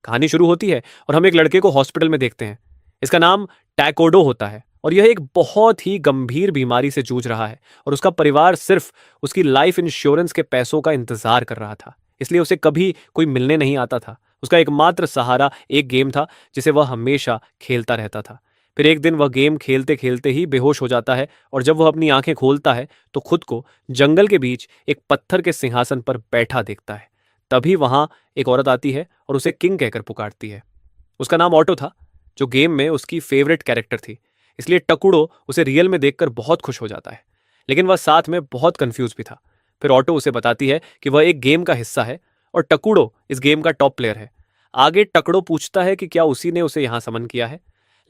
कहानी शुरू होती है और हम एक लड़के को हॉस्पिटल में देखते हैं। इसका नाम टैकोडो होता है और यह एक बहुत ही गंभीर बीमारी से जूझ रहा है और उसका परिवार सिर्फ उसकी लाइफ इंश्योरेंस के पैसों का इंतजार कर रहा था। इसलिए उसे कभी कोई मिलने नहीं आता था। उसका एकमात्र सहारा एक गेम था जिसे वह हमेशा खेलता रहता था। फिर एक दिन वह गेम खेलते खेलते ही बेहोश हो जाता है और जब वह अपनी आंखें खोलता है तो खुद को जंगल के बीच एक पत्थर के सिंहासन पर बैठा देखता है। तभी वहां एक औरत आती है और उसे किंग कहकर पुकारती है। उसका नाम ऑटो था, जो गेम में उसकी फेवरेट कैरेक्टर थी। इसलिए टकुडो उसे रियल में देखकर बहुत खुश हो जाता है, लेकिन वह साथ में बहुत कंफ्यूज भी था। फिर ऑटो उसे बताती है कि वह एक गेम का हिस्सा है और टकुडो इस गेम का टॉप प्लेयर है। आगे टकड़ो पूछता है कि क्या उसी ने उसे यहां समन किया है,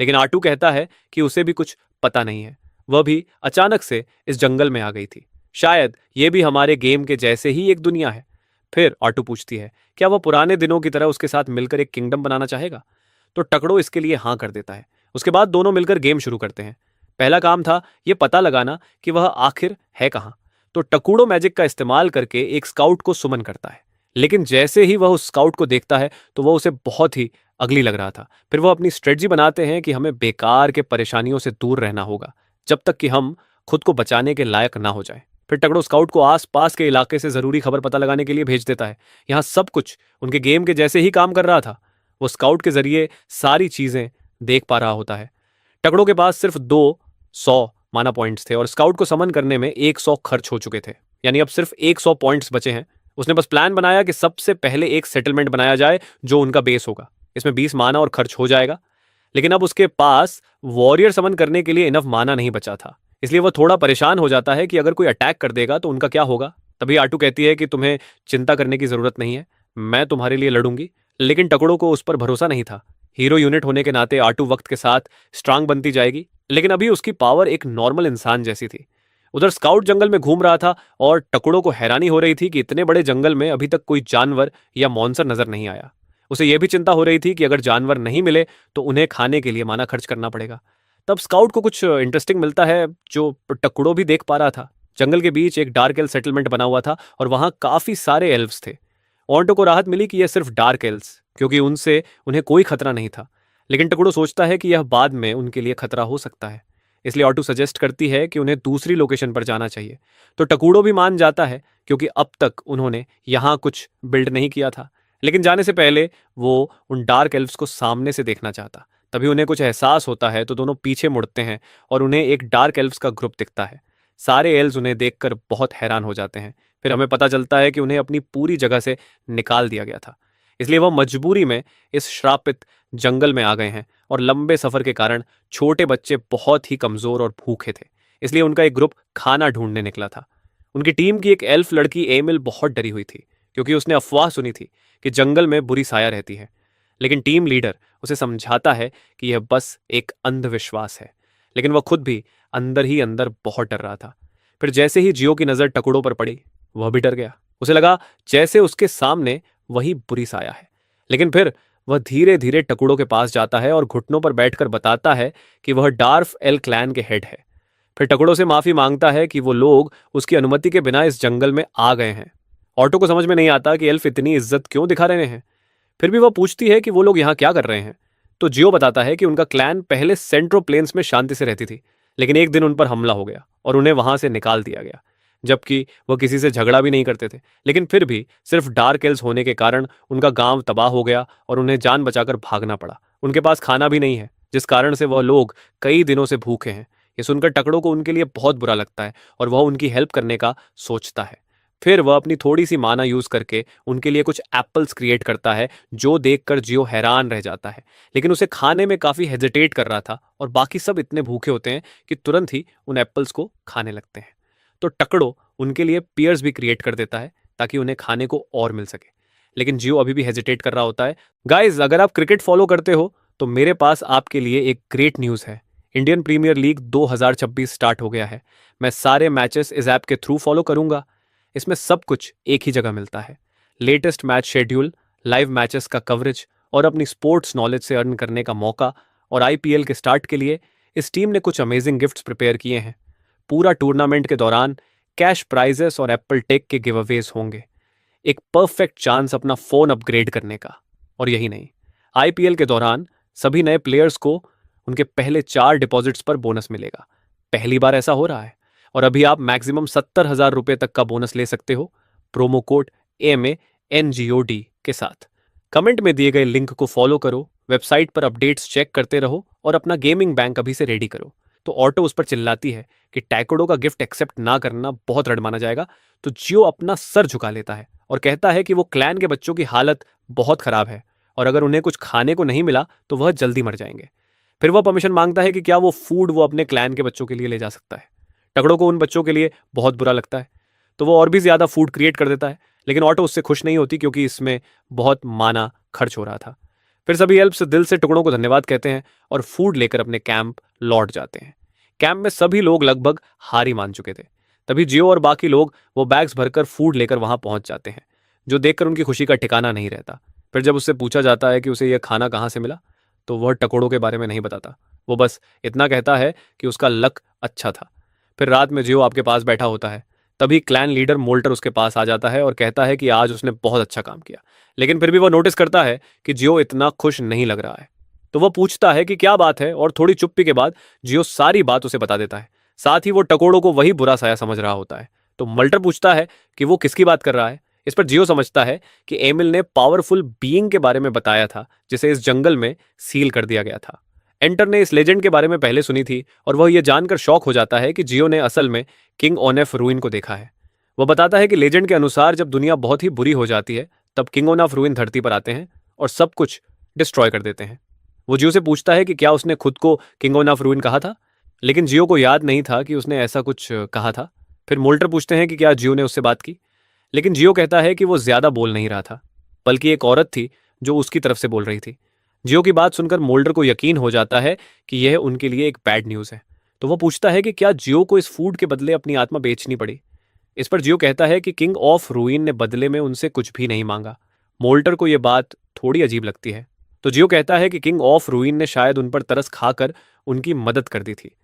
लेकिन आटू कहता है कि उसे भी कुछ पता नहीं है। वह भी अचानक से इस जंगल में आ गई थी। शायद ये भी हमारे गेम के जैसे ही एक दुनिया है। फिर आटू पूछती है क्या वह पुराने दिनों की तरह उसके साथ मिलकर एक किंगडम बनाना चाहेगा, तो टकड़ो इसके लिए हाँ कर देता है। उसके बाद दोनों मिलकर गेम शुरू करते हैं। पहला काम था ये पता लगाना कि वह आखिर है कहाँ। तो टकुडो मैजिक का इस्तेमाल करके एक स्काउट को सुमन करता है, लेकिन जैसे ही वह उस स्काउट को देखता है तो वह उसे बहुत ही अगली लग रहा था। फिर वो अपनी स्ट्रेटजी बनाते हैं कि हमें बेकार के परेशानियों से दूर रहना होगा जब तक कि हम खुद को बचाने के लायक ना हो जाए। फिर टकड़ो स्काउट को आस पास के इलाके से जरूरी खबर पता लगाने के लिए भेज देता है। यहाँ सब कुछ उनके गेम के जैसे ही काम कर रहा था। वो स्काउट के जरिए सारी चीजें देख पा रहा होता है। टकड़ो के पास सिर्फ 200 माना पॉइंट्स थे और स्काउट को समन करने में 100 खर्च हो चुके थे, यानी अब सिर्फ 100 पॉइंट्स बचे हैं। उसने बस प्लान बनाया कि सबसे पहले एक सेटलमेंट बनाया जाए जो उनका बेस होगा। इसमें 20 माना और खर्च हो जाएगा, लेकिन अब उसके पास वॉरियर समन करने के लिए इनफ माना नहीं बचा था। इसलिए वह थोड़ा परेशान हो जाता है कि अगर कोई अटैक कर देगा तो उनका क्या होगा। तभी आटू कहती है कि तुम्हें चिंता करने की जरूरत नहीं है, मैं तुम्हारे लिए लड़ूंगी। लेकिन टकड़ों को उस पर भरोसा नहीं था। हीरो यूनिट होने के नाते आटू वक्त के साथ स्ट्रांग बनती जाएगी, लेकिन अभी उसकी पावर एक नॉर्मल इंसान जैसी थी। उधर स्काउट जंगल में घूम रहा था और टकड़ों को हैरानी हो रही थी कि इतने बड़े जंगल में अभी तक कोई जानवर या मॉन्स्टर नजर नहीं आया। उसे यह भी चिंता हो रही थी कि अगर जानवर नहीं मिले तो उन्हें खाने के लिए माना खर्च करना पड़ेगा। तब स्काउट को कुछ इंटरेस्टिंग मिलता है जो टकड़ो भी देख पा रहा था। जंगल के बीच एक डार्क एल्फ सेटलमेंट बना हुआ था और वहां काफी सारे एल्व्स थे। ऑन्टो को राहत मिली कि यह सिर्फ डार्क एल्व्स, क्योंकि उनसे उन्हें कोई खतरा नहीं था। लेकिन टकड़ो सोचता है कि यह बाद में उनके लिए खतरा हो सकता है। इसलिए ऑटो सजेस्ट करती है कि उन्हें दूसरी लोकेशन पर जाना चाहिए। तो टकूडो भी मान जाता है, क्योंकि अब तक उन्होंने यहाँ कुछ बिल्ड नहीं किया था। लेकिन जाने से पहले वो उन डार्क एल्व्स को सामने से देखना चाहता। तभी उन्हें कुछ एहसास होता है तो दोनों पीछे मुड़ते हैं और उन्हें एक डार्क एल्व्स का ग्रुप दिखता है। सारे एल्व्स उन्हें देखकर बहुत हैरान हो जाते हैं। फिर हमें पता चलता है कि उन्हें अपनी पूरी जगह से निकाल दिया गया था, इसलिए वह मजबूरी में इस श्रापित जंगल में आ गए हैं और लंबे सफर के कारण छोटे बच्चे बहुत ही कमजोर और भूखे थे। इसलिए उनका एक ग्रुप खाना ढूंढने निकला था। उनकी टीम की एक एल्फ लड़की एमिल बहुत डरी हुई थी, क्योंकि उसने अफवाह सुनी थी कि जंगल में बुरी साया रहती है। लेकिन टीम लीडर उसे समझाता है कि यह बस एक अंधविश्वास है, लेकिन वह खुद भी अंदर ही अंदर बहुत डर रहा था। फिर जैसे ही जियो की नजर टुकड़ों पर पड़ी, वह भी डर गया। उसे लगा जैसे उसके सामने वही बुरी साया है। लेकिन फिर वह धीरे धीरे टुकड़ों के पास जाता है और घुटनों पर बैठकर बताता है कि वह डार्फ एल क्लैन के हेड है। फिर टुकड़ों से माफी मांगता है कि वो लोग उसकी अनुमति के बिना इस जंगल में आ गए हैं। ऑटो को समझ में नहीं आता कि एल्फ इतनी इज्जत क्यों दिखा रहे हैं। फिर भी वह पूछती है कि वो लोग यहाँ क्या कर रहे हैं। तो जियो बताता है कि उनका क्लैन पहले सेंट्रो प्लेन्स में शांति से रहती थी, लेकिन एक दिन उन पर हमला हो गया और उन्हें वहां से निकाल दिया गया, जबकि वह किसी से झगड़ा भी नहीं करते थे। लेकिन फिर भी सिर्फ डार्क एल्स होने के कारण उनका गांव तबाह हो गया और उन्हें जान बचाकर भागना पड़ा। उनके पास खाना भी नहीं है, जिस कारण से वह लोग कई दिनों से भूखे हैं। ये सुनकर टकड़ों को उनके लिए बहुत बुरा लगता है और वह उनकी हेल्प करने का सोचता है। फिर वह अपनी थोड़ी सी माना यूज करके उनके लिए कुछ एप्पल्स क्रिएट करता है, जो देखकर जियो हैरान रह जाता है। लेकिन उसे खाने में काफी हेजिटेट कर रहा था और बाकी सब इतने भूखे होते हैं कि तुरंत ही उन एप्पल्स को खाने लगते हैं। तो टकड़ो उनके लिए पियर्स भी क्रिएट कर देता है ताकि उन्हें खाने को और मिल सके। लेकिन जियो अभी भी हेजिटेट कर रहा होता है। गाइज, अगर आप क्रिकेट फॉलो करते हो तो मेरे पास आपके लिए एक ग्रेट न्यूज़ है। इंडियन प्रीमियर लीग 2026 स्टार्ट हो गया है। मैं सारे मैचेस इस ऐप के थ्रू फॉलो करूंगा। इसमें सब कुछ एक ही जगह मिलता है। Latest match schedule, live matches का कवरेज और अपनी स्पोर्ट्स नॉलेज से अर्न करने का मौका। और आईपीएल के स्टार्ट के लिए इस टीम ने कुछ अमेजिंग गिफ्ट्स प्रिपेयर किए हैं। पूरा टूर्नामेंट के दौरान कैश प्राइजेस और एप्पल टेक के गिव अवेज होंगे। एक परफेक्ट चांस अपना फोन अपग्रेड करने का। और यही नहीं, आईपीएल के दौरान सभी नए प्लेयर्स को उनके पहले 4 डिपॉजिट्स पर बोनस मिलेगा। पहली बार ऐसा हो रहा है और अभी आप मैक्सिमम 70,000 रुपए तक का बोनस ले सकते हो प्रोमो कोड AMANGOD के साथ। कमेंट में दिए गए लिंक को फॉलो करो, वेबसाइट पर अपडेट्स चेक करते रहो और अपना गेमिंग बैंक अभी से रेडी करो। तो ऑटो उस पर चिल्लाती है कि टैकोडो का गिफ्ट एक्सेप्ट ना करना बहुत रड़ माना जाएगा। तो जियो अपना सर झुका लेता है और कहता है कि वो क्लैन के बच्चों की हालत बहुत खराब है और अगर उन्हें कुछ खाने को नहीं मिला तो वह जल्दी मर जाएंगे। फिर वह परमिशन मांगता है कि क्या वो फूड वो अपने क्लैन के बच्चों के लिए ले जा सकता है। टकड़ो को उन बच्चों के लिए बहुत बुरा लगता है तो वो और भी ज्यादा फूड क्रिएट कर देता है, लेकिन ऑटो उससे खुश नहीं होती क्योंकि इसमें बहुत माना खर्च हो रहा था। फिर सभी हेल्प्स दिल से टुकड़ों को धन्यवाद कहते हैं और फूड लेकर अपने कैंप लौट जाते हैं। कैंप में सभी लोग लगभग हार ही मान चुके थे। तभी जियो और बाकी लोग वो बैग्स भरकर फूड लेकर वहां पहुंच जाते हैं, जो देखकर उनकी खुशी का ठिकाना नहीं रहता। फिर जब उससे पूछा जाता है कि उसे यह खाना कहाँ से मिला, तो वह टकोड़ों के बारे में नहीं बताता। वो बस इतना कहता है कि उसका लक अच्छा था। फिर रात में जियो आपके पास बैठा होता है। तभी क्लैन लीडर मोल्टर उसके पास आ जाता है और कहता है कि आज उसने बहुत अच्छा काम किया, लेकिन फिर भी वह नोटिस करता है कि जियो इतना खुश नहीं लग रहा है। तो वह पूछता है कि क्या बात है और थोड़ी चुप्पी के बाद जियो सारी बात उसे बता देता है। साथ ही वो टकोड़ों को वही बुरा साया समझ रहा होता है। तो मल्टर पूछता है कि वो किसकी बात कर रहा है। इस पर जियो समझता है कि एमिल ने पावरफुल बीइंग के बारे में बताया था जिसे इस जंगल में सील कर दिया गया था। एंटर ने इस लेजेंड के बारे में पहले सुनी थी और वह यह जानकर शॉक हो जाता है कि जियो ने असल में किंग ओनेफ रूइन को देखा है। वह बताता है कि लेजेंड के अनुसार जब दुनिया बहुत ही बुरी हो जाती है तब किंग ओनेफ रूइन धरती पर आते हैं और सब कुछ डिस्ट्रॉय कर देते हैं। वो जियो से पूछता है कि क्या उसने खुद को किंग ओनेफ रूइन कहा था, लेकिन जियो को याद नहीं था कि उसने ऐसा कुछ कहा था। फिर मोल्टर पूछते हैं कि क्या जियो ने उससे बात की, लेकिन जियो कहता है कि वो ज्यादा बोल नहीं रहा था, बल्कि एक औरत थी जो उसकी तरफ से बोल रही थी। जियो की बात सुनकर मोल्डर को यकीन हो जाता है कि यह उनके लिए एक बैड न्यूज है। तो वह पूछता है कि क्या जियो को इस फूड के बदले अपनी आत्मा बेचनी पड़ी। इस पर जियो कहता है कि किंग ऑफ रूइन ने बदले में उनसे कुछ भी नहीं मांगा। मोल्टर को यह बात थोड़ी अजीब लगती है। तो जियो कहता है कि किंग ऑफ रूइन ने शायद उन पर तरस खाकर उनकी मदद कर दी थी।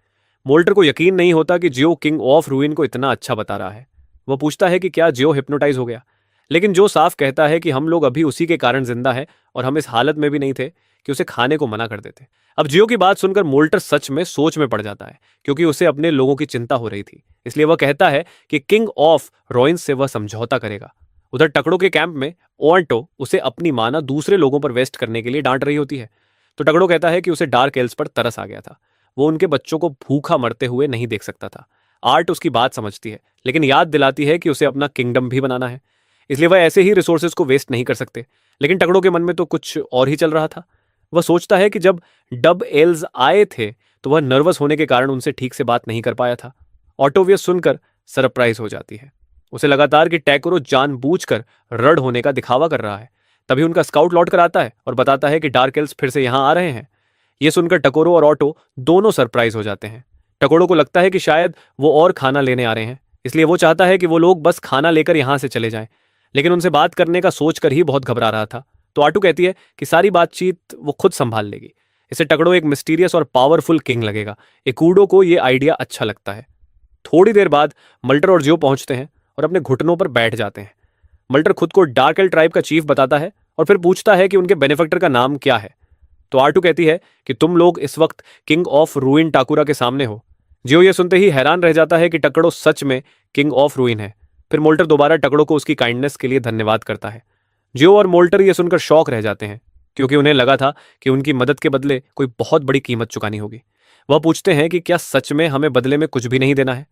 मोल्टर को यकीन नहीं होता कि जियो किंग ऑफ रूइन को इतना अच्छा बता रहा है। वह पूछता है कि क्या जियो हिप्नोटाइज हो गया, लेकिन जो साफ कहता है कि हम लोग अभी उसी के कारण जिंदा है और हम इस हालत में भी नहीं थे कि उसे खाने को मना कर देते। अब जियो की बात सुनकर मोल्टर सच में सोच में पड़ जाता है क्योंकि उसे अपने लोगों की चिंता हो रही थी। इसलिए वह कहता है कि किंग ऑफ रोइंस से वह समझौता करेगा। उधर टकड़ों के कैंप में ओंटो उसे अपनी माना दूसरे लोगों पर वेस्ट करने के लिए डांट रही होती है। तो टकड़ो कहता है कि उसे डार्क एल्स पर तरस आ गया था। वो उनके बच्चों को भूखा मरते हुए नहीं देख सकता था। आर्ट उसकी बात समझती है, लेकिन याद दिलाती है कि उसे अपना किंगडम भी बनाना है, इसलिए वह ऐसे ही रिसोर्सेज को वेस्ट नहीं कर सकते। लेकिन टकड़ों के मन में तो कुछ और ही चल रहा था। वह सोचता है कि जब डब एल्स आए थे तो वह नर्वस होने के कारण उनसे ठीक से बात नहीं कर पाया था। ऑटोवियस सुनकर सरप्राइज हो जाती है। उसे लगातार कि टैकोरो जानबूझकर रड होने का दिखावा कर रहा है। तभी उनका स्काउट लौट कर आता है और बताता है कि डार्क एल्स फिर से यहां आ रहे हैं। यह सुनकर टकोरो और ऑटो दोनों सरप्राइज हो जाते हैं। टकोरो को लगता है कि शायद वो और खाना लेने आ रहे हैं, इसलिए वो चाहता है कि वो लोग बस खाना लेकर यहां से चले जाएं, लेकिन उनसे बात करने का सोचकर ही बहुत घबरा रहा था। तो आटू कहती है कि सारी बातचीत वो खुद संभाल लेगी। इसे टकड़ो एक मिस्टीरियस और पावरफुल किंग लगेगा। एकूडो को यह आइडिया अच्छा लगता है। थोड़ी देर बाद मल्टर और जियो पहुंचते हैं और अपने घुटनों पर बैठ जाते हैं। मल्टर खुद को डार्क एल ट्राइब का चीफ बताता है और फिर पूछता है कि उनके बेनिफेक्टर का नाम क्या है। तो आटू कहती है कि तुम लोग इस वक्त किंग ऑफ रूइन टाकुरा के सामने हो। जियो ये सुनते ही हैरान रह जाता है कि टकड़ो सच में किंग ऑफ रूइन है। फिर मोल्टर दोबारा टकड़ो को उसकी काइंडनेस के लिए धन्यवाद करता है। जियो और मोल्टर ये सुनकर शॉक रह जाते हैं क्योंकि उन्हें लगा था कि उनकी मदद के बदले कोई बहुत बड़ी कीमत चुकानी होगी। वह पूछते हैं कि क्या सच में हमें बदले में कुछ भी नहीं देना है।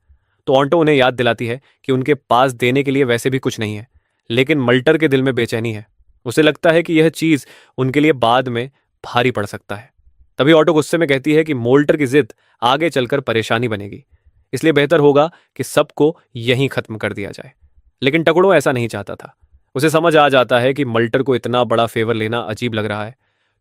तो ऑन्टो उन्हें याद दिलाती है कि उनके पास देने के लिए वैसे भी कुछ नहीं है, लेकिन मल्टर के दिल में बेचैनी है। उसे लगता है कि यह चीज उनके लिए बाद में भारी पड़ सकता है। तभी ऑटो गुस्से में कहती है कि मोल्टर की जिद आगे चलकर परेशानी बनेगी, इसलिए बेहतर होगा कि सबको यहीं खत्म कर दिया जाए। लेकिन टकड़ो ऐसा नहीं चाहता था। उसे समझ आ जाता है कि मल्टर को इतना बड़ा फेवर लेना अजीब लग रहा है,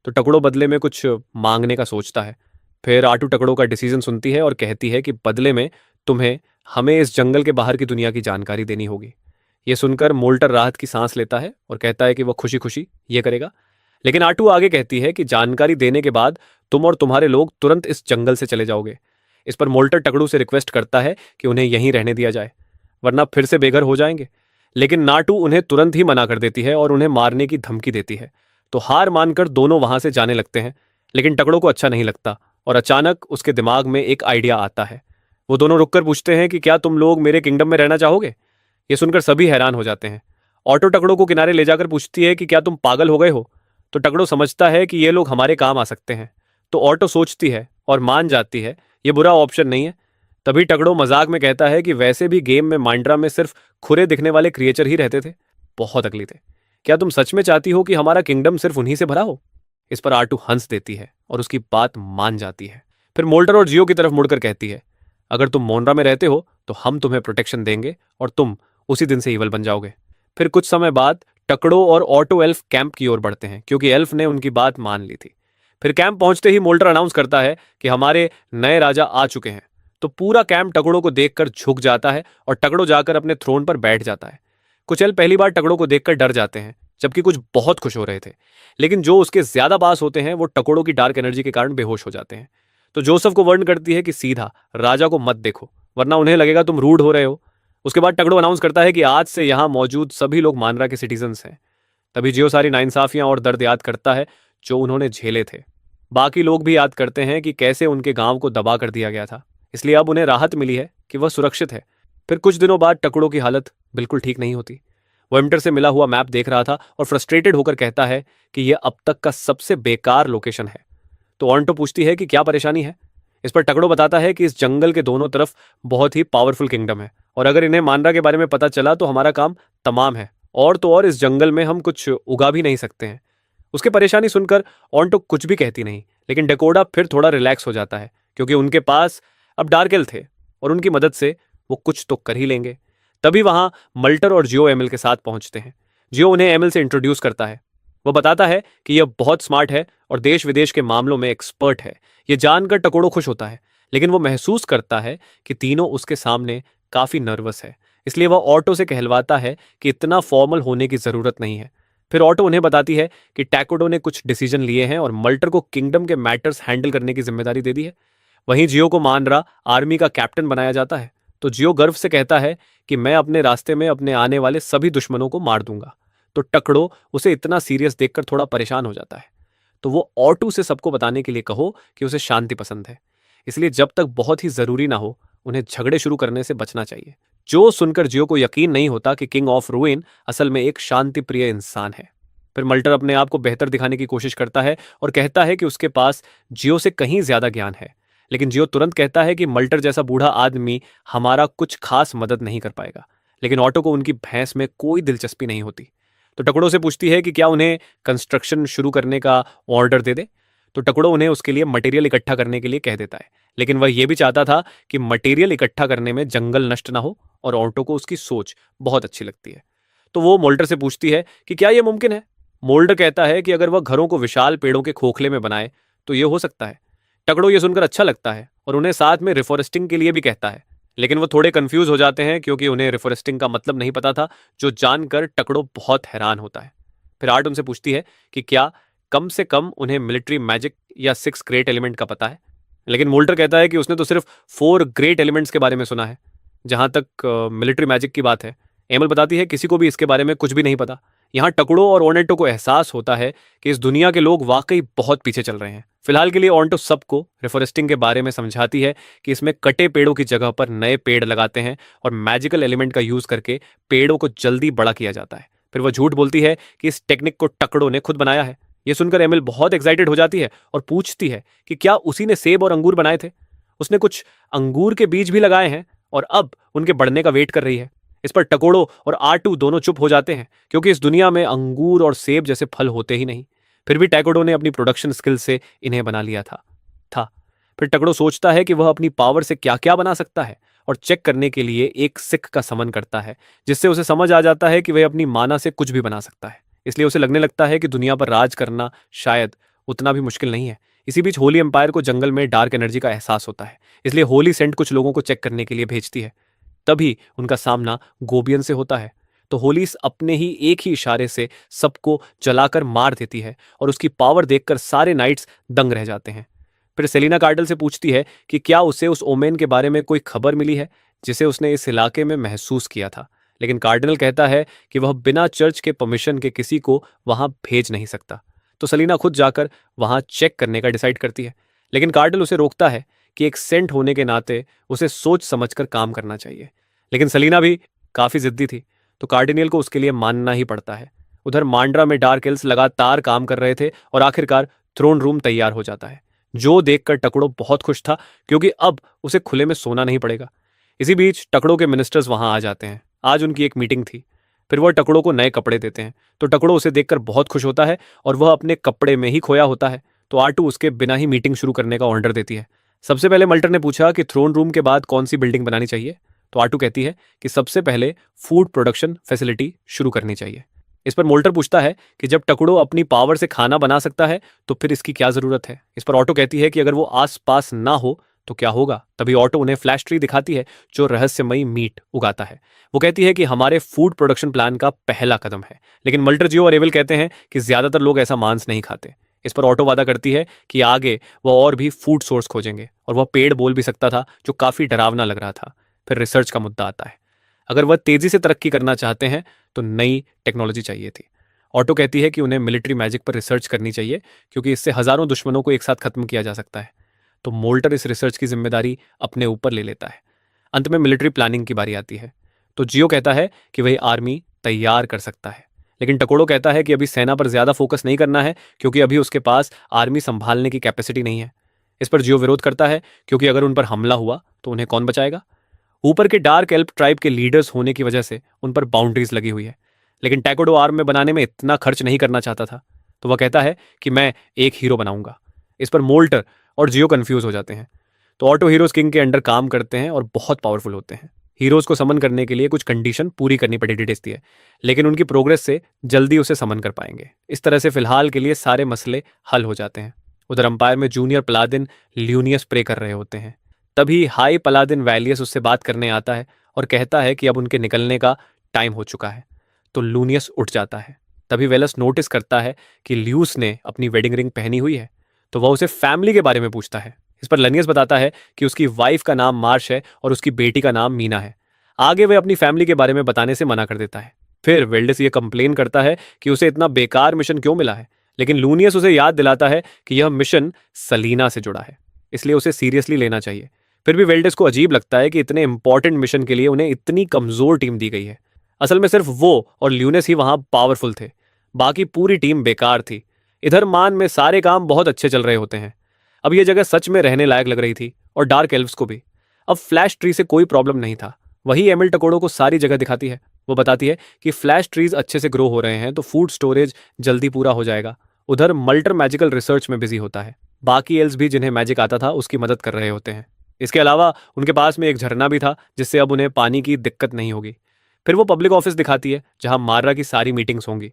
तो टकड़ो बदले में कुछ मांगने का सोचता है। फिर आटू टकड़ो का डिसीजन सुनती है और कहती है कि बदले में तुम्हें हमें इस जंगल के बाहर की दुनिया की जानकारी देनी होगी। यह सुनकर मोल्टर राहत की सांस लेता है और कहता है कि वह खुशी खुशी ये करेगा। लेकिन आटू आगे कहती है कि जानकारी देने के बाद तुम और तुम्हारे लोग तुरंत इस जंगल से चले जाओगे। इस पर मोल्टर टकड़ू से रिक्वेस्ट करता है कि उन्हें यहीं रहने दिया जाए, वरना फिर से बेघर हो जाएंगे। लेकिन नाटू उन्हें तुरंत ही मना कर देती है और उन्हें मारने की धमकी देती है। तो हार मानकर दोनों वहां से जाने लगते हैं, लेकिन टकड़ों को अच्छा नहीं लगता और अचानक उसके दिमाग में एक आइडिया आता है। वो दोनों रुककर पूछते हैं कि क्या तुम लोग मेरे किंगडम में रहना चाहोगे? ये सुनकर सभी हैरान हो जाते हैं। ऑटो टकड़ों को किनारे ले जाकर पूछती है कि क्या तुम पागल हो गए हो? तो टकड़ो समझता है कि ये लोग हमारे काम आ सकते हैं। तो ऑटो सोचती है और मान जाती है ये बुरा ऑप्शन नहीं है। तभी टकड़ो मजाक में कहता है कि वैसे भी गेम में माइंड्रा में सिर्फ खुरे दिखने वाले क्रिएचर ही रहते थे, बहुत अगली थे। क्या तुम सच में चाहती हो कि हमारा किंगडम सिर्फ उन्हीं से भरा हो? इस पर आर्टू हंस देती है और उसकी बात मान जाती है। फिर मोल्टर और जियो की तरफ मुड़कर कहती है, अगर तुम मोनरा में रहते हो तो हम तुम्हें प्रोटेक्शन देंगे और तुम उसी दिन से ईवल बन जाओगे। फिर कुछ समय बाद टकड़ो और ऑटो एल्फ कैंप की ओर बढ़ते हैं क्योंकि एल्फ ने उनकी बात मान ली थी। फिर कैंप पहुंचते ही मोल्टर अनाउंस करता है कि हमारे नए राजा आ चुके हैं। तो पूरा कैंप टकड़ों को देखकर झुक जाता है और टकड़ो जाकर अपने थ्रोन पर बैठ जाता है। कुछ एल्फ पहली बार टकड़ों को देखकर डर जाते हैं, जबकि कुछ बहुत खुश हो रहे थे। लेकिन जो उसके ज्यादा पास होते हैं वो टकड़ों की डार्क एनर्जी के कारण बेहोश हो जाते हैं। तो जोसेफ को वार्न करती है कि सीधा राजा को मत देखो, वरना उन्हें लगेगा तुम रूड हो रहे हो। उसके बाद टकड़ो अनाउंस करता है कि आज से यहां मौजूद सभी लोग मानरा के सिटीजन्स हैं। तभी जियो सारी नाइंसाफियां और दर्द याद करता है जो उन्होंने झेले थे। बाकी लोग भी याद करते हैं कि कैसे उनके गांव को दबा कर दिया गया था, इसलिए अब उन्हें राहत मिली है कि वह सुरक्षित है। फिर कुछ दिनों बाद टकड़ों की हालत बिल्कुल ठीक नहीं होती। वो विंटर से मिला हुआ मैप देख रहा था और फ्रस्ट्रेटेड होकर कहता है कि यह अब तक का सबसे बेकार लोकेशन है। तो ऑन्टो पूछती है कि क्या परेशानी है। इस पर टकड़ो बताता है कि इस जंगल के दोनों तरफ बहुत ही पावरफुल किंगडम है और अगर इन्हें मानरा के बारे में पता चला तो हमारा काम तमाम है। और तो और इस जंगल में हम कुछ उगा भी नहीं सकते हैं। उसकी परेशानी सुनकर ऑन्टो कुछ भी कहती नहीं, लेकिन डेकोडा फिर थोड़ा रिलैक्स हो जाता है क्योंकि उनके पास अब डार्केल थे और उनकी मदद से वो कुछ तो कर ही लेंगे। तभी वहां मल्टर और जियो एमिल के साथ पहुंचते हैं। जियो उन्हें एमिल से इंट्रोड्यूस करता है। वो बताता है कि यह बहुत स्मार्ट है और देश विदेश के मामलों में एक्सपर्ट है। यह जानकर टकोड़ो खुश होता है, लेकिन वो महसूस करता है कि तीनों उसके सामने काफी नर्वस है, इसलिए वह ऑटो से कहलवाता है कि इतना फॉर्मल होने की जरूरत नहीं है। फिर ऑटो उन्हें बताती है कि टैकोडो ने कुछ डिसीजन लिए हैं और मल्टर को किंगडम के मैटर्स हैंडल करने की जिम्मेदारी दे दी है। वहीं जियो को मानरा आर्मी का कैप्टन बनाया जाता है। तो जियो गर्व से कहता है कि मैं अपने रास्ते में अपने आने वाले सभी दुश्मनों को मार दूंगा। तो टकड़ो उसे इतना सीरियस देखकर थोड़ा परेशान हो जाता है। तो वो ऑटो से सबको बताने के लिए कहो कि उसे शांति पसंद है, इसलिए जब तक बहुत ही जरूरी ना हो उन्हें झगड़े शुरू करने से बचना चाहिए। जो सुनकर जियो को यकीन नहीं होता कि किंग ऑफ रूइन असल में एक शांति प्रिय इंसान है। फिर मल्टर अपने आप को बेहतर दिखाने की कोशिश करता है और कहता है कि उसके पास जियो से कहीं ज्यादा ज्ञान है, लेकिन जियो तुरंत कहता है कि मल्टर जैसा बूढ़ा आदमी हमारा कुछ खास मदद नहीं कर पाएगा। लेकिन ऑटो को उनकी भैंस में कोई दिलचस्पी नहीं होती। तो टकड़ों से पूछती है कि क्या उन्हें कंस्ट्रक्शन शुरू करने का ऑर्डर दे दे। तो टकड़ो उन्हें उसके लिए मटेरियल इकट्ठा करने के लिए कह देता है, लेकिन वह यह भी चाहता था कि मटेरियल इकट्ठा करने में जंगल नष्ट ना हो और ऑटो को उसकी सोच बहुत अच्छी लगती है। तो वो मोल्डर से पूछती है कि क्या यह मुमकिन है। मोल्डर कहता है कि अगर वह घरों को विशाल पेड़ों के खोखले में बनाए तो यह हो सकता है। टकड़ो ये सुनकर अच्छा लगता है और उन्हें साथ में रिफॉरेस्टिंग के लिए भी कहता है, लेकिन वो थोड़े कंफ्यूज हो जाते हैं क्योंकि उन्हें रिफॉरेस्टिंग का मतलब नहीं पता था, जो जानकर टकड़ो बहुत हैरान होता है। फिर आर्ट उनसे पूछती है कि क्या कम से कम उन्हें मिलिट्री मैजिक या 6 ग्रेट एलिमेंट का पता है। लेकिन मोल्टर कहता है कि उसने तो सिर्फ 4 ग्रेट एलिमेंट्स के बारे में सुना है। जहां तक मिलिट्री मैजिक की बात है, एमल बताती है किसी को भी इसके बारे में कुछ भी नहीं पता। यहाँ टकड़ो और ओनेटो को एहसास होता है कि इस दुनिया के लोग वाकई बहुत पीछे चल रहे हैं। फिलहाल के लिए ऑन्टो सबको रिफॉरेस्टिंग के बारे में समझाती है कि इसमें कटे पेड़ों की जगह पर नए पेड़ लगाते हैं और मैजिकल एलिमेंट का यूज करके पेड़ों को जल्दी बड़ा किया जाता है। फिर वह झूठ बोलती है कि इस टेक्निक को टकड़ो ने खुद बनाया है। यह सुनकर एमिल बहुत एक्साइटेड हो जाती है और पूछती है कि क्या उसी ने सेब और अंगूर बनाए थे। उसने कुछ अंगूर के बीज भी लगाए हैं और अब उनके बढ़ने का वेट कर रही है। इस पर टकोड़ो और आटू दोनों चुप हो जाते हैं क्योंकि इस दुनिया में अंगूर और सेब जैसे फल होते ही नहीं। फिर भी टैकोडो ने अपनी प्रोडक्शन स्किल से इन्हें बना लिया था। फिर टकड़ो सोचता है कि वह अपनी पावर से क्या क्या बना सकता है और चेक करने के लिए एक सिख का समन करता है, जिससे उसे समझ आ जाता है कि वह अपनी माना से कुछ भी बना सकता है। इसलिए उसे लगने लगता है कि दुनिया पर राज करना शायद उतना भी मुश्किल नहीं है। इसी बीच होली एम्पायर को जंगल में डार्क एनर्जी का एहसास होता है, इसलिए होली सेंट कुछ लोगों को चेक करने के लिए भेजती है। तभी उनका सामना गोबियन से होता है। तो होलिस अपने ही एक ही इशारे से सबको जलाकर मार देती है और उसकी पावर देखकर सारे नाइट्स दंग रह जाते हैं। फिर सेलिना कार्डल से पूछती है कि क्या उसे उस ओमेन के बारे में कोई खबर मिली है जिसे उसने इस इलाके में महसूस किया था। लेकिन कार्डिनल कहता है कि वह बिना चर्च के परमिशन के किसी को वहां भेज नहीं सकता। तो सलीना खुद जाकर वहां चेक करने का डिसाइड करती है, लेकिन कार्डेल उसे रोकता है कि एक सेंट होने के नाते उसे सोच समझकर काम करना चाहिए। लेकिन सलीना भी काफी जिद्दी थी, तो कार्डिनियल को उसके लिए मानना ही पड़ता है। उधर मांड्रा में डार्क एल्स लगातार काम कर रहे थे और आखिरकार थ्रोन रूम तैयार हो जाता है। जो देखकर टकड़ो बहुत खुश था, क्योंकि अब उसे खुले में सोना नहीं पड़ेगा। इसी बीच टकड़ों के मिनिस्टर्स वहां आ जाते हैं। आज उनकी एक मीटिंग थी। फिर वह टकड़ों को नए कपड़े देते हैं, तो टकड़ो उसे देखकर बहुत खुश होता है और वह अपने कपड़े में ही खोया होता है। तो आटू उसके बिना ही मीटिंग शुरू करने का ऑर्डर देती है। सबसे पहले मल्टर ने पूछा कि थ्रोन रूम के बाद कौन सी बिल्डिंग बनानी चाहिए, तो आटू कहती है कि सबसे पहले फूड प्रोडक्शन फैसिलिटी शुरू करनी चाहिए। इस पर मोल्टर पूछता है कि जब टकड़ो अपनी पावर से खाना बना सकता है तो फिर इसकी क्या जरूरत है। इस पर ऑटो कहती है कि अगर वो आस पास ना हो तो क्या होगा। तभी ऑटो उन्हें फ्लैश ट्री दिखाती है जो रहस्यमयी मीट उगाता है। वो कहती है कि हमारे फूड प्रोडक्शन प्लान का पहला कदम है, लेकिन मल्टर, जियो और एविल कहते हैं कि ज्यादातर लोग ऐसा मांस नहीं खाते। इस पर ऑटो वादा करती है कि आगे वह और भी फूड सोर्स खोजेंगे, और वह पेड़ बोल भी सकता था, जो काफी डरावना लग रहा था। फिर रिसर्च का मुद्दा आता है। अगर वह तेजी से तरक्की करना चाहते हैं तो नई टेक्नोलॉजी चाहिए थी। ऑटो कहती है कि उन्हें मिलिट्री मैजिक पर रिसर्च करनी चाहिए, क्योंकि इससे हजारों दुश्मनों को एक साथ खत्म किया जा सकता है। तो मोल्टर इस रिसर्च की जिम्मेदारी अपने ऊपर ले लेता है। अंत में मिलिट्री प्लानिंग की बारी आती है, तो जियो कहता है कि वह आर्मी तैयार कर सकता है, लेकिन टकोड़ो कहता है कि अभी सेना पर ज्यादा फोकस नहीं करना है, क्योंकि अभी उसके पास आर्मी संभालने की कैपेसिटी नहीं है। इस पर जियो विरोध करता है, क्योंकि अगर उन पर हमला हुआ तो उन्हें कौन बचाएगा। ऊपर के डार्क एल्प ट्राइब के लीडर्स होने की वजह से उन पर बाउंड्रीज लगी हुई है, लेकिन टैकोडो आर्म में बनाने में इतना खर्च नहीं करना चाहता था। तो वह कहता है कि मैं एक हीरो बनाऊंगा। इस पर मोल्टर और जियो कंफ्यूज हो जाते हैं। तो ऑटो हीरोज किंग के अंडर काम करते हैं और बहुत पावरफुल होते हैं। हीरोज को समन करने के लिए कुछ कंडीशन पूरी करनी पड़ती है, लेकिन उनकी प्रोग्रेस से जल्दी उसे समन कर पाएंगे। इस तरह से फिलहाल के लिए सारे मसले हल हो जाते हैं। उधर अंपायर में जूनियर पलादिन ल्यूनियस प्रे कर रहे होते हैं। तभी हाई पलादिन वैलियस उससे बात करने आता है और कहता है कि अब उनके निकलने का टाइम हो चुका है। तो लूनियस उठ जाता है। तभी वेलस नोटिस करता है कि ल्यूस ने अपनी वेडिंग रिंग पहनी हुई है, तो वह उसे फैमिली के बारे में पूछता है। इस पर लनियस बताता है कि उसकी वाइफ का नाम मार्श है और उसकी बेटी का नाम मीना है। आगे वह अपनी फैमिली के बारे में बताने से मना कर देता है। फिर वेल्डिस ये कंप्लेन करता है कि उसे इतना बेकार मिशन क्यों मिला है, लेकिन लूनियस उसे याद दिलाता है कि यह मिशन सलीना से जुड़ा है, इसलिए उसे सीरियसली लेना चाहिए। फिर भी वेल्डिस को अजीब लगता है कि इतने इंपॉर्टेंट मिशन के लिए उन्हें इतनी कमजोर टीम दी गई है। असल में सिर्फ वो और ल्यूनेस ही वहां पावरफुल थे, बाकी पूरी टीम बेकार थी। इधर मान में सारे काम बहुत अच्छे चल रहे होते हैं। अब यह जगह सच में रहने लायक लग रही थी, और डार्क एल्व्स को भी। अब फ्लैश ट्री से कोई प्रॉब्लम नहीं था। वही एमिल टकोड़ो को सारी जगह दिखाती है। वो बताती है कि फ्लैश ट्रीज अच्छे से ग्रो हो रहे हैं, तो फूड स्टोरेज जल्दी पूरा हो जाएगा। उधर मल्टर मैजिकल रिसर्च में बिजी होता है। बाकी एल्व्स भी जिन्हें मैजिक आता था उसकी मदद कर रहे होते हैं। इसके अलावा उनके पास में एक झरना भी था, जिससे अब उन्हें पानी की दिक्कत नहीं होगी। फिर वो पब्लिक ऑफिस दिखाती है, जहां मार्रा की सारी मीटिंग्स होंगी।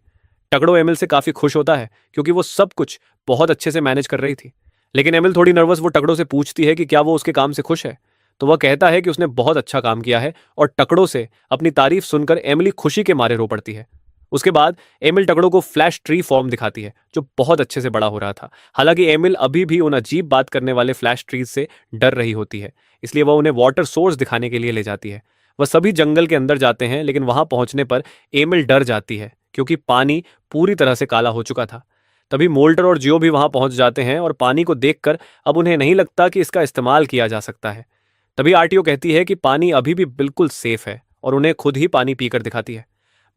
टकड़ो एमिल से काफी खुश होता है, क्योंकि वो सब कुछ बहुत अच्छे से मैनेज कर रही थी। लेकिन एमिल थोड़ी नर्वस वो टकड़ो से पूछती है कि क्या वो उसके काम से खुश है। तो वह कहता है कि उसने बहुत अच्छा काम किया है, और टकड़ो से अपनी तारीफ सुनकर एमिली खुशी के मारे रो पड़ती है। उसके बाद एमिल टकड़ो को फ्लैश ट्री फॉर्म दिखाती है, जो बहुत अच्छे से बड़ा हो रहा था। हालांकि एमिल अभी भी उन अजीब बात करने वाले फ्लैश ट्रीज से डर रही होती है, इसलिए वह उन्हें वाटर सोर्स दिखाने के लिए ले जाती है। वह सभी जंगल के अंदर जाते हैं, लेकिन वहां पहुंचने पर एमिल डर जाती है, क्योंकि पानी पूरी तरह से काला हो चुका था। तभी मोल्टर और जियो भी वहां पहुंच जाते हैं, और पानी को देखकर अब उन्हें नहीं लगता कि इसका इस्तेमाल किया जा सकता है। तभी आरटीओ कहती है कि पानी अभी भी बिल्कुल सेफ है, और उन्हें खुद ही पानी पीकर दिखाती है।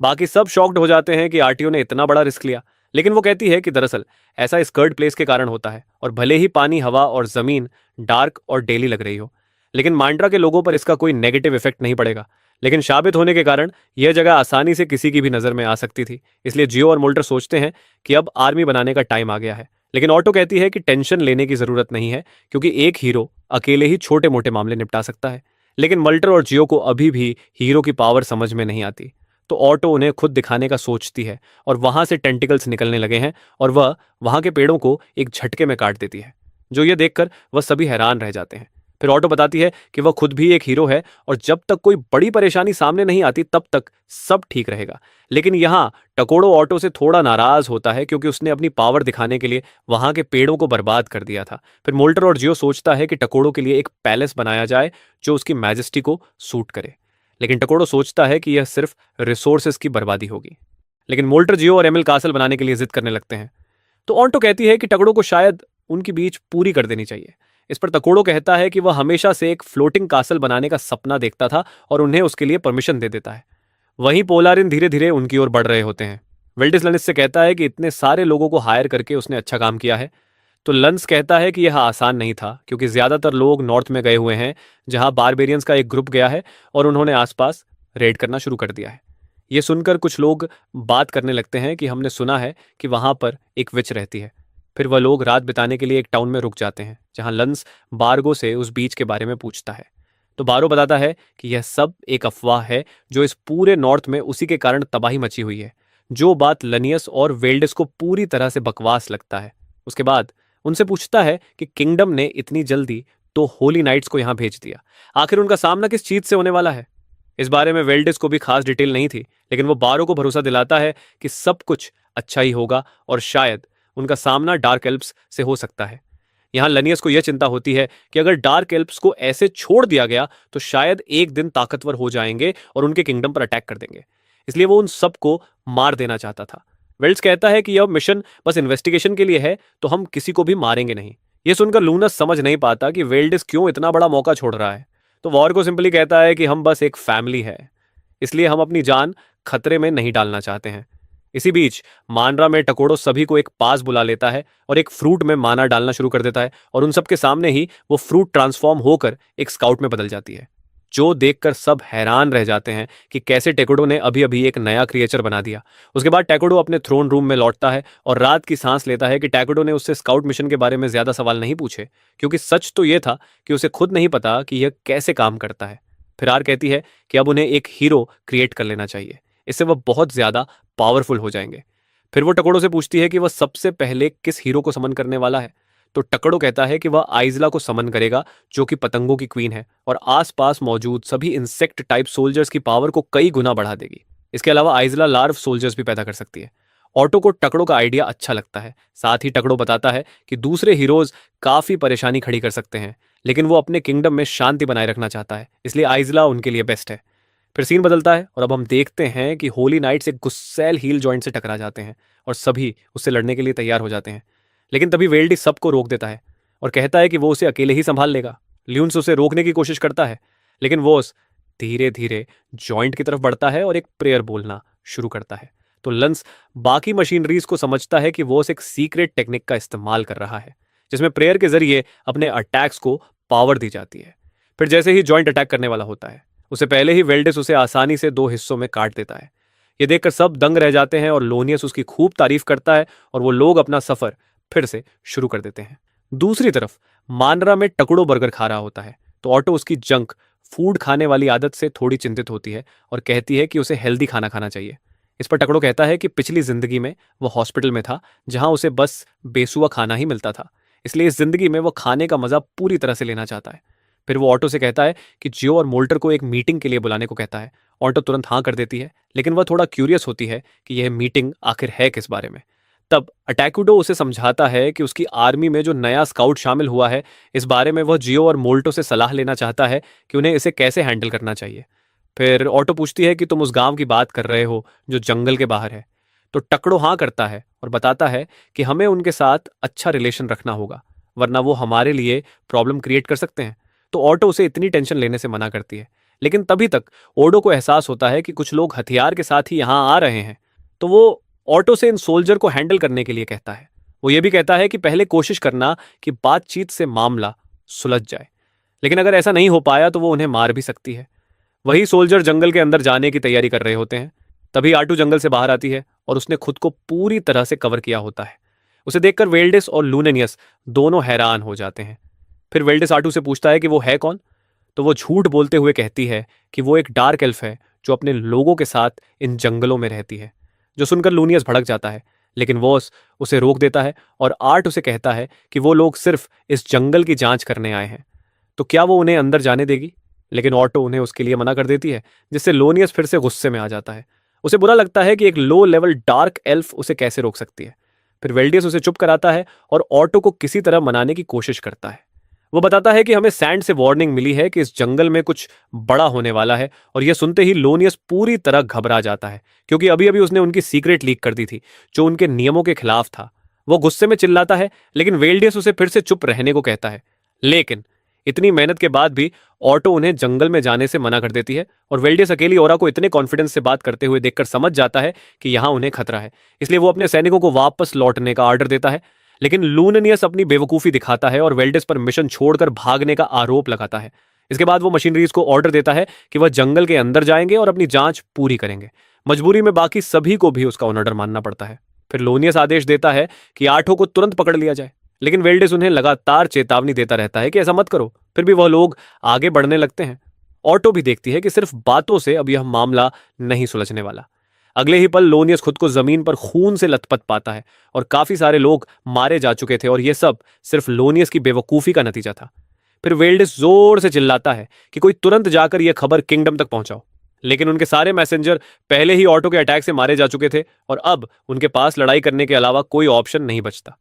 बाकी सब शॉक्ड हो जाते हैं कि आरटीओ ने इतना बड़ा रिस्क लिया, लेकिन वो कहती है कि दरअसल ऐसा स्कर्ड प्लेस के कारण होता है, और भले ही पानी, हवा और जमीन डार्क और डेली लग रही हो, लेकिन मांड्रा के लोगों पर इसका कोई नेगेटिव इफेक्ट नहीं पड़ेगा। लेकिन शाबित होने के कारण यह जगह आसानी से किसी की भी नजर में आ सकती थी, इसलिए जियो और मोल्टर सोचते हैं कि अब आर्मी बनाने का टाइम आ गया है। लेकिन ऑटो कहती है कि टेंशन लेने की जरूरत नहीं है, क्योंकि एक हीरो अकेले ही छोटे मोटे मामले निपटा सकता है। लेकिन मल्टर और जियो को अभी भी हीरो की पावर समझ में नहीं आती, तो ऑटो उन्हें खुद दिखाने का सोचती है, और वहां से टेंटिकल्स निकलने लगे हैं, और वह वहां के पेड़ों को एक झटके में काट देती है। जो ये देखकर वह सभी हैरान रह जाते हैं। फिर ऑटो बताती है कि वह खुद भी एक हीरो है, और जब तक कोई बड़ी परेशानी सामने नहीं आती तब तक सब ठीक रहेगा। लेकिन यहाँ टकोड़ो ऑटो से थोड़ा नाराज होता है, क्योंकि उसने अपनी पावर दिखाने के लिए वहां के पेड़ों को बर्बाद कर दिया था। फिर मोल्टर और जियो सोचता है कि टकोड़ो के लिए एक पैलेस बनाया जाए जो उसकी मैजेस्टी को सूट करे, लेकिन टकोड़ो सोचता है कि यह सिर्फ रिसोर्सेज की बर्बादी होगी। लेकिन मोल्टर, जियो और एमिल कासल बनाने के लिए जिद करने लगते हैं। तो ऑन्टो कहती है कि टकड़ों को शायद उनकी बीच पूरी कर देनी चाहिए। इस पर तकोड़ो कहता है कि वह हमेशा से एक फ्लोटिंग कासल बनाने का सपना देखता था और उन्हें उसके लिए परमिशन दे देता है। वहीं पोलारिन धीरे धीरे उनकी ओर बढ़ रहे होते हैं। वेल्डिस लनिस से कहता है कि इतने सारे लोगों को हायर करके उसने अच्छा काम किया है। तो लंस कहता है कि यह आसान नहीं था, क्योंकि ज्यादातर लोग नॉर्थ में गए हुए हैं, जहां बारबेरियंस का एक ग्रुप गया है और उन्होंने आसपास रेड करना शुरू कर दिया है। ये सुनकर कुछ लोग बात करने लगते हैं कि हमने सुना है कि वहां पर एक विच रहती है। फिर वह लोग रात बिताने के लिए एक टाउन में रुक जाते हैं, जहां लंस बारगो से उस बीच के बारे में पूछता है। तो बारो बताता है कि यह सब एक अफवाह है, जो इस पूरे नॉर्थ में उसी के कारण तबाही मची हुई है। जो बात लनियस और वेल्डिस को पूरी तरह से बकवास लगता है। उसके बाद उनसे पूछता है कि किंगडम ने इतनी जल्दी तो होली नाइट्स को यहां भेज दिया, आखिर उनका सामना किस चीज से होने वाला है। इस बारे में वेल्डिस को भी खास डिटेल नहीं थी, लेकिन वो बारो को भरोसा दिलाता है कि सब कुछ अच्छा ही होगा और शायद उनका सामना डार्क एल्प्स से हो सकता है। यहां लनियस को यह चिंता होती है कि अगर डार्क एल्प्स को ऐसे छोड़ दिया गया तो शायद एक दिन ताकतवर हो जाएंगे और उनके किंगडम पर अटैक कर देंगे। इसलिए वो उन सबको मार देना चाहता था। वेल्स कहता है कि यह मिशन बस इन्वेस्टिगेशन के लिए है, तो हम किसी को भी मारेंगे नहीं। यह सुनकर लूनस समझ नहीं पाता कि वेल्डिस क्यों इतना बड़ा मौका छोड़ रहा है। तो वॉर को सिंपली कहता है कि हम बस एक फैमिली है, इसलिए हम अपनी जान खतरे में नहीं डालना चाहते हैं। इसी बीच मानरा में टकोड़ो सभी को एक पास बुला लेता है और एक फ्रूट में माना डालना शुरू कर देता है, और उन सबके सामने ही वो फ्रूट ट्रांसफॉर्म होकर एक स्काउट में बदल जाती है, जो देखकर सब हैरान रह जाते हैं कि कैसे टेकोडो ने अभी अभी एक नया क्रिएचर बना दिया। उसके बाद टेकोडो अपने थ्रोन रूम में लौटता है और रात की सांस लेता है कि टेकोडो ने उससे स्काउट मिशन के बारे में ज्यादा सवाल नहीं पूछे, क्योंकि सच तो यह था कि उसे खुद नहीं पता कि यह कैसे काम करता है। फिर आर कहती है कि अब उन्हें एक हीरो क्रिएट कर लेना चाहिए, इससे वह बहुत ज्यादा पावरफुल हो जाएंगे। फिर वो टकोड़ो से पूछती है कि वह सबसे पहले किस हीरो को समन करने वाला है। तो टकड़ो कहता है कि वह आइजला को समन करेगा, जो कि पतंगों की क्वीन है और आसपास मौजूद सभी इंसेक्ट टाइप सोल्जर्स की पावर को कई गुना बढ़ा देगी। इसके अलावा आइजला लार्व सोल्जर्स भी पैदा कर सकती है। ऑटो को टकड़ो का आइडिया अच्छा लगता है। साथ ही टकड़ो बताता है कि दूसरे हीरोज काफी परेशानी खड़ी कर सकते हैं, लेकिन वो अपने किंगडम में शांति बनाए रखना चाहता है, इसलिए आइजला उनके लिए बेस्ट है। फिर सीन बदलता है और अब हम देखते हैं कि होली नाइट्स एक गुस्सैल हील जॉइंट से टकरा जाते हैं और सभी उससे लड़ने के लिए तैयार हो जाते हैं। लेकिन तभी वेल्डी सबको रोक देता है और कहता है कि वो उसे अकेले ही संभाल लेगा। ल्यून्स उसे रोकने की कोशिश करता है, लेकिन वो धीरे धीरे जॉइंट की तरफ बढ़ता है और एक प्रेयर बोलना शुरू करता है। तो लंस बाकी मशीनरीज को समझता है कि वो एक सीक्रेट टेक्निक का इस्तेमाल कर रहा है, जिसमें प्रेयर के जरिए अपने अटैक्स को पावर दी जाती है। फिर जैसे ही जॉइंट अटैक करने वाला होता है, उसे पहले ही वेल्डिस उसे आसानी से दो हिस्सों में काट देता है। ये देखकर सब दंग रह जाते हैं और लोनियस उसकी खूब तारीफ करता है और वो लोग अपना सफर फिर से शुरू कर देते हैं। दूसरी तरफ मानरा में टकड़ो बर्गर खा रहा होता है, तो ऑटो उसकी जंक फूड खाने वाली आदत से थोड़ी चिंतित होती है और कहती है कि उसे हेल्दी खाना खाना चाहिए। इस पर टकड़ो कहता है कि पिछली जिंदगी में वो हॉस्पिटल में था, जहां उसे बस बेसुआ खाना ही मिलता था, इसलिए इस जिंदगी में वो खाने का मजा पूरी तरह से लेना चाहता है। फिर वो ऑटो से कहता है कि जियो और मोल्टर को एक मीटिंग के लिए बुलाने को कहता है। ऑटो तुरंत हाँ कर देती है, लेकिन वह थोड़ा क्यूरियस होती है कि यह मीटिंग आखिर है किस बारे में। तब अटैकुडो उसे समझाता है कि उसकी आर्मी में जो नया स्काउट शामिल हुआ है, इस बारे में वह जियो और मोल्टो से सलाह लेना चाहता है कि उन्हें इसे कैसे हैंडल करना चाहिए। फिर ऑटो पूछती है कि तुम उस गांव की बात कर रहे हो जो जंगल के बाहर है। तो टकड़ो हाँ करता है और बताता है कि हमें उनके साथ अच्छा रिलेशन रखना होगा, वरना वो हमारे लिए प्रॉब्लम क्रिएट कर सकते हैं। तो ऑटो उसे इतनी टेंशन लेने से मना करती है, लेकिन तभी तक ओडो को एहसास होता है कि कुछ लोग हथियार के साथ ही यहां आ रहे हैं। तो वो ऑटो से इन सोल्जर को हैंडल करने के लिए कहता है। वो ये भी कहता है कि पहले कोशिश करना कि बातचीत से मामला सुलझ जाए, लेकिन अगर ऐसा नहीं हो पाया तो वो उन्हें मार भी सकती है। वही सोल्जर जंगल के अंदर जाने की तैयारी कर रहे होते हैं। तभी आटू जंगल से बाहर आती है और उसने खुद को पूरी तरह से कवर किया होता है। उसे देखकर वेल्डिस और लूनेनियस दोनों हैरान हो जाते हैं। फिर वेल्डिस आटू से पूछता है कि वो है कौन। तो वो झूठ बोलते हुए कहती है कि वो एक डार्क एल्फ है जो अपने लोगों के साथ इन जंगलों में रहती है। जो सुनकर लूनियस भड़क जाता है, लेकिन वॉस उसे रोक देता है और आर्ट उसे कहता है कि वो लोग सिर्फ इस जंगल की जांच करने आए हैं, तो क्या वो उन्हें अंदर जाने देगी। लेकिन ऑटो उन्हें उसके लिए मना कर देती है, जिससे लोनियस फिर से गुस्से में आ जाता है। उसे बुरा लगता है कि एक लो लेवल डार्क एल्फ उसे कैसे रोक सकती है। फिर वेल्डियस उसे चुप कराता है और ऑटो को किसी तरह मनाने की कोशिश करता है। वो बताता है कि हमें सैंड से वार्निंग मिली है कि इस जंगल में कुछ बड़ा होने वाला है, और यह सुनते ही लोनियस पूरी तरह घबरा जाता है, क्योंकि अभी अभी उसने उनकी सीक्रेट लीक कर दी थी जो उनके नियमों के खिलाफ था। वो गुस्से में चिल्लाता है, लेकिन वेल्डियस उसे फिर से चुप रहने को कहता है। लेकिन इतनी मेहनत के बाद भी ऑटो उन्हें जंगल में जाने से मना कर देती है, और वेल्डियस अकेली ओरा को इतने कॉन्फिडेंस से बात करते हुए देखकर समझ जाता है कि यहां उन्हें खतरा है। इसलिए वो अपने सैनिकों को वापस लौटने का ऑर्डर देता है। लेकिन लूनियस अपनी बेवकूफी दिखाता है और वेल्डियस पर मिशन छोड़कर भागने का आरोप लगाता है। इसके बाद वो मशीनरीज को ऑर्डर देता है कि वह जंगल के अंदर जाएंगे और अपनी जांच पूरी करेंगे। मजबूरी में बाकी सभी को भी उसका ऑर्डर मानना पड़ता है। फिर लोनियस आदेश देता है कि आठों को तुरंत पकड़ लिया जाए, लेकिन वेल्डिस उन्हें लगातार चेतावनी देता रहता है कि ऐसा मत करो। फिर भी वह लोग आगे बढ़ने लगते हैं। ऑटो भी देखती है कि सिर्फ बातों से अब यह मामला नहीं सुलझने वाला। अगले ही पल लोनियस खुद को जमीन पर खून से लथपथ पाता है और काफी सारे लोग मारे जा चुके थे, और यह सब सिर्फ लोनियस की बेवकूफी का नतीजा था। फिर वेल्डिस जोर से चिल्लाता है कि कोई तुरंत जाकर यह खबर किंगडम तक पहुंचाओ, लेकिन उनके सारे मैसेंजर पहले ही ऑटो के अटैक से मारे जा चुके थे और अब उनके पास लड़ाई करने के अलावा कोई ऑप्शन नहीं बचता।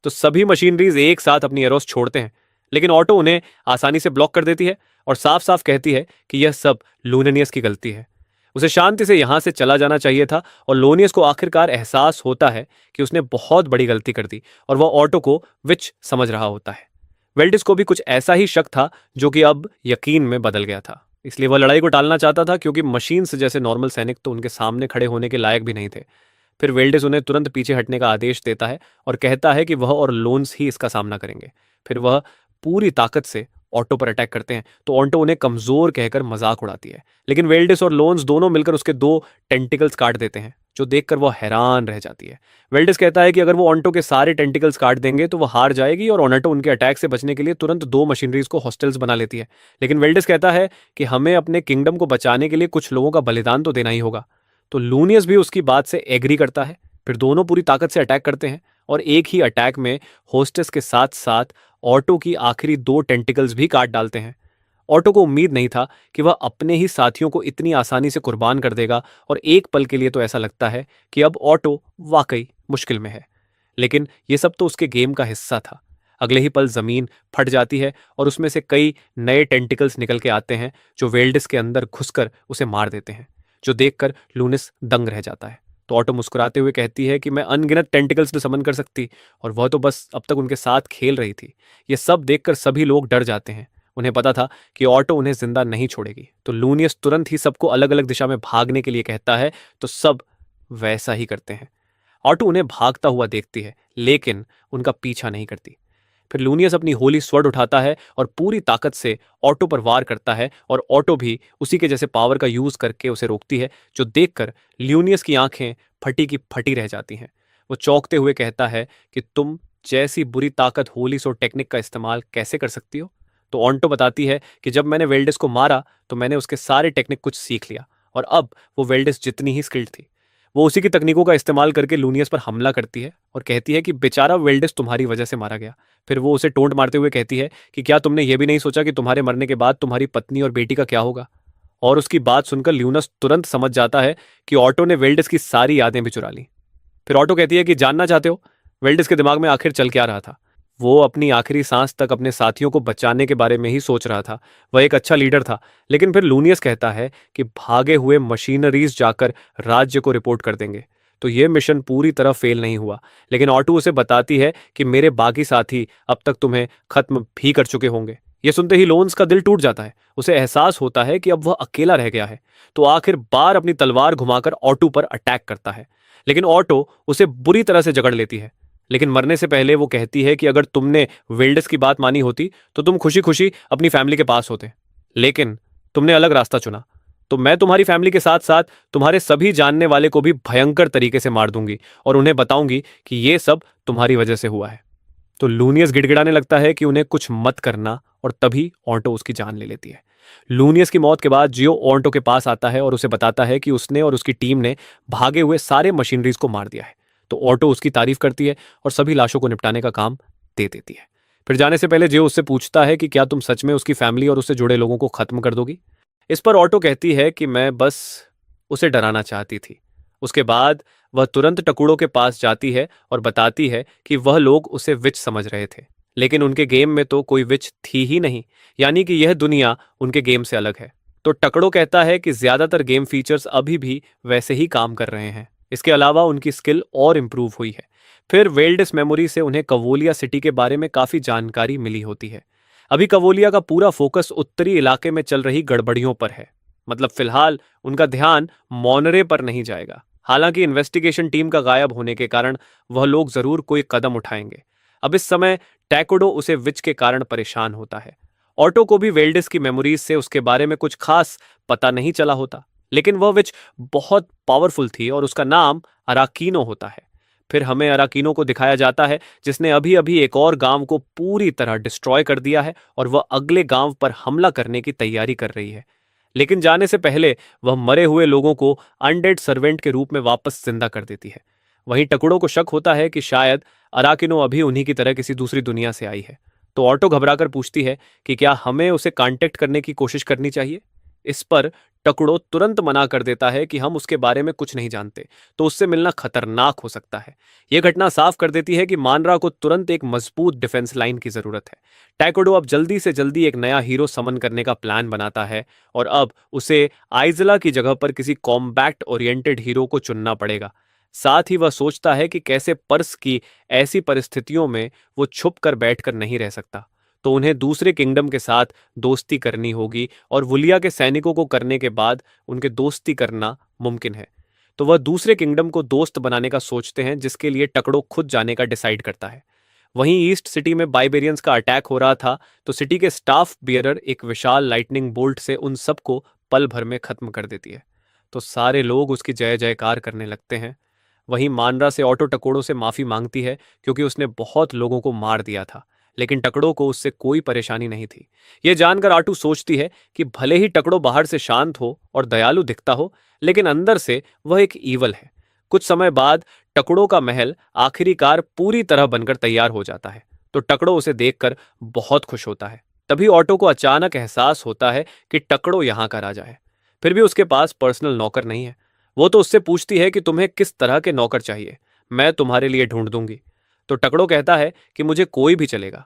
तो सभी मशीनरीज एक साथ अपनी एरोस छोड़ते हैं, लेकिन ऑटो उन्हें आसानी से ब्लॉक कर देती है और साफ साफ कहती है कि यह सब लूनियस की गलती है। उसे शांति से यहां से चला जाना चाहिए था, और लोनियस को आखिरकार एहसास होता है कि उसने बहुत बड़ी गलती कर दी और वह ऑटो को विच समझ रहा होता है। वेल्डिस को भी कुछ ऐसा ही शक था, जो कि अब यकीन में बदल गया था। इसलिए वह लड़ाई को टालना चाहता था, क्योंकि मशीन्स जैसे नॉर्मल सैनिक तो उनके सामने खड़े होने के लायक भी नहीं थे। फिर वेल्डिस उन्हें तुरंत पीछे हटने का आदेश देता है और कहता है कि वह और लोन्स ही इसका सामना करेंगे। फिर वह पूरी ताकत से ऑटो पर अटैक करते हैं, तो ऑटो उन्हें कमजोर कहकर मजाक उड़ाती है, लेकिन वेल्डिस और लोन्स दोनों मिलकर उसके 2 टेंटिकल्स काट देते हैं, जो देखकर वह हैरान रह जाती है। वेल्डिस कहता है कि अगर वो ऑन्टो के सारे टेंटिकल्स काट देंगे तो वह हार जाएगी, और ऑन्टो उनके अटैक से बचने के लिए तुरंत 2 मशीनरीज को हॉस्टल्स बना लेती है। लेकिन वेल्डिस कहता है कि हमें अपने किंगडम को बचाने के लिए कुछ लोगों का बलिदान तो देना ही होगा। तो लूनियस भी उसकी बात से एग्री करता है। फिर दोनों पूरी ताकत से अटैक करते हैं, और एक ही अटैक में होस्टेस के साथ साथ ऑटो की आखिरी 2 टेंटिकल्स भी काट डालते हैं। ऑटो को उम्मीद नहीं था कि वह अपने ही साथियों को इतनी आसानी से कुर्बान कर देगा, और एक पल के लिए तो ऐसा लगता है कि अब ऑटो वाकई मुश्किल में है। लेकिन यह सब तो उसके गेम का हिस्सा था। अगले ही पल जमीन फट जाती है और उसमें से कई नए टेंटिकल्स निकल के आते हैं, जो वेल्डिस के अंदर घुसकर उसे मार देते हैं, जो देखकर लूनिस दंग रह जाता है। तो ऑटो मुस्कुराते हुए कहती है कि मैं अनगिनत टेंटिकल्स तो समन कर सकती, और वह तो बस अब तक उनके साथ खेल रही थी। ये सब देखकर सभी लोग डर जाते हैं। उन्हें पता था कि ऑटो उन्हें जिंदा नहीं छोड़ेगी। तो लूनियस तुरंत ही सबको अलग अलग दिशा में भागने के लिए कहता है, तो सब वैसा ही करते हैं। ऑटो उन्हें भागता हुआ देखती है, लेकिन उनका पीछा नहीं करती। फिर लूनियस अपनी होली स्वॉर्ड उठाता है और पूरी ताकत से ऑटो पर वार करता है, और ऑटो भी उसी के जैसे पावर का यूज करके उसे रोकती है, जो देखकर लूनियस की आंखें फटी की फटी रह जाती हैं। वो चौंकते हुए कहता है कि तुम जैसी बुरी ताकत होली सो टेक्निक का इस्तेमाल कैसे कर सकती हो? तो ऑन्टो बताती है कि जब मैंने वेल्डिस को मारा तो मैंने उसके सारे टेक्निक कुछ सीख लिया, और अब वो वेल्डिस जितनी ही स्किल्ड थी। वो उसी की तकनीकों का इस्तेमाल करके लूनियस पर हमला करती है और कहती है कि बेचारा वेल्डिस तुम्हारी वजह से मारा गया। फिर वो उसे टोंट मारते हुए कहती है कि क्या तुमने ये भी नहीं सोचा कि तुम्हारे मरने के बाद तुम्हारी पत्नी और बेटी का क्या होगा? और उसकी बात सुनकर ल्यूनस तुरंत समझ जाता है कि ऑटो ने वेल्डिस की सारी यादें भी चुरा ली। फिर ऑटो कहती है कि जानना चाहते हो वेल्डिस के दिमाग में आखिर चल क्या रहा था? वो अपनी आखिरी सांस तक अपने साथियों को बचाने के बारे में ही सोच रहा था। वह एक अच्छा लीडर था। लेकिन फिर लूनियस कहता है कि भागे हुए मशीनरीज जाकर राज्य को रिपोर्ट कर देंगे। तो ये मिशन पूरी तरह फेल नहीं हुआ, लेकिन ऑटो उसे बताती है कि मेरे बाकी साथी अब तक तुम्हें खत्म भी कर चुके होंगे। ये सुनते ही लोन्स का दिल टूट जाता है। उसे एहसास होता है कि अब वह अकेला रह गया है। तो आखिर बार अपनी तलवार घुमाकर ऑटो पर अटैक करता है, लेकिन ऑटो उसे बुरी तरह से जकड़ लेती है। लेकिन मरने से पहले वो कहती है कि अगर तुमने वेल्डिस की बात मानी होती तो तुम खुशी खुशी अपनी फैमिली के पास होते, लेकिन तुमने अलग रास्ता चुना। तो मैं तुम्हारी फैमिली के साथ साथ तुम्हारे सभी जानने वाले को भी भयंकर तरीके से मार दूंगी और उन्हें बताऊंगी कि ये सब तुम्हारी वजह से हुआ है। तो लूनियस गिड़गिड़ाने लगता है कि उन्हें कुछ मत करना, और तभी ऑन्टो उसकी जान ले लेती है। लूनियस की मौत के बाद जियो ऑन्टो के पास आता है और उसे बताता है कि उसने और उसकी टीम ने भागे हुए सारे मशीनरीज को मार दिया है। तो ऑटो उसकी तारीफ करती है और सभी लाशों को निपटाने का काम दे देती है। फिर जाने से पहले जियो उससे पूछता है कि क्या तुम सच में उसकी फैमिली और उससे जुड़े लोगों को खत्म कर दोगी? इस पर ऑटो कहती है कि मैं बस उसे डराना चाहती थी। उसके बाद वह तुरंत टकुड़ों के पास जाती है और बताती है कि वह लोग उसे विच समझ रहे थे, लेकिन उनके गेम में तो कोई विच थी ही नहीं, यानी कि यह दुनिया उनके गेम से अलग है। तो टकड़ो कहता है कि ज्यादातर गेम फीचर्स अभी भी वैसे ही काम कर रहे हैं। इसके अलावा उनकी स्किल और इम्प्रूव हुई है। फिर वेल्डिस मेमोरी से उन्हें कवोलिया सिटी के बारे में काफ़ी जानकारी मिली होती है। अभी कवोलिया का पूरा फोकस उत्तरी इलाके में चल रही गड़बड़ियों पर है। मतलब फिलहाल उनका ध्यान मोनरे पर नहीं जाएगा। हालांकि इन्वेस्टिगेशन टीम का गायब होने के कारण वह लोग जरूर कोई कदम उठाएंगे। अब इस समय टैकोडो उसे विच के कारण परेशान होता है। ऑटो को भी वेल्डिस की मेमोरीज से उसके बारे में कुछ खास पता नहीं चला होता, लेकिन वह विच बहुत पावरफुल थी और उसका नाम अराकीनो होता है। फिर हमें अराकीनो को दिखाया जाता है जिसने अभी अभी एक और गांव को पूरी तरह डिस्ट्रॉय कर दिया है और वह अगले गांव पर हमला करने की तैयारी कर रही है। लेकिन जाने से पहले वह मरे हुए लोगों को अनडेड सर्वेंट के रूप में वापस जिंदा कर देती है। वहीं टकुड़ों को शक होता है कि शायद अराकिनो अभी उन्हीं की तरह किसी दूसरी दुनिया से आई है। तो ऑटो घबराकर पूछती है कि क्या हमें उसे कांटेक्ट करने की कोशिश करनी चाहिए। इस पर टकुड़ो तुरंत मना कर देता है कि हम उसके बारे में कुछ नहीं जानते, तो उससे मिलना खतरनाक हो सकता है। यह घटना साफ कर देती है कि मानरा को तुरंत एक मजबूत डिफेंस लाइन की जरूरत है। टैकोडो अब जल्दी से जल्दी एक नया हीरो समन करने का प्लान बनाता है और अब उसे आइजला की जगह पर किसी कॉम्बैक्ट ओरिएंटेड हीरो को चुनना पड़ेगा। साथ ही वह सोचता है कि कैसे पर्स की ऐसी परिस्थितियों में वो छुप कर बैठकर नहीं रह सकता। तो उन्हें दूसरे किंगडम के साथ दोस्ती करनी होगी और वुलिया के सैनिकों को करने के बाद उनके दोस्ती करना मुमकिन है। तो वह दूसरे किंगडम को दोस्त बनाने का सोचते हैं, जिसके लिए टकड़ो खुद जाने का डिसाइड करता है। वहीं ईस्ट सिटी में बाइबेरियंस का अटैक हो रहा था, तो सिटी के स्टाफ बियरर एक विशाल लाइटनिंग बोल्ट से उन सबको पल भर में खत्म कर देती है। तो सारे लोग उसकी जय जयकार करने लगते हैं। वहीं मानरा से ऑटो टकोड़ों से माफी मांगती है क्योंकि उसने बहुत लोगों को मार दिया था, लेकिन टकड़ों को उससे कोई परेशानी नहीं थी। यह जानकर आटू सोचती है कि भले ही टकड़ो बाहर से शांत हो और दयालु दिखता हो, लेकिन अंदर से वह एक ईवल है। कुछ समय बाद टकड़ों का महल आखिरकार पूरी तरह बनकर तैयार हो जाता है। तो टकड़ो उसे देखकर बहुत खुश होता है। तभी ऑटो को अचानक एहसास होता है कि टकड़ो यहाँ का राजा है। फिर भी उसके पास पर्सनल नौकर नहीं है। वो तो उससे पूछती है कि तुम्हें किस तरह के नौकर चाहिए, मैं तुम्हारे लिए ढूंढ दूंगी। तो टकड़ो कहता है कि मुझे कोई भी चलेगा,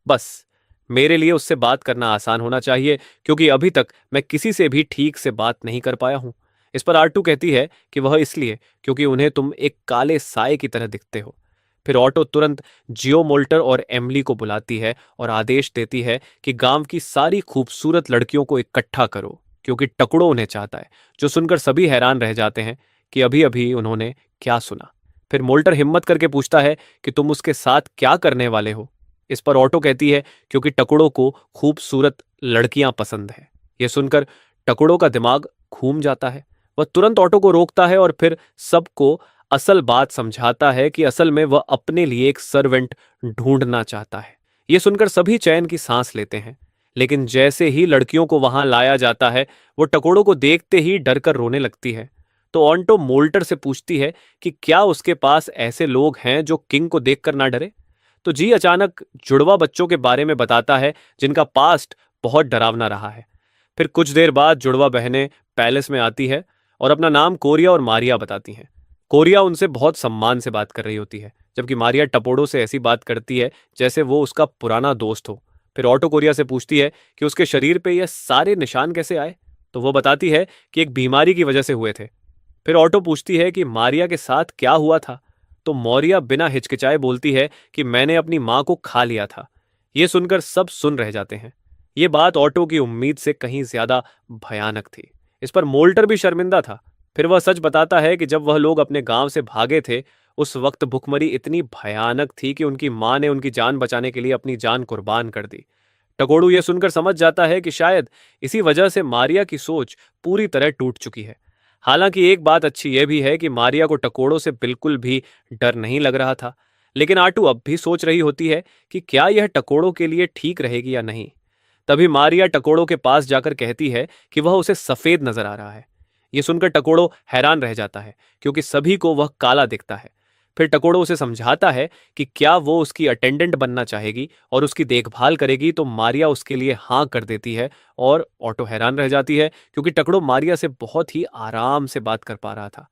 बस मेरे लिए उससे बात करना आसान होना चाहिए, क्योंकि अभी तक मैं किसी से भी ठीक से बात नहीं कर पाया हूं। इस पर आर्टू कहती है कि वह इसलिए क्योंकि उन्हें तुम एक काले साए की तरह दिखते हो। फिर ऑटो तुरंत जियो मोल्टर और एमली को बुलाती है और आदेश देती है कि गांव की सारी खूबसूरत लड़कियों को इकट्ठा करो, क्योंकि टकड़ो उन्हें चाहता है। जो सुनकर सभी हैरान रह जाते हैं कि अभी अभी उन्होंने क्या सुना। फिर मोल्टर हिम्मत करके पूछता है कि तुम उसके साथ क्या करने वाले हो। इस पर ऑटो कहती है क्योंकि टकड़ों को खूबसूरत लड़कियां पसंद है। यह सुनकर टकड़ों का दिमाग घूम जाता है। वह तुरंत ऑटो को रोकता है और फिर सबको असल बात समझाता है कि असल में वह अपने लिए एक सर्वेंट ढूंढना चाहता है। यह सुनकर सभी चैन की सांस लेते हैं, लेकिन जैसे ही लड़कियों को वहां लाया जाता है, वो टकोड़ों को देखते ही डरकर रोने लगती है। तो ऑन्टो मोल्टर से पूछती है कि क्या उसके पास ऐसे लोग हैं जो किंग को देखकर ना डरे। तो जी अचानक जुड़वा बच्चों के बारे में बताता है जिनका पास्ट बहुत डरावना रहा है। फिर कुछ देर बाद जुड़वा बहनें पैलेस में आती है और अपना नाम कोरिया और मारिया बताती हैं। कोरिया उनसे बहुत सम्मान से बात कर रही होती है, जबकि मारिया टपोड़ो से ऐसी बात करती है जैसे वो उसका पुराना दोस्त हो। फिर ऑटो कोरिया से पूछती है कि उसके शरीर पे ये सारे निशान कैसे आए, तो वो बताती है कि एक बीमारी की वजह से हुए थे। फिर ऑटो पूछती है कि मारिया के साथ क्या हुआ था, तो मौरिया बिना हिचकिचाए बोलती है कि मैंने अपनी मां को खा लिया था। ये सुनकर सब सुन रह जाते हैं। ये बात ऑटो की उम्मीद से कहीं ज्यादा भयानक थी। इस पर मोल्टर भी शर्मिंदा था। फिर वह सच बताता है कि जब वह लोग अपने गांव से भागे थे, उस वक्त भुखमरी इतनी भयानक थी कि उनकी मां ने उनकी जान बचाने के लिए अपनी जान कुर्बान कर दी। टकोड़ू यह सुनकर समझ जाता है कि शायद इसी वजह से मारिया की सोच पूरी तरह टूट चुकी है। हालांकि एक बात अच्छी यह भी है कि मारिया को टकोड़ों से बिल्कुल भी डर नहीं लग रहा था, लेकिन आटू अब भी सोच रही होती है कि क्या यह टकोड़ों के लिए ठीक रहेगी या नहीं। तभी मारिया टकोड़ों के पास जाकर कहती है कि वह उसे सफेद नजर आ रहा है। यह सुनकर टकोड़ो हैरान रह जाता है, क्योंकि सभी को वह काला दिखता है। फिर टकोड़ो उसे समझाता है कि क्या वो उसकी अटेंडेंट बनना चाहेगी और उसकी देखभाल करेगी, तो मारिया उसके लिए हाँ कर देती है और ऑटो हैरान रह जाती है, क्योंकि टकोड़ो मारिया से बहुत ही आराम से बात कर पा रहा था।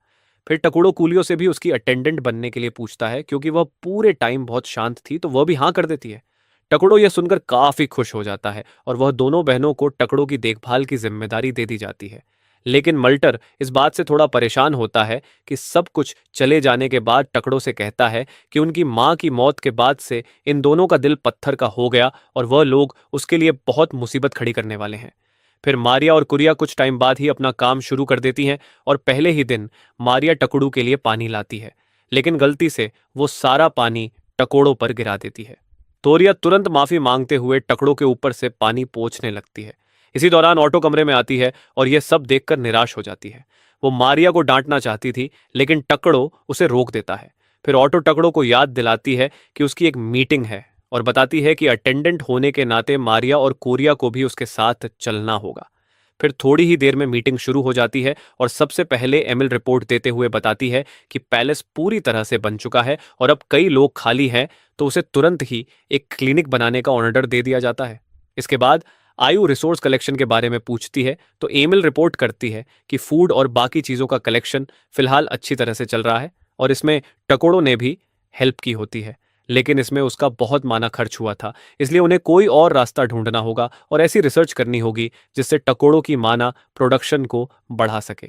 फिर टकोड़ो कूलियो से भी उसकी अटेंडेंट बनने के लिए पूछता है, क्योंकि वह पूरे टाइम बहुत शांत थी, तो वह भी हाँ कर देती है। टकोड़ो यह सुनकर काफी खुश हो जाता है और वह दोनों बहनों को टकड़ों की देखभाल की जिम्मेदारी दे दी जाती है। लेकिन मल्टर इस बात से थोड़ा परेशान होता है कि सब कुछ चले जाने के बाद टकड़ों से कहता है कि उनकी माँ की मौत के बाद से इन दोनों का दिल पत्थर का हो गया और वह लोग उसके लिए बहुत मुसीबत खड़ी करने वाले हैं। फिर मारिया और कुरिया कुछ टाइम बाद ही अपना काम शुरू कर देती हैं और पहले ही दिन मारिया टकड़ू के लिए पानी लाती है, लेकिन गलती से वो सारा पानी टकोड़ों पर गिरा देती है। तोरिया तुरंत माफी मांगते हुए टकड़ों के ऊपर से पानी पोंछने लगती है। इसी दौरान ऑटो कमरे में आती है और यह सब देखकर निराश हो जाती है। वो मारिया को डांटना चाहती थी, लेकिन टकड़ो उसे रोक देता है। फिर ऑटो टकड़ो को याद दिलाती है कि उसकी एक मीटिंग है और बताती है कि अटेंडेंट होने के नाते मारिया और कोरिया को भी उसके साथ चलना होगा। फिर थोड़ी ही देर में मीटिंग शुरू हो जाती है और सबसे पहले एमिल रिपोर्ट देते हुए बताती है कि पैलेस पूरी तरह से बन चुका है और अब कई लोग खाली हैं, तो उसे तुरंत ही एक क्लिनिक बनाने का ऑर्डर दे दिया जाता है। इसके बाद आयु रिसोर्स कलेक्शन के बारे में पूछती है तो एमिल रिपोर्ट करती है कि फूड और बाकी चीज़ों का कलेक्शन फिलहाल अच्छी तरह से चल रहा है और इसमें टकोड़ों ने भी हेल्प की होती है, लेकिन इसमें उसका बहुत माना खर्च हुआ था, इसलिए उन्हें कोई और रास्ता ढूंढना होगा और ऐसी रिसर्च करनी होगी जिससे टकोड़ों की माना प्रोडक्शन को बढ़ा सके।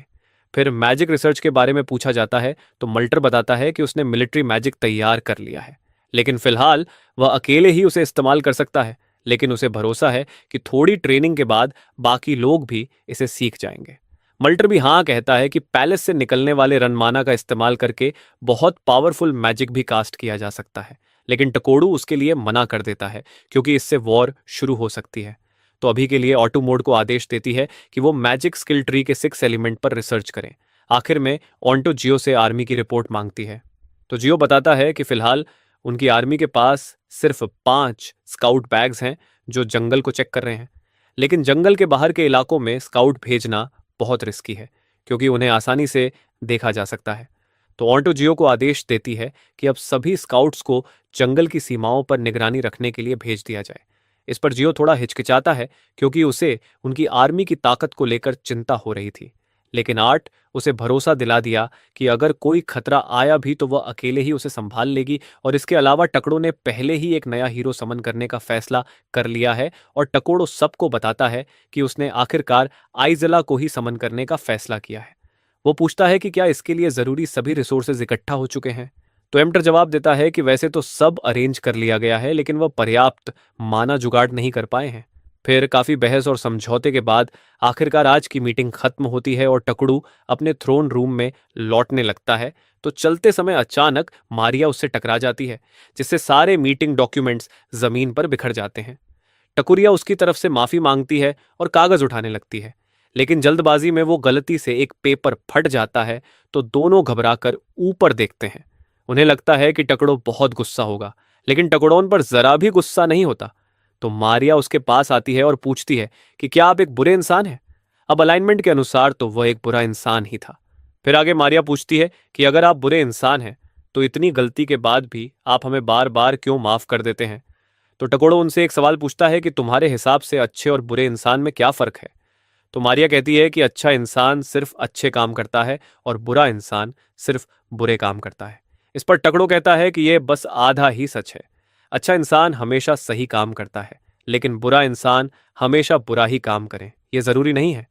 फिर मैजिक रिसर्च के बारे में पूछा जाता है तो मल्टर बताता है कि उसने मिलिट्री मैजिक तैयार कर लिया है, लेकिन फिलहाल वह अकेले ही उसे इस्तेमाल कर सकता है, लेकिन उसे भरोसा है कि थोड़ी ट्रेनिंग के बाद बाकी लोग भी इसे सीख जाएंगे। मल्टर भी हाँ कहता है कि पैलेस से निकलने वाले रनमाना का इस्तेमाल करके बहुत पावरफुल मैजिक भी कास्ट किया जा सकता है, लेकिन टकोड़ू उसके लिए मना कर देता है क्योंकि इससे वॉर शुरू हो सकती है। तो अभी के लिए ऑटो मोड को आदेश देती है कि वो मैजिक स्किल ट्री के 6 एलिमेंट पर रिसर्च करें। आखिर में ऑन्टो जियो से आर्मी की रिपोर्ट मांगती है, तो जियो बताता है कि फिलहाल उनकी आर्मी के पास सिर्फ 5 स्काउट बैग्स हैं जो जंगल को चेक कर रहे हैं, लेकिन जंगल के बाहर के इलाकों में स्काउट भेजना बहुत रिस्की है क्योंकि उन्हें आसानी से देखा जा सकता है। तो ऑन्टो जियो को आदेश देती है कि अब सभी स्काउट्स को जंगल की सीमाओं पर निगरानी रखने के लिए भेज दिया जाए। इस पर जियो थोड़ा हिचकिचाता है क्योंकि उसे उनकी आर्मी की ताकत को लेकर चिंता हो रही थी, लेकिन आर्ट उसे भरोसा दिला दिया कि अगर कोई खतरा आया भी तो वह अकेले ही उसे संभाल लेगी और इसके अलावा टकड़ों ने पहले ही एक नया हीरो समन करने का फैसला कर लिया है और टकोड़ो सबको बताता है कि उसने आखिरकार आइजला को ही समन करने का फैसला किया है। वो पूछता है कि क्या इसके लिए जरूरी सभी रिसोर्सेज इकट्ठा हो चुके हैं, तो एम्टर जवाब देता है कि वैसे तो सब अरेंज कर लिया गया है, लेकिन वह पर्याप्त माना जुगाड़ नहीं कर पाए हैं। फिर काफी बहस और समझौते के बाद आखिरकार आज की मीटिंग खत्म होती है और टकड़ू अपने थ्रोन रूम में लौटने लगता है, तो चलते समय अचानक मारिया उससे टकरा जाती है, जिससे सारे मीटिंग डॉक्यूमेंट्स जमीन पर बिखर जाते हैं। टकुरिया उसकी तरफ से माफी मांगती है और कागज उठाने लगती है, लेकिन जल्दबाजी में वो गलती से एक पेपर फट जाता है, तो दोनों घबराकर ऊपर देखते हैं। उन्हें लगता है कि टकड़ो बहुत गुस्सा होगा, लेकिन टकड़ोन पर जरा भी गुस्सा नहीं होता। तो मारिया उसके पास आती है और पूछती है कि क्या आप एक बुरे इंसान हैं? अब अलाइनमेंट के अनुसार तो वह एक बुरा इंसान ही था। फिर आगे मारिया पूछती है कि अगर आप बुरे इंसान हैं तो इतनी गलती के बाद भी आप हमें बार बार क्यों माफ कर देते हैं? तो टकोड़ो उनसे एक सवाल पूछता है कि तुम्हारे हिसाब से अच्छे और बुरे इंसान में क्या फर्क है? तो मारिया कहती है कि अच्छा इंसान सिर्फ अच्छे काम करता है और बुरा इंसान सिर्फ बुरे काम करता है। इस पर टकड़ो कहता है कि यह बस आधा ही सच है। अच्छा इंसान हमेशा सही काम करता है, लेकिन बुरा इंसान हमेशा बुरा ही काम करे ये जरूरी नहीं है।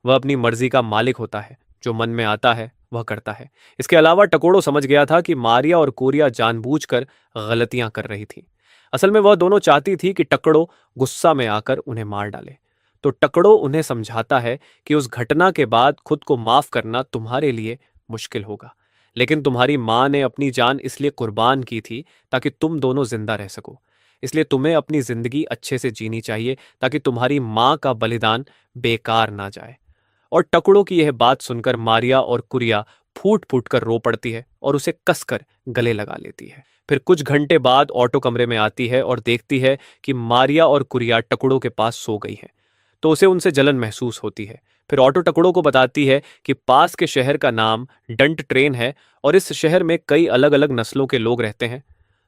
वह अपनी मर्जी का मालिक होता है, जो मन में आता है वह करता है। इसके अलावा टकोड़ो समझ गया था कि मारिया और कोरिया जानबूझकर गलतियां कर रही थी। असल में वह दोनों चाहती थी कि टकड़ो गुस्सा में आकर उन्हें मार डाले। तो टकड़ो उन्हें समझाता है कि उस घटना के बाद खुद को माफ करना तुम्हारे लिए मुश्किल होगा, लेकिन तुम्हारी माँ ने अपनी जान इसलिए कुर्बान की थी ताकि तुम दोनों जिंदा रह सको। इसलिए तुम्हें अपनी जिंदगी अच्छे से जीनी चाहिए ताकि तुम्हारी माँ का बलिदान बेकार ना जाए। और टकड़ों की यह बात सुनकर मारिया और कुरिया फूट फूट कर रो पड़ती है और उसे कसकर गले लगा लेती है। फिर कुछ घंटे बाद ऑटो कमरे में आती है और देखती है कि मारिया और कुरिया टकड़ों के पास सो गई हैं, तो उसे उनसे जलन महसूस होती है। फिर ऑटो टकड़ों को बताती है कि पास के शहर का नाम डंट ट्रेन है और इस शहर में कई अलग अलग नस्लों के लोग रहते हैं।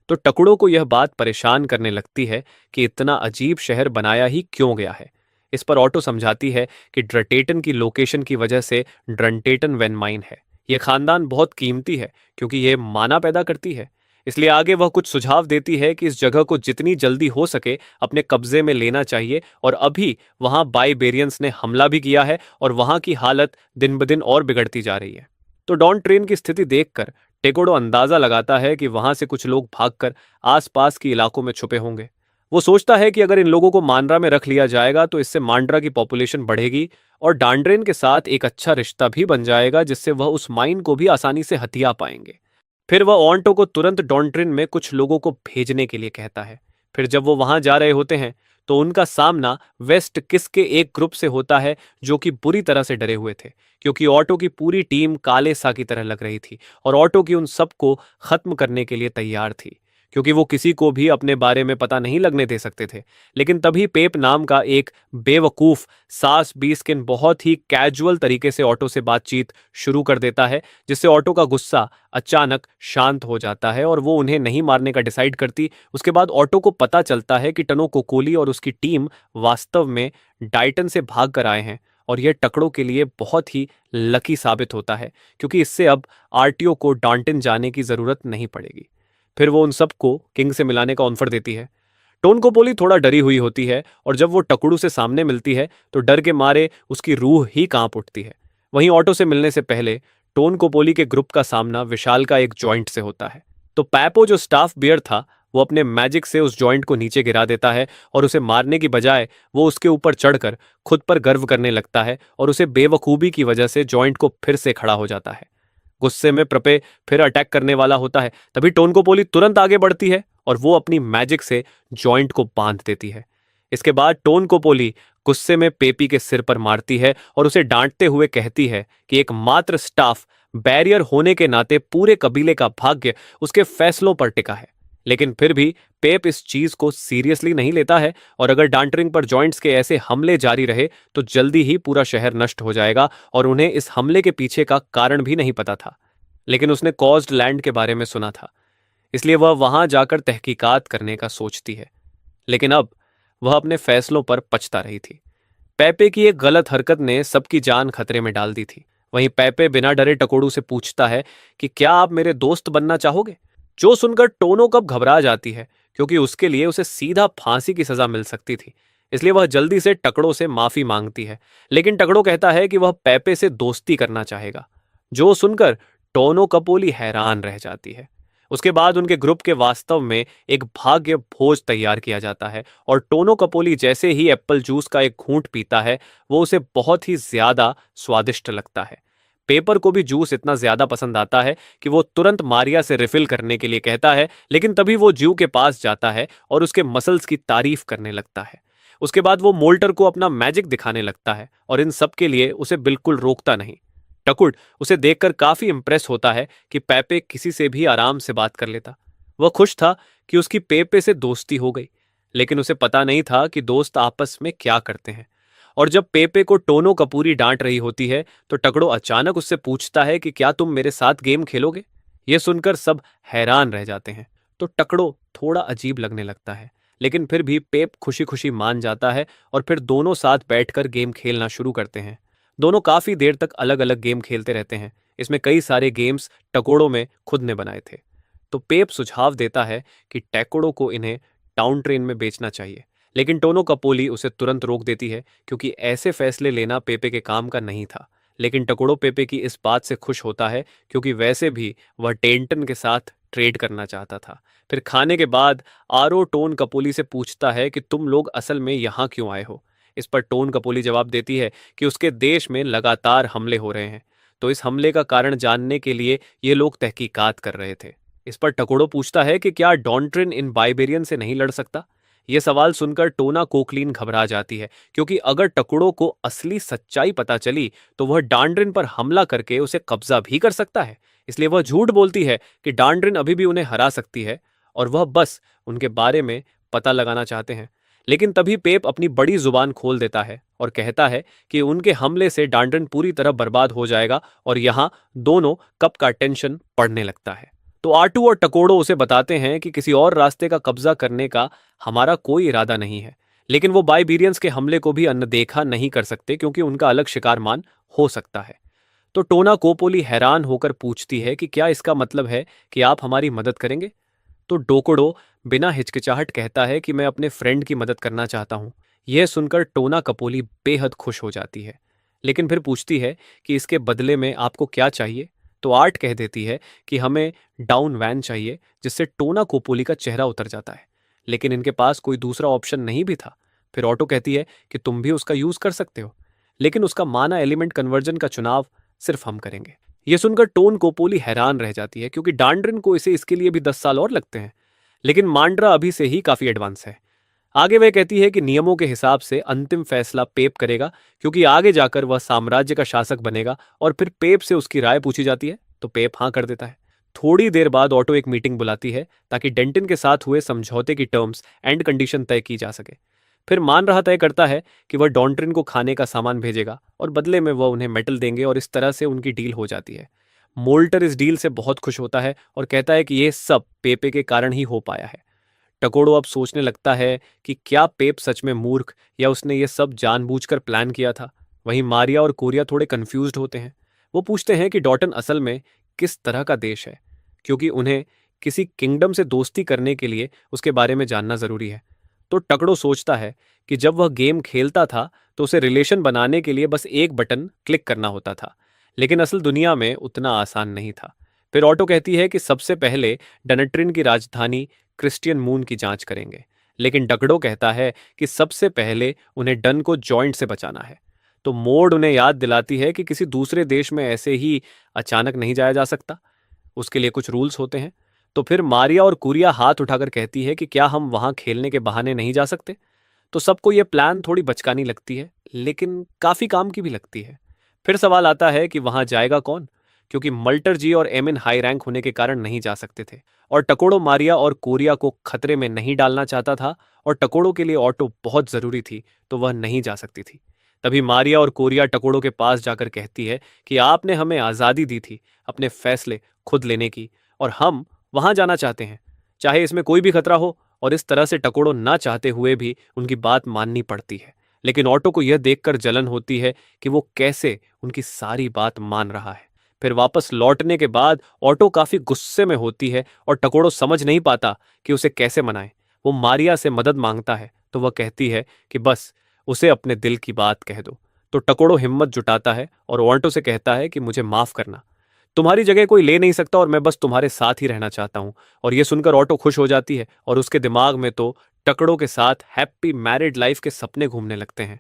तो टकड़ों को यह बात परेशान करने लगती है कि इतना अजीब शहर बनाया ही क्यों गया है। इस पर ऑटो समझाती है कि ड्रटेटन की लोकेशन की वजह से ड्रंटेटन वेन माइन है। यह खानदान बहुत कीमती है क्योंकि यह माना पैदा करती है। इसलिए आगे वह कुछ सुझाव देती है कि इस जगह को जितनी जल्दी हो सके अपने कब्जे में लेना चाहिए, और अभी वहां बाइबेरियंस ने हमला भी किया है और वहां की हालत दिन ब दिन और बिगड़ती जा रही है। तो डॉन ट्रेन की स्थिति देखकर टेकोडो अंदाजा लगाता है कि वहां से कुछ लोग भागकर आसपास के इलाकों में छुपे होंगे। वो सोचता है कि अगर इन लोगों को मांड्रा में रख लिया जाएगा तो इससे मांड्रा की पॉपुलेशन बढ़ेगी और डांड्रेन के साथ एक अच्छा रिश्ता भी बन जाएगा, जिससे वह उस माइन को भी आसानी से हथिया पाएंगे। फिर वह ऑन्टो को तुरंत डॉन्ट्रिन में कुछ लोगों को भेजने के लिए कहता है। फिर जब वो वहां जा रहे होते हैं तो उनका सामना वेस्ट किस के एक ग्रुप से होता है जो कि बुरी तरह से डरे हुए थे, क्योंकि ऑटो की पूरी टीम काले सा की तरह लग रही थी और ऑटो की उन सबको खत्म करने के लिए तैयार थी, क्योंकि वो किसी को भी अपने बारे में पता नहीं लगने दे सकते थे। लेकिन तभी पेप नाम का एक बेवकूफ सास बीस्किन बहुत ही कैजुअल तरीके से ऑटो से बातचीत शुरू कर देता है, जिससे ऑटो का गुस्सा अचानक शांत हो जाता है और वो उन्हें नहीं मारने का डिसाइड करती। उसके बाद ऑटो को पता चलता है कि टनो कोकोली और उसकी टीम वास्तव में डाइटन से भाग कर आए हैं, और यह टकड़ों के लिए बहुत ही लकी साबित होता है, क्योंकि इससे अब आरटीओ को डांटिन जाने की जरूरत नहीं पड़ेगी। फिर वो उन सबको किंग से मिलाने का ऑफर देती है। टोन कोपोली थोड़ा डरी हुई होती है और जब वो टकड़ू से सामने मिलती है तो डर के मारे उसकी रूह ही कांप उठती है। वहीं ऑटो से मिलने से पहले टोन कोपोली के ग्रुप का सामना विशाल का एक जॉइंट से होता है। तो पैपो जो स्टाफ बियर था वो अपने मैजिक से उस जॉइंट को नीचे गिरा देता है और उसे मारने की बजाय वो उसके ऊपर चढ़कर खुद पर गर्व करने लगता है और उसे बेवकूबी की वजह से जॉइंट को फिर से खड़ा हो जाता है। गुस्से में प्रपे फिर अटैक करने वाला होता है, तभी टोनकोपोली तुरंत आगे बढ़ती है और वो अपनी मैजिक से जॉइंट को बांध देती है। इसके बाद टोनकोपोली गुस्से में पेपी के सिर पर मारती है और उसे डांटते हुए कहती है कि एकमात्र स्टाफ बैरियर होने के नाते पूरे कबीले का भाग्य उसके फैसलों पर टिका है। लेकिन फिर भी पेप इस चीज को सीरियसली नहीं लेता है और अगर डांटरिंग पर जॉइंट्स के ऐसे हमले जारी रहे तो जल्दी ही पूरा शहर नष्ट हो जाएगा, और उन्हें इस हमले के पीछे का कारण भी नहीं पता था, लेकिन उसने कॉज्ड लैंड के बारे में सुना था, इसलिए वह वहां जाकर तहकीकात करने का सोचती है। लेकिन अब वह अपने फैसलों पर पछता रही थी। पेपे की एक गलत हरकत ने सबकी जान खतरे में डाल दी थी। वहीं पेपे बिना डरे टकोड़ू से पूछता है कि क्या आप मेरे दोस्त बनना चाहोगे, जो सुनकर टोनो कब घबरा जाती है, क्योंकि उसके लिए उसे सीधा फांसी की सजा मिल सकती थी। इसलिए वह जल्दी से टकड़ों से माफी मांगती है, लेकिन टकड़ो कहता है कि वह पेपे से दोस्ती करना चाहेगा। जो सुनकर टोनो कपोली हैरान रह जाती है। उसके बाद उनके ग्रुप के वास्तव में एक भाग्य भोज तैयार किया जाता है और टोनो कपोली जैसे ही एप्पल जूस का एक घूंट पीता है वो उसे बहुत ही ज्यादा स्वादिष्ट लगता है। पेपर को भी जूस इतना ज्यादा पसंद आता है कि वो तुरंत मारिया से रिफिल करने के लिए कहता है, लेकिन तभी वो जू के पास जाता है और उसके मसल्स की तारीफ करने लगता है। उसके बाद वो मोल्टर को अपना मैजिक दिखाने लगता है और इन सब के लिए उसे बिल्कुल रोकता नहीं। टकुड उसे देखकर काफी इंप्रेस होता है कि पेपे किसी से भी आराम से बात कर लेता। वह खुश था कि उसकी पेपे से दोस्ती हो गई, लेकिन उसे पता नहीं था कि दोस्त आपस में क्या करते हैं। और जब पेपे को टोनो कपूरी डांट रही होती है तो टकड़ो अचानक उससे पूछता है कि क्या तुम मेरे साथ गेम खेलोगे। यह सुनकर सब हैरान रह जाते हैं। तो टकड़ो थोड़ा अजीब लगने लगता है, लेकिन फिर भी पेप खुशी खुशी मान जाता है और फिर दोनों साथ बैठकर गेम खेलना शुरू करते हैं। दोनों काफी देर तक अलग अलग गेम खेलते रहते हैं। इसमें कई सारे गेम्स टकोड़ो में खुद ने बनाए थे। तो पेप सुझाव देता है कि टैकोड़ो को इन्हें टाउन ट्रेन में बेचना चाहिए, लेकिन टोनो कपोली उसे तुरंत रोक देती है, क्योंकि ऐसे फैसले लेना पेपे के काम का नहीं था। लेकिन टकोड़ो पेपे की इस बात से खुश होता है, क्योंकि वैसे भी वह टेंटन के साथ ट्रेड करना चाहता था। फिर खाने के बाद आरो टोन कपोली से पूछता है कि तुम लोग असल में यहाँ क्यों आए हो। इस पर टोन कपोली जवाब देती है कि उसके देश में लगातार हमले हो रहे हैं, तो इस हमले का कारण जानने के लिए ये लोग तहकीकात कर रहे थे। इस पर टकोड़ो पूछता है कि क्या डॉन्ट्रिन इन बाइबेरियन से नहीं लड़ सकता। यह सवाल सुनकर टोना कोकलीन घबरा जाती है, क्योंकि अगर टकुड़ो को असली सच्चाई पता चली तो वह डांड्रिन पर हमला करके उसे कब्जा भी कर सकता है। इसलिए वह झूठ बोलती है कि डांड्रिन अभी भी उन्हें हरा सकती है और वह बस उनके बारे में पता लगाना चाहते हैं। लेकिन तभी पेप अपनी बड़ी जुबान खोल देता है और कहता है कि उनके हमले से डांड्रिन पूरी तरह बर्बाद हो जाएगा, और यहाँ दोनों कप का टेंशन पड़ने लगता है। तो आटू और टकोड़ो उसे बताते हैं कि किसी और रास्ते का कब्जा करने का हमारा कोई इरादा नहीं है, लेकिन वो बाइबेरियंस के हमले को भी अनदेखा नहीं कर सकते, क्योंकि उनका अलग शिकार मान हो सकता है। तो टोना कोपोली हैरान होकर पूछती है कि क्या इसका मतलब है कि आप हमारी मदद करेंगे। तो डोकोडो बिना हिचकिचाहट कहता है कि मैं अपने फ्रेंड की मदद करना चाहता हूँ। यह सुनकर टोना कपोली बेहद खुश हो जाती है, लेकिन फिर पूछती है कि इसके बदले में आपको क्या चाहिए। तो आर्ट कह देती है कि हमें डाउन वैन चाहिए, जिससे टोना कोपोली का चेहरा उतर जाता है। लेकिन इनके पास कोई दूसरा ऑप्शन नहीं भी था। फिर ऑटो कहती है कि तुम भी उसका यूज कर सकते हो, लेकिन उसका माना एलिमेंट कन्वर्जन का चुनाव सिर्फ हम करेंगे। यह सुनकर टोन कोपोली हैरान रह जाती है, क्योंकि डांड्रिन को इसे इसके लिए भी 10 साल और लगते हैं। लेकिन मांड्रा अभी से ही काफी एडवांस है। आगे वह कहती है कि नियमों के हिसाब से अंतिम फैसला पेप करेगा, क्योंकि आगे जाकर वह साम्राज्य का शासक बनेगा। और फिर पेप से उसकी राय पूछी जाती है तो पेप हाँ कर देता है। थोड़ी देर बाद ऑटो एक मीटिंग बुलाती है ताकि डेंटिन के साथ हुए समझौते की टर्म्स एंड कंडीशन तय की जा सके। फिर मान रहा तय करता है कि वह डॉन्ट्रिन को खाने का सामान भेजेगा और बदले में वह उन्हें मेटल देंगे, और इस तरह से उनकी डील हो जाती है। मोल्टर इस डील से बहुत खुश होता है और कहता है कि यह सब पेपे के कारण ही हो पाया है। टकोड़ो अब सोचने लगता है कि क्या पेप सच में मूर्ख, या उसने ये सब जानबूझकर प्लान किया था। वहीं मारिया और कोरिया थोड़े कंफ्यूज्ड होते हैं। वो पूछते हैं कि डॉटन असल में किस तरह का देश है, क्योंकि उन्हें किसी किंगडम से दोस्ती करने के लिए उसके बारे में जानना जरूरी है। तो टकड़ो सोचता है कि जब वह गेम खेलता था तो उसे रिलेशन बनाने के लिए बस एक बटन क्लिक करना होता था, लेकिन असल दुनिया में उतना आसान नहीं था। फिर ऑटो कहती है कि सबसे पहले डनट्रिन की राजधानी क्रिस्टियन मून की जांच करेंगे, लेकिन डगडो कहता है कि सबसे पहले उन्हें डन को जॉइंट से बचाना है। तो मोड उन्हें याद दिलाती है कि किसी दूसरे देश में ऐसे ही अचानक नहीं जाया जा सकता, उसके लिए कुछ रूल्स होते हैं। तो फिर मारिया और कुरिया हाथ उठाकर कहती है कि क्या हम वहां खेलने के बहाने नहीं जा सकते। तो सबको यह प्लान थोड़ी बचकानी लगती है, लेकिन काफी काम की भी लगती है। फिर सवाल आता है कि वहां जाएगा कौन, क्योंकि मल्टर जी और एमिन हाई रैंक होने के कारण नहीं जा सकते थे, और टकोड़ो मारिया और कोरिया को खतरे में नहीं डालना चाहता था, और टकोड़ो के लिए ऑटो बहुत जरूरी थी, तो वह नहीं जा सकती थी। तभी मारिया और कोरिया टकोड़ो के पास जाकर कहती है कि आपने हमें आज़ादी दी थी अपने फैसले खुद लेने की, और हम वहां जाना चाहते हैं, चाहे इसमें कोई भी खतरा हो। और इस तरह से टकोड़ो ना चाहते हुए भी उनकी बात माननी पड़ती है। लेकिन ऑटो को यह देखकर जलन होती है कि वो कैसे उनकी सारी बात मान रहा है। फिर वापस लौटने के बाद ऑटो काफी गुस्से में होती है और टकोड़ो समझ नहीं पाता कि उसे कैसे मनाए। वो मारिया से मदद मांगता है तो वह कहती है कि बस उसे अपने दिल की बात कह दो। तो टकोड़ो हिम्मत जुटाता है और ऑटो से कहता है कि मुझे माफ करना, तुम्हारी जगह कोई ले नहीं सकता और मैं बस तुम्हारे साथ ही रहना चाहता हूं। और यह सुनकर ऑटो खुश हो जाती है और उसके दिमाग में तो टकड़ों के साथ हैप्पी मैरिड लाइफ के सपने घूमने लगते हैं।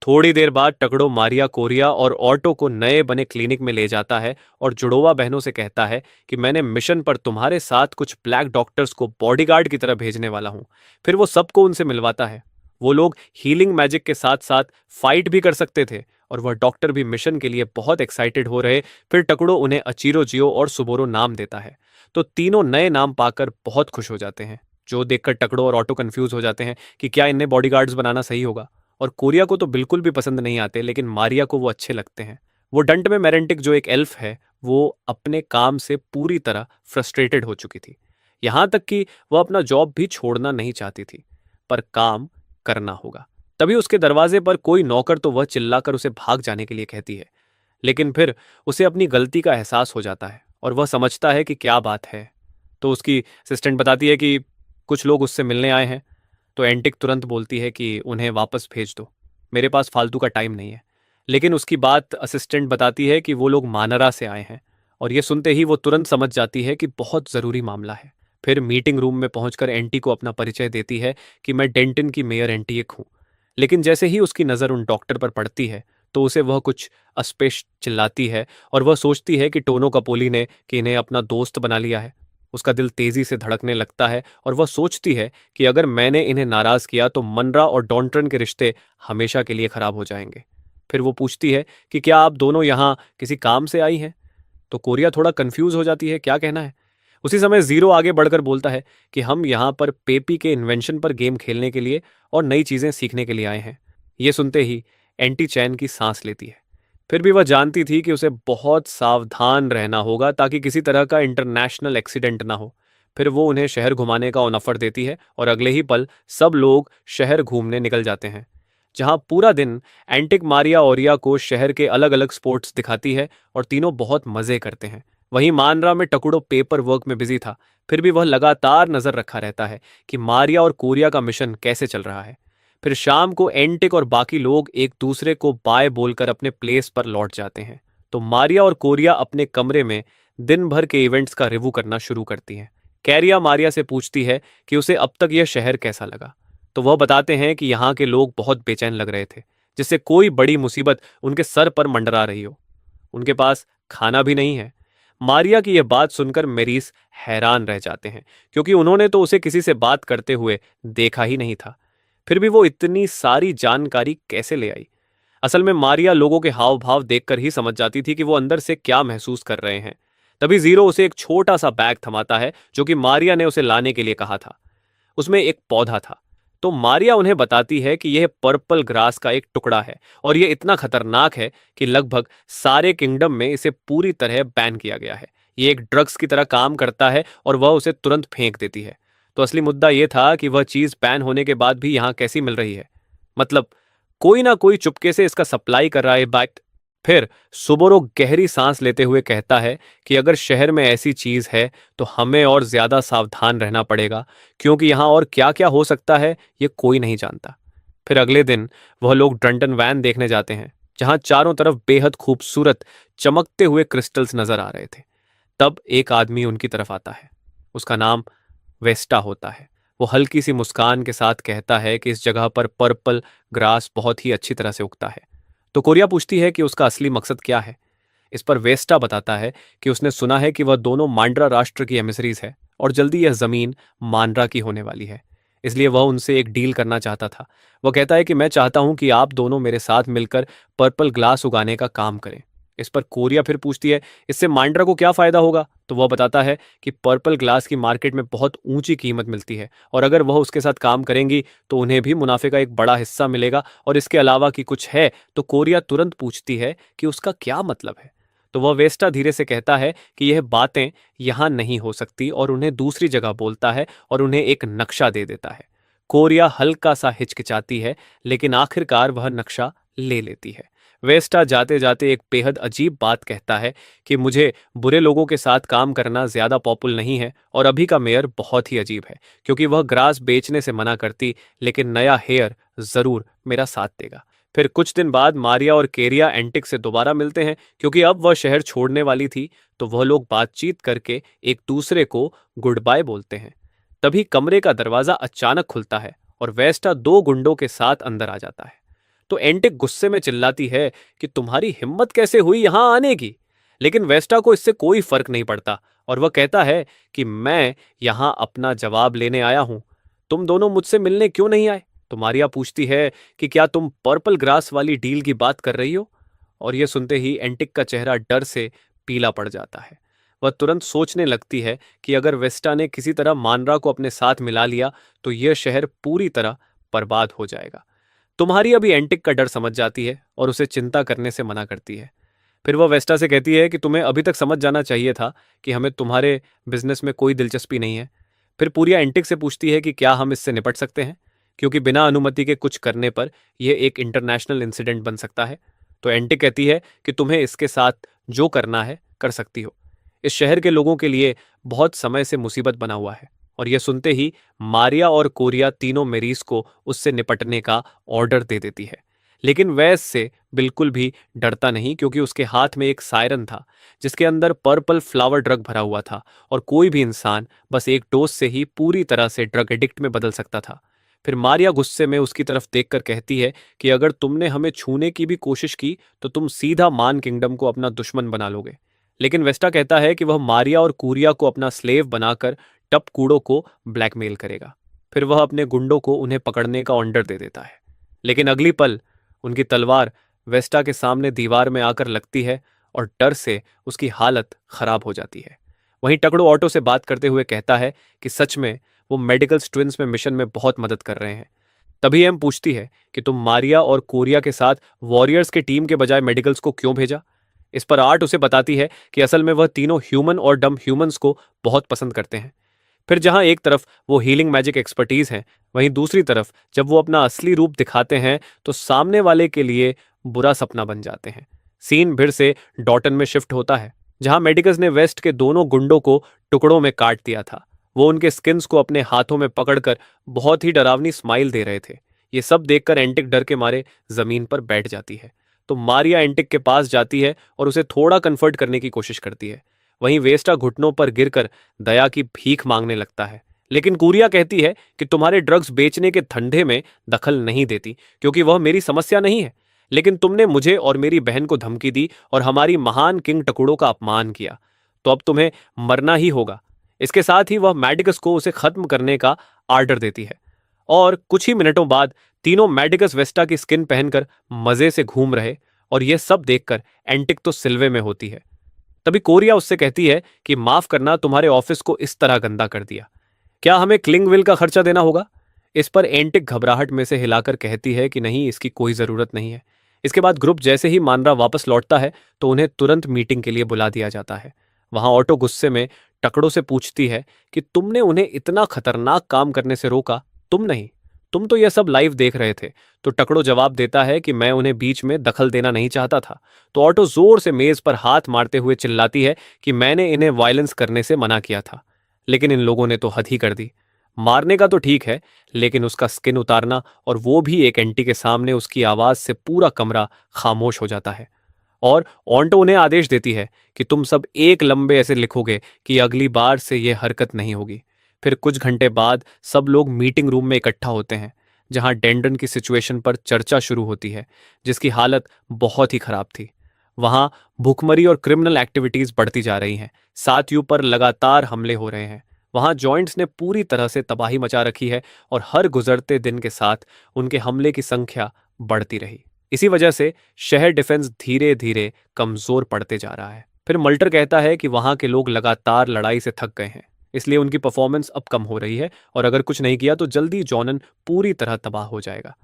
थोड़ी देर बाद टकड़ो मारिया कोरिया और ऑटो को नए बने क्लिनिक में ले जाता है और जुड़ोवा बहनों से कहता है कि मैंने मिशन पर तुम्हारे साथ कुछ ब्लैक डॉक्टर्स को बॉडीगार्ड की तरह भेजने वाला हूं। फिर वो सबको उनसे मिलवाता है। वो लोग हीलिंग मैजिक के साथ साथ फाइट भी कर सकते थे, और वह डॉक्टर भी मिशन के लिए बहुत एक्साइटेड हो रहे। फिर टकड़ो उन्हें अचीरो जियो और सुबोरो नाम देता है। तो तीनों नए नाम पाकर बहुत खुश हो जाते हैं, जो देखकर टकड़ो और ऑटो कंफ्यूज हो जाते हैं कि क्या इन्हें बॉडीगार्ड्स बनाना सही होगा। और कोरिया को तो बिल्कुल भी पसंद नहीं आते, लेकिन मारिया को वो अच्छे लगते हैं। वो डंट में मेरेंटिक जो एक एल्फ है, वो अपने काम से पूरी तरह फ्रस्ट्रेटेड हो चुकी थी, यहां तक कि वह अपना जॉब भी छोड़ना नहीं चाहती थी, पर काम करना होगा। तभी उसके दरवाजे पर कोई नौकर तो वह चिल्लाकर उसे भाग जाने के लिए कहती है, लेकिन फिर उसे अपनी गलती का एहसास हो जाता है और वह समझता है कि क्या बात है। तो उसकी असिस्टेंट बताती है कि कुछ लोग उससे मिलने आए हैं। तो एंटिक तुरंत बोलती है कि उन्हें वापस भेज दो, मेरे पास फालतू का टाइम नहीं है। लेकिन उसकी बात असिस्टेंट बताती है कि वो लोग मानरा से आए हैं, और ये सुनते ही वो तुरंत समझ जाती है कि बहुत ज़रूरी मामला है। फिर मीटिंग रूम में पहुंचकर एंटी को अपना परिचय देती है कि मैं डेंटिन की मेयर एंटीक हूँ। लेकिन जैसे ही उसकी नज़र उन डॉक्टर पर पड़ती है तो उसे वह कुछ अस्पष्ट चिल्लाती है, और वह सोचती है कि टोनो कपोली ने कि इन्हें अपना दोस्त बना लिया है। उसका दिल तेजी से धड़कने लगता है और वह सोचती है कि अगर मैंने इन्हें नाराज किया तो मनरा और डॉन्ट्रन के रिश्ते हमेशा के लिए खराब हो जाएंगे। फिर वो पूछती है कि क्या आप दोनों यहाँ किसी काम से आई हैं। तो कोरिया थोड़ा कंफ्यूज हो जाती है क्या कहना है। उसी समय जीरो आगे बढ़कर बोलता है कि हम यहाँ पर पेपी के इन्वेंशन पर गेम खेलने के लिए और नई चीजें सीखने के लिए आए हैं। ये सुनते ही एंटी चैन की सांस लेती है। फिर भी वह जानती थी कि उसे बहुत सावधान रहना होगा ताकि किसी तरह का इंटरनेशनल एक्सीडेंट ना हो। फिर वो उन्हें शहर घुमाने का ऑफर देती है और अगले ही पल सब लोग शहर घूमने निकल जाते हैं, जहां पूरा दिन एंटिक मारिया ओरिया को शहर के अलग अलग स्पोर्ट्स दिखाती है और तीनों बहुत मजे करते हैं। वहीं मानरा में टकुडो पेपर वर्क में बिजी था, फिर भी वह लगातार नजर रखा रहता है कि मारिया और कोरिया का मिशन कैसे चल रहा है। फिर शाम को एंटिक और बाकी लोग एक दूसरे को बाय बोलकर अपने प्लेस पर लौट जाते हैं, तो मारिया और कोरिया अपने कमरे में दिन भर के इवेंट्स का रिव्यू करना शुरू करती हैं। कैरिया मारिया से पूछती है कि उसे अब तक यह शहर कैसा लगा, तो वह बताते हैं कि यहाँ के लोग बहुत बेचैन लग रहे थे, जिससे कोई बड़ी मुसीबत उनके सर पर मंडरा रही हो। उनके पास खाना भी नहीं है। मारिया की यह बात सुनकर मेरिस हैरान रह जाते हैं, क्योंकि उन्होंने तो उसे किसी से बात करते हुए देखा ही नहीं था। फिर भी वो इतनी सारी जानकारी कैसे ले आई? असल में मारिया लोगों के हाव भाव देखकर ही समझ जाती थी कि वो अंदर से क्या महसूस कर रहे हैं। तभी जीरो उसे एक छोटा सा बैग थमाता है जो कि मारिया ने उसे लाने के लिए कहा था। उसमें एक पौधा था। तो मारिया उन्हें बताती है कि यह पर्पल ग्रास का एक टुकड़ा है और यह इतना खतरनाक है कि लगभग सारे किंगडम में इसे पूरी तरह बैन किया गया है। ये एक ड्रग्स की तरह काम करता है और वह उसे तुरंत फेंक देती है। तो असली मुद्दा यह था कि वह चीज बैन होने के बाद भी यहां कैसी मिल रही है। मतलब कोई ना कोई चुपके से इसका सप्लाई कर रहा है बाइट। फिर सुबोरो गहरी सांस लेते हुए कहता है कि अगर शहर में ऐसी चीज है तो हमें और ज्यादा सावधान रहना पड़ेगा, क्योंकि यहां और क्या क्या हो सकता है ये कोई नहीं जानता। फिर अगले दिन वह लोग ड्रंटन वैन देखने जाते हैं, जहां चारों तरफ बेहद खूबसूरत चमकते हुए क्रिस्टल्स नजर आ रहे थे। तब एक आदमी उनकी तरफ आता है। उसका नाम वेस्टा होता है। वो हल्की सी मुस्कान के साथ कहता है कि इस जगह पर पर्पल ग्रास बहुत ही अच्छी तरह से उगता है। तो कोरिया पूछती है कि उसका असली मकसद क्या है। इस पर वेस्टा बताता है कि उसने सुना है कि वह दोनों मांड्रा राष्ट्र की एमिसरीज है और जल्दी यह जमीन मांड्रा की होने वाली है, इसलिए वह उनसे एक डील करना चाहता था। वह कहता है कि मैं चाहता हूं कि आप दोनों मेरे साथ मिलकर पर्पल ग्लास उगाने का काम करें। इस पर कोरिया फिर पूछती है इससे मांड्रा को क्या फायदा होगा, तो वह बताता है कि पर्पल ग्लास की मार्केट में बहुत ऊंची कीमत मिलती है और अगर वह उसके साथ काम करेंगी तो उन्हें भी मुनाफे का एक बड़ा हिस्सा मिलेगा। और इसके अलावा कि कुछ है, तो कोरिया तुरंत पूछती है कि उसका क्या मतलब है। तो वह वेस्टा धीरे से कहता है कि यह बातें यहां नहीं हो सकती और उन्हें दूसरी जगह बोलता है और उन्हें एक नक्शा दे देता है। कोरिया हल्का सा हिचकिचाती है, लेकिन आखिरकार वह नक्शा ले लेती है। वेस्टा जाते जाते एक बेहद अजीब बात कहता है कि मुझे बुरे लोगों के साथ काम करना ज्यादा पॉपुलर नहीं है और अभी का मेयर बहुत ही अजीब है, क्योंकि वह ग्रास बेचने से मना करती, लेकिन नया हेयर जरूर मेरा साथ देगा। फिर कुछ दिन बाद मारिया और केरिया एंटिक से दोबारा मिलते हैं, क्योंकि अब वह शहर छोड़ने वाली थी। तो वह लोग बातचीत करके एक दूसरे को गुड बाय बोलते हैं। तभी कमरे का दरवाजा अचानक खुलता है और वेस्टा दो गुंडों के साथ अंदर आ जाता है। तो एंटिक गुस्से में चिल्लाती है कि तुम्हारी हिम्मत कैसे हुई यहां आने की। लेकिन वेस्टा को इससे कोई फर्क नहीं पड़ता और वह कहता है कि मैं यहां अपना जवाब लेने आया हूं। तुम दोनों मुझसे मिलने क्यों नहीं आए? तो मारिया पूछती है कि क्या तुम पर्पल ग्रास वाली डील की बात कर रही हो? और यह सुनते ही एंटिक का चेहरा डर से पीला पड़ जाता है। वह तुरंत सोचने लगती है कि अगर वेस्टा ने किसी तरह मानरा को अपने साथ मिला लिया तो यह शहर पूरी तरह बर्बाद हो जाएगा। तुम्हारी अभी एंटिक का डर समझ जाती है और उसे चिंता करने से मना करती है। फिर वह वेस्टा से कहती है कि तुम्हें अभी तक समझ जाना चाहिए था कि हमें तुम्हारे बिजनेस में कोई दिलचस्पी नहीं है। फिर पूरिया एंटिक से पूछती है कि क्या हम इससे निपट सकते हैं, क्योंकि बिना अनुमति के कुछ करने पर यह एक इंटरनेशनल इंसिडेंट बन सकता है। तो एंटिक कहती है कि तुम्हें इसके साथ जो करना है कर सकती हो। इस शहर के लोगों के लिए बहुत समय से मुसीबत बना हुआ है। और यह सुनते ही मारिया और कोरिया तीनों मेरीस को उससे निपटने का ऑर्डर दे देती है। लेकिन वह इससे बिल्कुल भी डरता नहीं, क्योंकि उसके हाथ में एक सायरन था जिसके अंदर पर्पल फ्लावर ड्रग भरा हुआ था और कोई भी इंसान बस एक डोज से ही पूरी तरह से ड्रग एडिक्ट में बदल सकता था। फिर मारिया गुस्से में उसकी तरफ देखकर कहती है कि अगर तुमने हमें छूने की भी कोशिश की तो तुम सीधा मान किंगडम को अपना दुश्मन बना लोगे। लेकिन वेस्टा कहता है कि वह मारिया और कोरिया को अपना स्लेव बनाकर टप कूड़ो को ब्लैकमेल करेगा। फिर वह अपने गुंडों को उन्हें पकड़ने का ऑर्डर दे देता है। लेकिन अगली पल उनकी तलवार वेस्टा के सामने दीवार में आकर लगती है और डर से उसकी हालत खराब हो जाती है। वहीं टकड़ो ऑटो से बात करते हुए कहता है कि सच में वो मेडिकल ट्विंस में मिशन में बहुत मदद कर रहे हैं। तभी एम पूछती है कि तुम मारिया और कोरिया के साथ वॉरियर्स के टीम के बजाय मेडिकल्स को क्यों भेजा। इस पर आर्ट उसे बताती है कि असल में वह तीनों ह्यूमन और डम ह्यूमंस को बहुत पसंद करते हैं। फिर जहां एक तरफ वो हीलिंग मैजिक एक्सपर्टीज हैं, वहीं दूसरी तरफ जब वो अपना असली रूप दिखाते हैं तो सामने वाले के लिए बुरा सपना बन जाते हैं। सीन फिर से डॉटन में शिफ्ट होता है। जहां मेडिकस ने वेस्ट के दोनों गुंडों को टुकड़ों में काट दिया था। वो उनके स्किन्स को अपने हाथों में पकड़कर बहुत ही डरावनी स्माइल दे रहे थे। ये सब देखकर एंटिक डर के मारे जमीन पर बैठ जाती है। तो मारिया एंटिक के पास जाती है और उसे थोड़ा कंफर्ट करने की कोशिश करती है। वहीं वेस्टा घुटनों पर गिरकर दया की भीख मांगने लगता है। लेकिन कूरिया कहती है कि तुम्हारे ड्रग्स बेचने के धंधे में दखल नहीं देती, क्योंकि वह मेरी समस्या नहीं है। लेकिन तुमने मुझे और मेरी बहन को धमकी दी और हमारी महान किंग टकुड़ों का अपमान किया, तो अब तुम्हें मरना ही होगा। इसके साथ ही वह मैडिकस को उसे खत्म करने का आर्डर देती है। और कुछ ही मिनटों बाद तीनों मैडिकस वेस्टा की स्किन पहनकर मजे से घूम रहे, और यह सब देखकर एंटिक तो सिल्वे में होती है। तभी कोरिया उससे कहती है कि माफ करना, तुम्हारे ऑफिस को इस तरह गंदा कर दिया, क्या हमें क्लिंगविल का खर्चा देना होगा? इस पर एंटिक घबराहट में से हिलाकर कहती है कि नहीं, इसकी कोई जरूरत नहीं है। इसके बाद ग्रुप जैसे ही मानरा वापस लौटता है तो उन्हें तुरंत मीटिंग के लिए बुला दिया जाता है। वहां ऑटो गुस्से में टकड़ों से पूछती है कि तुमने उन्हें इतना खतरनाक काम करने से रोका, तुम नहीं, तुम तो यह सब लाइव देख रहे थे। तो टकड़ो जवाब देता है कि मैं उन्हें बीच में दखल देना नहीं चाहता था। तो ऑटो जोर से मेज पर हाथ मारते हुए चिल्लाती है कि मैंने इन्हें वायलेंस करने से मना किया था, लेकिन इन लोगों ने तो हद ही कर दी। मारने का तो ठीक है, लेकिन उसका स्किन उतारना, और वो भी एक एंटी के सामने, उसकी आवाज से पूरा कमरा खामोश हो जाता है। और ऑन्टो उन्हें आदेश देती है कि तुम सब एक लंबे ऐसे लिखोगे कि अगली बार से यह हरकत नहीं होगी। फिर कुछ घंटे बाद सब लोग मीटिंग रूम में इकट्ठा होते हैं, जहां डेंडन की सिचुएशन पर चर्चा शुरू होती है, जिसकी हालत बहुत ही खराब थी। वहां भूखमरी और क्रिमिनल एक्टिविटीज बढ़ती जा रही हैं। साथियों पर लगातार हमले हो रहे हैं। वहां जॉइंट्स ने पूरी तरह से तबाही मचा रखी है, और हर गुजरते दिन के साथ उनके हमले की संख्या बढ़ती रही। इसी वजह से शहर डिफेंस धीरे धीरे कमजोर पड़ते जा रहा है। फिर मल्टर कहता है कि वहां के लोग लगातार लड़ाई से थक गए हैं, इसलिए उनकी परफॉर्मेंस अब कम हो रही है, और अगर कुछ नहीं किया तो जल्दी जॉनन पूरी तरह तबाह हो जाएगा।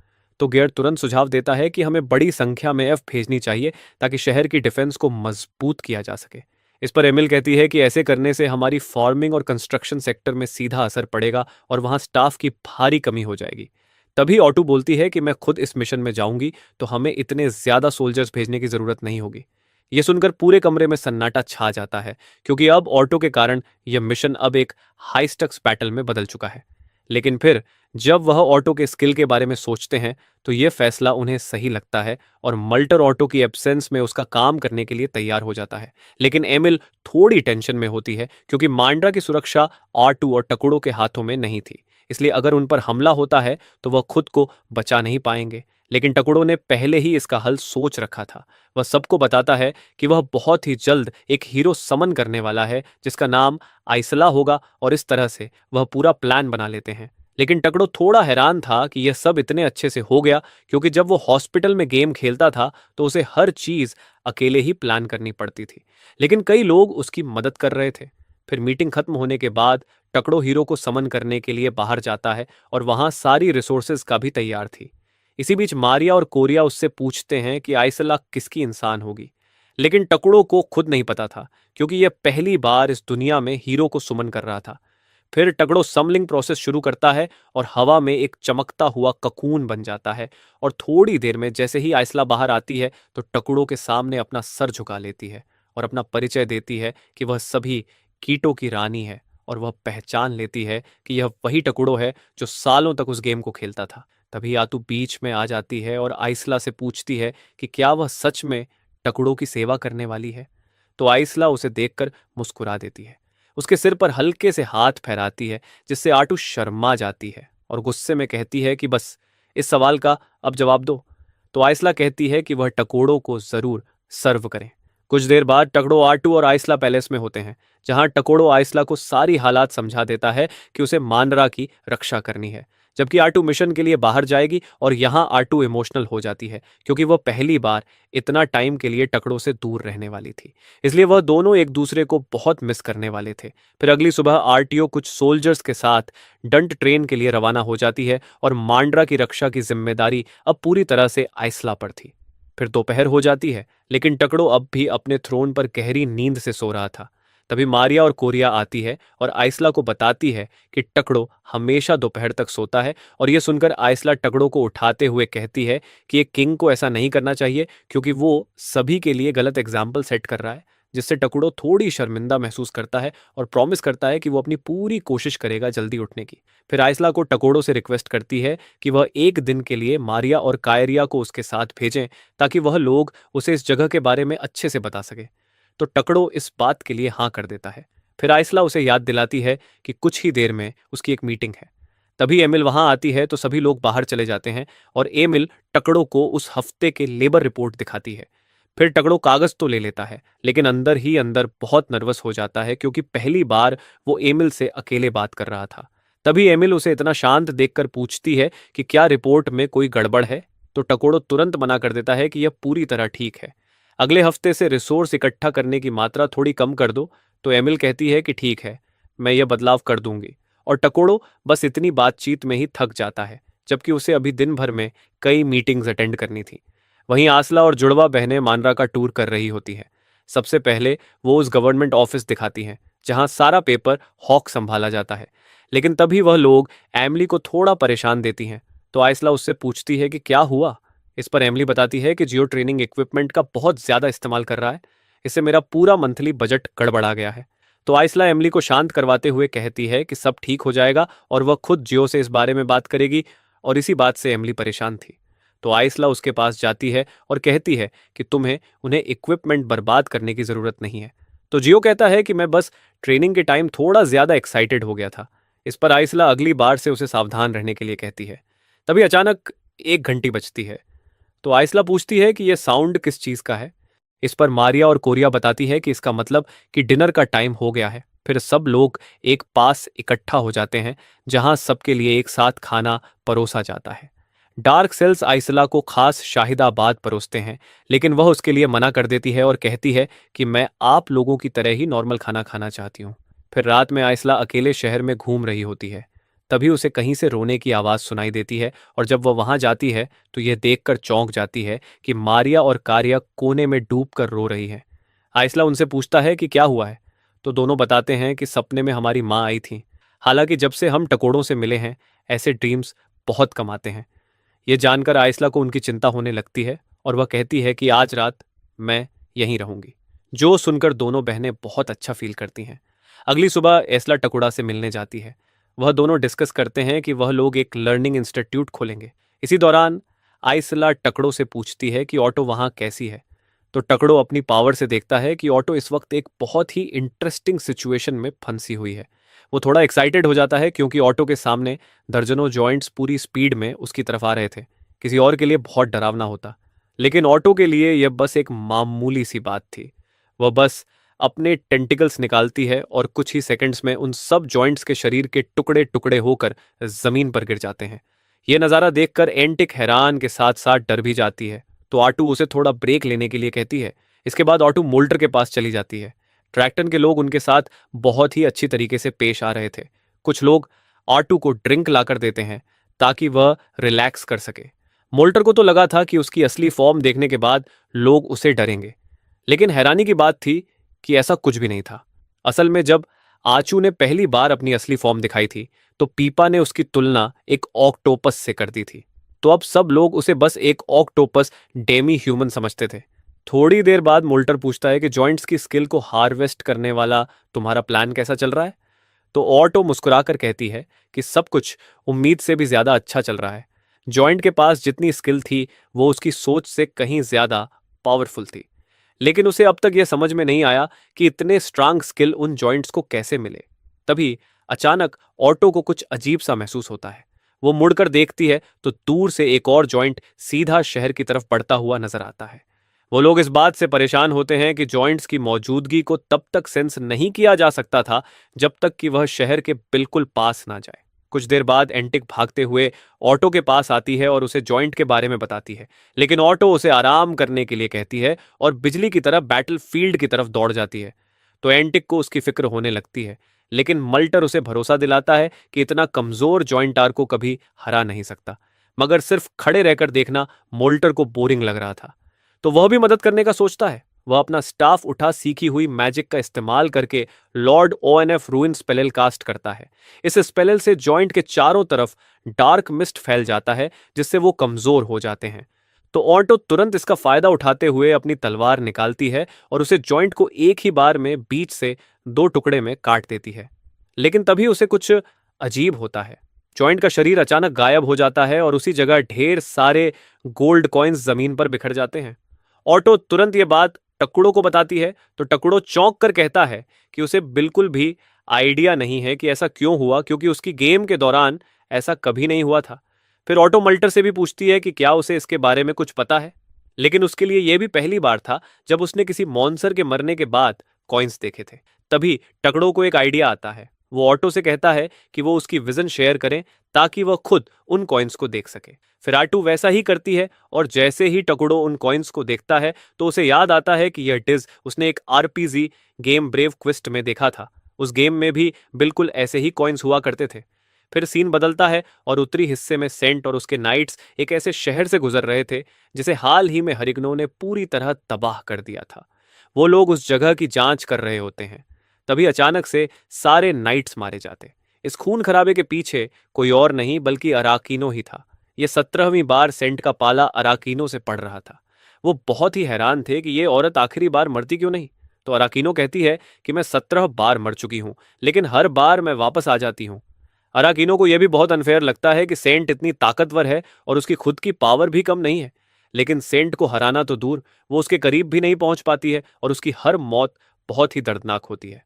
तो गेयर तुरंत सुझाव देता है कि हमें बड़ी संख्या में एफ भेजनी चाहिए, ताकि शहर की डिफेंस को मजबूत किया जा सके। इस पर एमिल कहती है कि ऐसे करने से हमारी फार्मिंग और कंस्ट्रक्शन सेक्टर में सीधा असर पड़ेगा, और वहां स्टाफ की भारी कमी हो जाएगी। तभी ऑटू बोलती है कि मैं खुद इस मिशन में जाऊंगी, तो हमें इतने ज्यादा सोल्जर्स भेजने की जरूरत नहीं होगी। यह सुनकर पूरे कमरे में सन्नाटा छा जाता है, क्योंकि अब ऑटो के कारण यह मिशन अब एक हाई स्टक्स बैटल में बदल चुका है। लेकिन फिर जब वह ऑटो के स्किल के बारे में सोचते हैं तो यह फैसला उन्हें सही लगता है, और मल्टर ऑटो की एब्सेंस में उसका काम करने के लिए तैयार हो जाता है। लेकिन एमिल थोड़ी टेंशन में होती है, क्योंकि मांड्रा की सुरक्षा R2 और टकुड़ों के हाथों में नहीं थी। इसलिए अगर उन पर हमला होता है तो वह खुद को बचा नहीं पाएंगे। लेकिन टकुड़ों ने पहले ही इसका हल सोच रखा था। वह सबको बताता है कि वह बहुत ही जल्द एक हीरो समन करने वाला है, जिसका नाम आइसला होगा, और इस तरह से वह पूरा प्लान बना लेते हैं। लेकिन टकड़ो थोड़ा हैरान था कि यह सब इतने अच्छे से हो गया, क्योंकि जब वो हॉस्पिटल में गेम खेलता था तो उसे हर चीज अकेले ही प्लान करनी पड़ती थी। लेकिन कई लोग उसकी मदद कर रहे थे। फिर मीटिंग खत्म होने के बाद टकड़ो हीरो को समन करने के लिए बाहर जाता है, और वहां सारी रिसोर्सेज का भी तैयार थी। इसी बीच मारिया और कोरिया उससे पूछते हैं कि आइसला किसकी इंसान होगी। लेकिन टकड़ो को खुद नहीं पता था, क्योंकि यह पहली बार इस दुनिया में हीरो को सुमन कर रहा था। फिर टकड़ो समलिंग प्रोसेस शुरू करता है, और हवा में एक चमकता हुआ ककून बन जाता है। और थोड़ी देर में जैसे ही आइसला बाहर आती है तो टकड़ो के सामने अपना सर झुका लेती है, और अपना परिचय देती है कि वह सभी कीटों की रानी है। और वह पहचान लेती है कि यह वही टकुड़ो है जो सालों तक उस गेम को खेलता था। तभी आतू बीच में आ जाती है और आइसला से पूछती है कि क्या वह सच में टकुड़ों की सेवा करने वाली है। तो आइसला उसे देखकर मुस्कुरा देती है, उसके सिर पर हल्के से हाथ फहराती है, जिससे आटू शर्मा जाती है और गुस्से में कहती है कि बस इस सवाल का अब जवाब दो। तो आइसला कहती है कि वह टकोड़ों को जरूर सर्व करें। कुछ देर बाद टकड़ो आटू और आइसला पैलेस में होते हैं, जहां टकोड़ो आइसला को सारी हालात समझा देता है कि उसे मानरा की रक्षा करनी है, जबकि आटू मिशन के लिए बाहर जाएगी। और यहां आटू इमोशनल हो जाती है, क्योंकि वह पहली बार इतना टाइम के लिए टकड़ों से दूर रहने वाली थी। इसलिए वह दोनों एक दूसरे को बहुत मिस करने वाले थे। फिर अगली सुबह आरटीओ कुछ सोल्जर्स के साथ डंट ट्रेन के लिए रवाना हो जाती है, और मांड्रा की रक्षा की जिम्मेदारी अब पूरी तरह से आइसला पर थी। फिर दोपहर हो जाती है, लेकिन टकड़ो अब भी अपने थ्रोन पर गहरी नींद से सो रहा था। तभी मारिया और कोरिया आती है और आइसला को बताती है कि टकड़ो हमेशा दोपहर तक सोता है। और यह सुनकर आइसला टकड़ो को उठाते हुए कहती है कि एक किंग को ऐसा नहीं करना चाहिए, क्योंकि वो सभी के लिए गलत एग्जाम्पल सेट कर रहा है। जिससे टकड़ो थोड़ी शर्मिंदा महसूस करता है और प्रॉमिस करता है कि वो अपनी पूरी कोशिश करेगा जल्दी उठने की। फिर आइसला को टकोड़ो से रिक्वेस्ट करती है कि वह एक दिन के लिए मारिया और कायरिया को उसके साथ भेजें ताकि वह लोग उसे इस जगह के बारे में अच्छे से बता सके। तो टकड़ो इस बात के लिए हाँ कर देता है। फिर आइसला उसे याद दिलाती है कि कुछ ही देर में उसकी एक मीटिंग है। तभी एमिल वहां आती है तो सभी लोग बाहर चले जाते हैं और एमिल टकड़ो को उस हफ्ते के लेबर रिपोर्ट दिखाती है। फिर टकड़ो कागज तो ले लेता है, लेकिन अंदर ही अंदर बहुत नर्वस हो जाता है क्योंकि पहली बार वो एमिल से अकेले बात कर रहा था। तभी एमिल उसे इतना शांत देखकर पूछती है कि क्या रिपोर्ट में कोई गड़बड़ है। तो टकोड़ो तुरंत मना कर देता है कि यह पूरी तरह ठीक है। अगले हफ्ते से रिसोर्स इकट्ठा करने की मात्रा थोड़ी कम कर दो। तो एमिल कहती है कि ठीक है, मैं यह बदलाव कर दूंगी। और टकोड़ो बस इतनी बातचीत में ही थक जाता है, जबकि उसे अभी दिन भर में कई मीटिंग्स अटेंड करनी थी। वहीं आसला और जुड़वा बहनें मानरा का टूर कर रही होती हैं। सबसे पहले वो उस गवर्नमेंट ऑफिस दिखाती हैं जहां सारा पेपर हॉक संभाला जाता है। लेकिन तभी वह लोग एमली को थोड़ा परेशान देती हैं। तो आइसला उससे पूछती है कि क्या हुआ। इस पर एमली बताती है कि जियो ट्रेनिंग इक्विपमेंट का बहुत ज्यादा इस्तेमाल कर रहा है, इससे मेरा पूरा मंथली बजट गड़बड़ा गया है। तो आइसला एमली को शांत करवाते हुए कहती है कि सब ठीक हो जाएगा और वह खुद जियो से इस बारे में बात करेगी। और इसी बात से एमली परेशान थी। तो आइसला उसके पास जाती है और कहती है कि तुम्हें उन्हें इक्विपमेंट बर्बाद करने की जरूरत नहीं है। तो जियो कहता है कि मैं बस ट्रेनिंग के टाइम थोड़ा ज्यादा एक्साइटेड हो गया था। इस पर आइसला अगली बार से उसे सावधान रहने के लिए कहती है। तभी अचानक एक घंटी बजती है। तो आइसला पूछती है कि यह साउंड किस चीज का है। इस पर मारिया और कोरिया बताती है कि इसका मतलब कि डिनर का टाइम हो गया है। फिर सब लोग एक पास इकट्ठा हो जाते हैं जहां सबके लिए एक साथ खाना परोसा जाता है। डार्क सेल्स आइसला को खास शाहिदाबाद परोसते हैं, लेकिन वह उसके लिए मना कर देती है और कहती है कि मैं आप लोगों की तरह ही नॉर्मल खाना खाना चाहती हूँ। फिर रात में आइसला अकेले शहर में घूम रही होती है। तभी उसे कहीं से रोने की आवाज़ सुनाई देती है और जब वह वहां जाती है तो यह देखकर चौंक जाती है कि मारिया और कारिया कोने में डूब कर रो रही है। आइसला उनसे पूछता है कि क्या हुआ है। तो दोनों बताते हैं कि सपने में हमारी माँ आई थी। हालांकि जब से हम टकोड़ों से मिले हैं, ऐसे ड्रीम्स बहुत कम आते हैं। ये जानकर आइसला को उनकी चिंता होने लगती है और वह कहती है कि आज रात मैं यहीं रहूंगी। जो सुनकर दोनों बहनें बहुत अच्छा फील करती हैं। अगली सुबह एसला टकुड़ा से मिलने जाती है। वह दोनों डिस्कस करते हैं कि वह लोग एक लर्निंग इंस्टीट्यूट खोलेंगे। इसी दौरान आइसला टकड़ों से पूछती है कि ऑटो वहां कैसी है। तो टकड़ो अपनी पावर से देखता है कि ऑटो इस वक्त एक बहुत ही इंटरेस्टिंग सिचुएशन में फंसी हुई है। वो थोड़ा एक्साइटेड हो जाता है क्योंकि ऑटो के सामने दर्जनों जॉइंट्स पूरी स्पीड में उसकी तरफ आ रहे थे। किसी और के लिए बहुत डरावना होता, लेकिन ऑटो के लिए यह बस एक मामूली सी बात थी। वह बस अपने टेंटिकल्स निकालती है और कुछ ही सेकंड्स में उन सब जॉइंट्स के शरीर के टुकड़े टुकड़े होकर जमीन पर गिर जाते हैं। यह नज़ारा देखकर एंटिक हैरान के साथ साथ डर भी जाती है। तो आटू उसे थोड़ा ब्रेक लेने के लिए कहती है। इसके बाद ऑटू मोल्टर के पास चली जाती है। ट्रैक्टन के लोग उनके साथ बहुत ही अच्छी तरीके से पेश आ रहे थे। कुछ लोग आटू को ड्रिंक लाकर देते हैं ताकि वह रिलैक्स कर सके। मोल्टर को तो लगा था कि उसकी असली फॉर्म देखने के बाद लोग उसे डरेंगे, लेकिन हैरानी की बात थी कि ऐसा कुछ भी नहीं था। असल में जब आचू ने पहली बार अपनी असली फॉर्म दिखाई थी तो पीपा ने उसकी तुलना एक ऑक्टोपस से कर दी थी। तो अब सब लोग उसे बस एक ऑक्टोपस डेमी ह्यूमन समझते थे। थोड़ी देर बाद मोल्टर पूछता है कि जॉइंट्स की स्किल को हार्वेस्ट करने वाला तुम्हारा प्लान कैसा चल रहा है। तो ऑटो मुस्कुराकर कहती है कि सब कुछ उम्मीद से भी ज्यादा अच्छा चल रहा है। जॉइंट के पास जितनी स्किल थी वो उसकी सोच से कहीं ज्यादा पावरफुल थी, लेकिन उसे अब तक यह समझ में नहीं आया कि इतने स्ट्रांग स्किल उन जॉइंट्स को कैसे मिले। तभी अचानक ऑटो को कुछ अजीब सा महसूस होता है। वो मुड़कर देखती है तो दूर से एक और जॉइंट सीधा शहर की तरफ बढ़ता हुआ नजर आता है। वो लोग इस बात से परेशान होते हैं कि जॉइंट्स की मौजूदगी को तब तक सेंस नहीं किया जा सकता था जब तक कि वह शहर के बिल्कुल पास ना जाए। कुछ देर बाद एंटिक भागते हुए ऑटो के पास आती है और उसे जॉइंट के बारे में बताती है, लेकिन ऑटो उसे आराम करने के लिए कहती है और बिजली की तरह बैटल फील्ड की तरफ दौड़ जाती है। तो एंटिक को उसकी फिक्र होने लगती है, लेकिन मल्टर उसे भरोसा दिलाता है कि इतना कमजोर जॉइंट आर को कभी हरा नहीं सकता। मगर सिर्फ खड़े रहकर देखना मोल्टर को बोरिंग लग रहा था, तो वह भी मदद करने का सोचता है। वह अपना स्टाफ उठा सीखी हुई मैजिक का इस्तेमाल करके लॉर्ड ओएनएफ रूइन स्पेल कास्ट करता है। इस स्पेल से जॉइंट के चारों तरफ डार्क मिस्ट फैल जाता है जिससे वो कमजोर हो जाते हैं। तो ऑटो तुरंत इसका फायदा उठाते हुए अपनी तलवार निकालती है और उसे जॉइंट को एक ही बार में बीच से दो टुकड़े में काट देती है। लेकिन तभी उसे कुछ अजीब होता है। जॉइंट का शरीर अचानक गायब हो जाता है और उसी जगह ढेर सारे गोल्ड कॉइन्स जमीन पर बिखर जाते हैं। ऑटो तुरंत ये बात टकड़ों को बताती है तो टकड़ो चौंक कर कहता है कि उसे बिल्कुल भी आइडिया नहीं है कि ऐसा क्यों हुआ, क्योंकि उसकी गेम के दौरान ऐसा कभी नहीं हुआ था। फिर ऑटो मल्टर से भी पूछती है कि क्या उसे इसके बारे में कुछ पता है, लेकिन उसके लिए यह भी पहली बार था जब उसने किसी मॉन्सर के मरने के बाद कॉइन्स देखे थे। तभी टकड़ों को एक आइडिया आता है। वो ऑटो से कहता है कि वो उसकी विजन शेयर करें ताकि वह खुद उन कॉइन्स को देख सके। फिर आटू वैसा ही करती है और जैसे ही टकड़ो उन कॉइन्स को देखता है तो उसे याद आता है कि यह डिज उसने एक आरपीजी गेम ब्रेव क्विस्ट में देखा था। उस गेम में भी बिल्कुल ऐसे ही कॉइन्स हुआ करते थे। फिर सीन बदलता है और उत्तरी हिस्से में सेंट और उसके नाइट्स एक ऐसे शहर से गुजर रहे थे जिसे हाल ही में हरिगनों ने पूरी तरह तबाह कर दिया था। वो लोग उस जगह की जांच कर रहे होते हैं। तभी अचानक से सारे नाइट्स मारे जाते। इस खून खराबे के पीछे कोई और नहीं बल्कि अराकीनो ही था। यह 17वीं बार सेंट का पाला अराकीनो से पड़ रहा था। वो बहुत ही हैरान थे कि ये औरत आखिरी बार मरती क्यों नहीं। तो अराकीनो कहती है कि मैं 17 बार मर चुकी हूं, लेकिन हर बार मैं वापस आ जाती हूं। अराकीनो को यह भी बहुत अनफेयर लगता है कि सेंट इतनी ताकतवर है और उसकी खुद की पावर भी कम नहीं है, लेकिन सेंट को हराना तो दूर, वो उसके करीब भी नहीं पहुंच पाती है और उसकी हर मौत बहुत ही दर्दनाक होती है।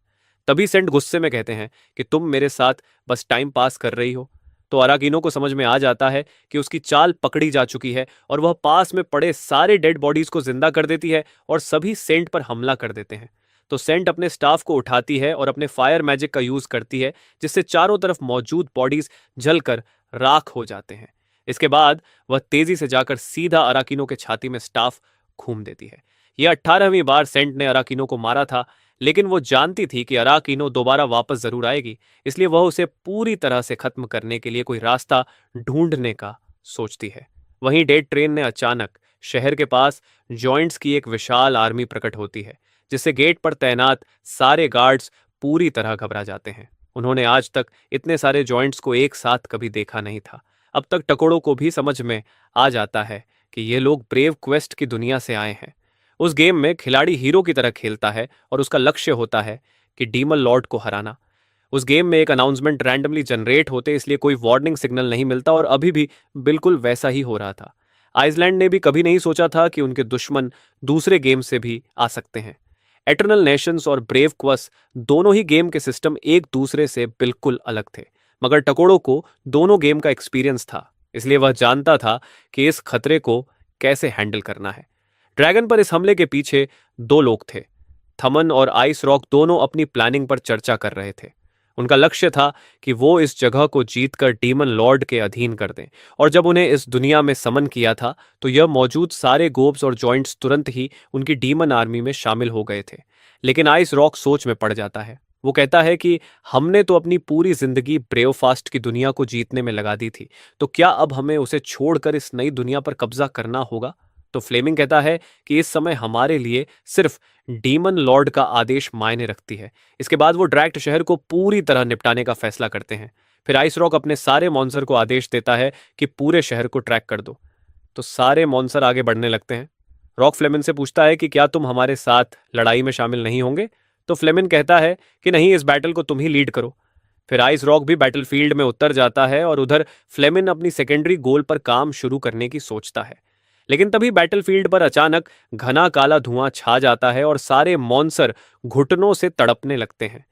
तभी सेंट गुस्से में कहते हैं कि तुम मेरे साथ बस टाइम पास कर रही हो। तो अराकीनो को समझ में आ जाता है कि उसकी चाल पकड़ी जा चुकी है और वह पास में पड़े सारे डेड बॉडीज को जिंदा कर देती है और सभी सेंट पर हमला कर देते हैं। तो सेंट अपने स्टाफ को उठाती है और अपने फायर मैजिक का यूज करती है, जिससे चारों तरफ मौजूद बॉडीज जलकर राख हो जाते हैं। इसके बाद वह तेजी से जाकर सीधा अराकीनो के छाती में स्टाफ घूम देती है। यह 18वीं बार सेंट ने अराकीनो को मारा था, लेकिन वो जानती थी कि अराकीनो दोबारा वापस जरूर आएगी, इसलिए वह उसे पूरी तरह से खत्म करने के लिए कोई रास्ता ढूंढने का सोचती है। वहीं डेड ट्रेन ने अचानक शहर के पास जॉइंट्स की एक विशाल आर्मी प्रकट होती है, जिससे गेट पर तैनात सारे गार्ड्स पूरी तरह घबरा जाते हैं। उन्होंने आज तक इतने सारे जॉइंट्स को एक साथ कभी देखा नहीं था। अब तक टकोड़ों को भी समझ में आ जाता है कि ये लोग ब्रेव क्वेस्ट की दुनिया से आए हैं। उस गेम में खिलाड़ी हीरो की तरह खेलता है और उसका लक्ष्य होता है कि डीमन लॉर्ड को हराना। उस गेम में एक अनाउंसमेंट रैंडमली जनरेट होते, इसलिए कोई वार्निंग सिग्नल नहीं मिलता और अभी भी बिल्कुल वैसा ही हो रहा था। आइसलैंड ने भी कभी नहीं सोचा था कि उनके दुश्मन दूसरे गेम से भी आ सकते हैं। एटर्नल नेशंस और ब्रेव क्वेस्ट दोनों ही गेम के सिस्टम एक दूसरे से बिल्कुल अलग थे, मगर टकोड़ो को दोनों गेम का एक्सपीरियंस था, इसलिए वह जानता था कि इस खतरे को कैसे हैंडल करना है। ड्रैगन पर इस हमले के पीछे दो लोग थे। थमन और आइस रॉक दोनों अपनी प्लानिंग पर चर्चा कर रहे थे। उनका लक्ष्य था कि वो इस जगह को जीतकर डीमन लॉर्ड के अधीन कर दें, और जब उन्हें इस दुनिया में समन किया था तो यह मौजूद सारे गोब्स और जॉइंट्स तुरंत ही उनकी डीमन आर्मी में शामिल हो गए थे। लेकिन आइस रॉक सोच में पड़ जाता है। वो कहता है कि हमने तो अपनी पूरी जिंदगी ब्रेवफास्ट की दुनिया को जीतने में लगा दी थी, तो क्या अब हमें उसे छोड़कर इस नई दुनिया पर कब्जा करना होगा। तो फ्लेमिंग कहता है कि इस समय हमारे लिए सिर्फ डीमन लॉर्ड का आदेश मायने रखती है। इसके बाद वो ड्रैक्ट शहर को पूरी तरह निपटाने का फैसला करते हैं। फिर आइस रॉक अपने सारे मॉन्सर को आदेश देता है कि पूरे शहर को ट्रैक कर दो। तो सारे मॉन्सर आगे बढ़ने लगते हैं। रॉक फ्लेमिन से पूछता है कि क्या तुम हमारे साथ लड़ाई में शामिल नहीं होंगे। तो फ्लेमिन कहता है कि नहीं, इस बैटल को तुम ही लीड करो। फिर आइस रॉक भी बैटलफील्ड में उतर जाता है और उधर फ्लेमिन अपनी सेकेंडरी गोल पर काम शुरू करने की सोचता है। लेकिन तभी बैटलफील्ड पर अचानक घना काला धुआं छा जाता है और सारे मॉन्सर घुटनों से तड़पने लगते हैं।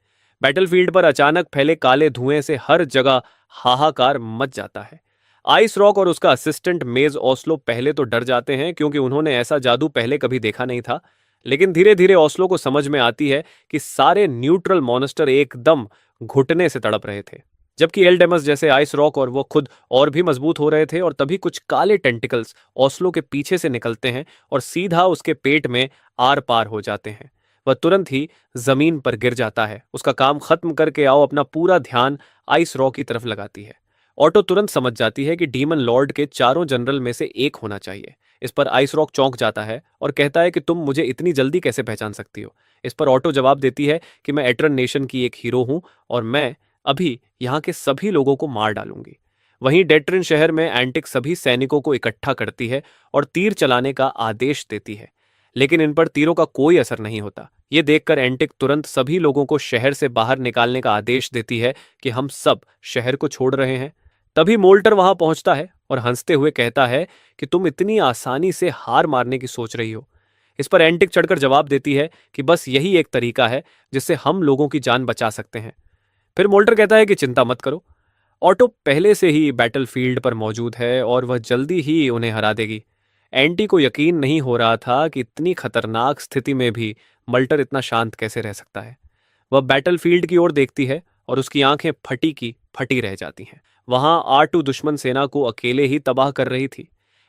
बैटलफील्ड पर अचानक फैले काले धुएं से हर जगह हाहाकार मच जाता है। आइस रॉक और उसका असिस्टेंट मेज ओस्लो पहले तो डर जाते हैं, क्योंकि उन्होंने ऐसा जादू पहले कभी देखा नहीं था। लेकिन धीरे धीरे ओस्लो को समझ में आती है कि सारे न्यूट्रल मॉन्स्टर एकदम घुटने से तड़प रहे थे, जबकि एलडेमस जैसे आइस रॉक और वो खुद और भी मजबूत हो रहे थे। और तभी कुछ काले टेंटिकल्स ओस्लो के पीछे से निकलते हैं और सीधा उसके पेट में आर पार हो जाते हैं। वह तुरंत ही जमीन पर गिर जाता है। उसका काम खत्म करके आओ अपना पूरा ध्यान आइस रॉक की तरफ लगाती है। ऑटो तुरंत समझ जाती है कि डीमन लॉर्ड के चारों जनरल में से एक होना चाहिए। इस पर आइस रॉक चौंक जाता है और कहता है कि तुम मुझे इतनी जल्दी कैसे पहचान सकती हो। इस पर ऑटो जवाब देती है कि मैं एटरन नेशन की एक हीरो हूं और मैं अभी यहाँ के सभी लोगों को मार डालूंगी। वहीं डेट्रिन शहर में एंटिक सभी सैनिकों को इकट्ठा करती है और तीर चलाने का आदेश देती है, लेकिन इन पर तीरों का कोई असर नहीं होता। ये देखकर एंटिक तुरंत सभी लोगों को शहर से बाहर निकालने का आदेश देती है कि हम सब शहर को छोड़ रहे हैं। तभी मोल्टर वहां पहुंचता है और हंसते हुए कहता है कि तुम इतनी आसानी से हार मारने की सोच रही हो। इस पर एंटिक चढ़कर जवाब देती है कि बस यही एक तरीका है जिससे हम लोगों की जान बचा सकते हैं। फिर मोल्टर कहता है कि चिंता मत करो, ऑटो पहले से ही बैटलफील्ड पर मौजूद है और वह जल्दी ही उन्हें हरा देगी। एंटी को यकीन नहीं हो रहा था कि इतनी खतरनाक स्थिति में भी मल्टर इतना शांत कैसे रह सकता है। वह बैटलफील्ड की ओर देखती है और उसकी आंखें फटी की फटी रह जाती हैं। वहां R2 दुश्मन सेना को अकेले ही तबाह कर रही थी।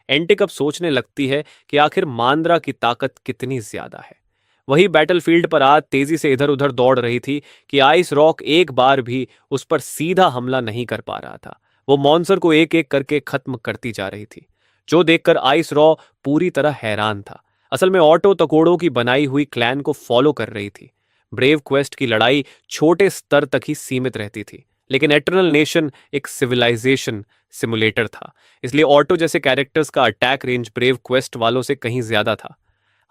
एंटिक अब सोचने लगती है कि आखिर मांद्रा की ताकत कितनी ज्यादा है। वही बैटलफील्ड पर आज तेजी से इधर उधर दौड़ रही थी कि आइस रॉक एक बार भी उस पर सीधा हमला नहीं कर पा रहा था। वो मॉन्सर को एक एक करके खत्म करती जा रही थी, जो देखकर आइस रॉ पूरी तरह हैरान था। असल में ऑटो तकोड़ों की बनाई हुई क्लैन को फॉलो कर रही थी। ब्रेव क्वेस्ट की लड़ाई छोटे स्तर तक ही सीमित रहती थी, लेकिन एटर्नल नेशन एक सिविलाइजेशन सिमुलेटर था, इसलिए ऑटो जैसे कैरेक्टर्स का अटैक रेंज ब्रेव क्वेस्ट वालों से कहीं ज्यादा था।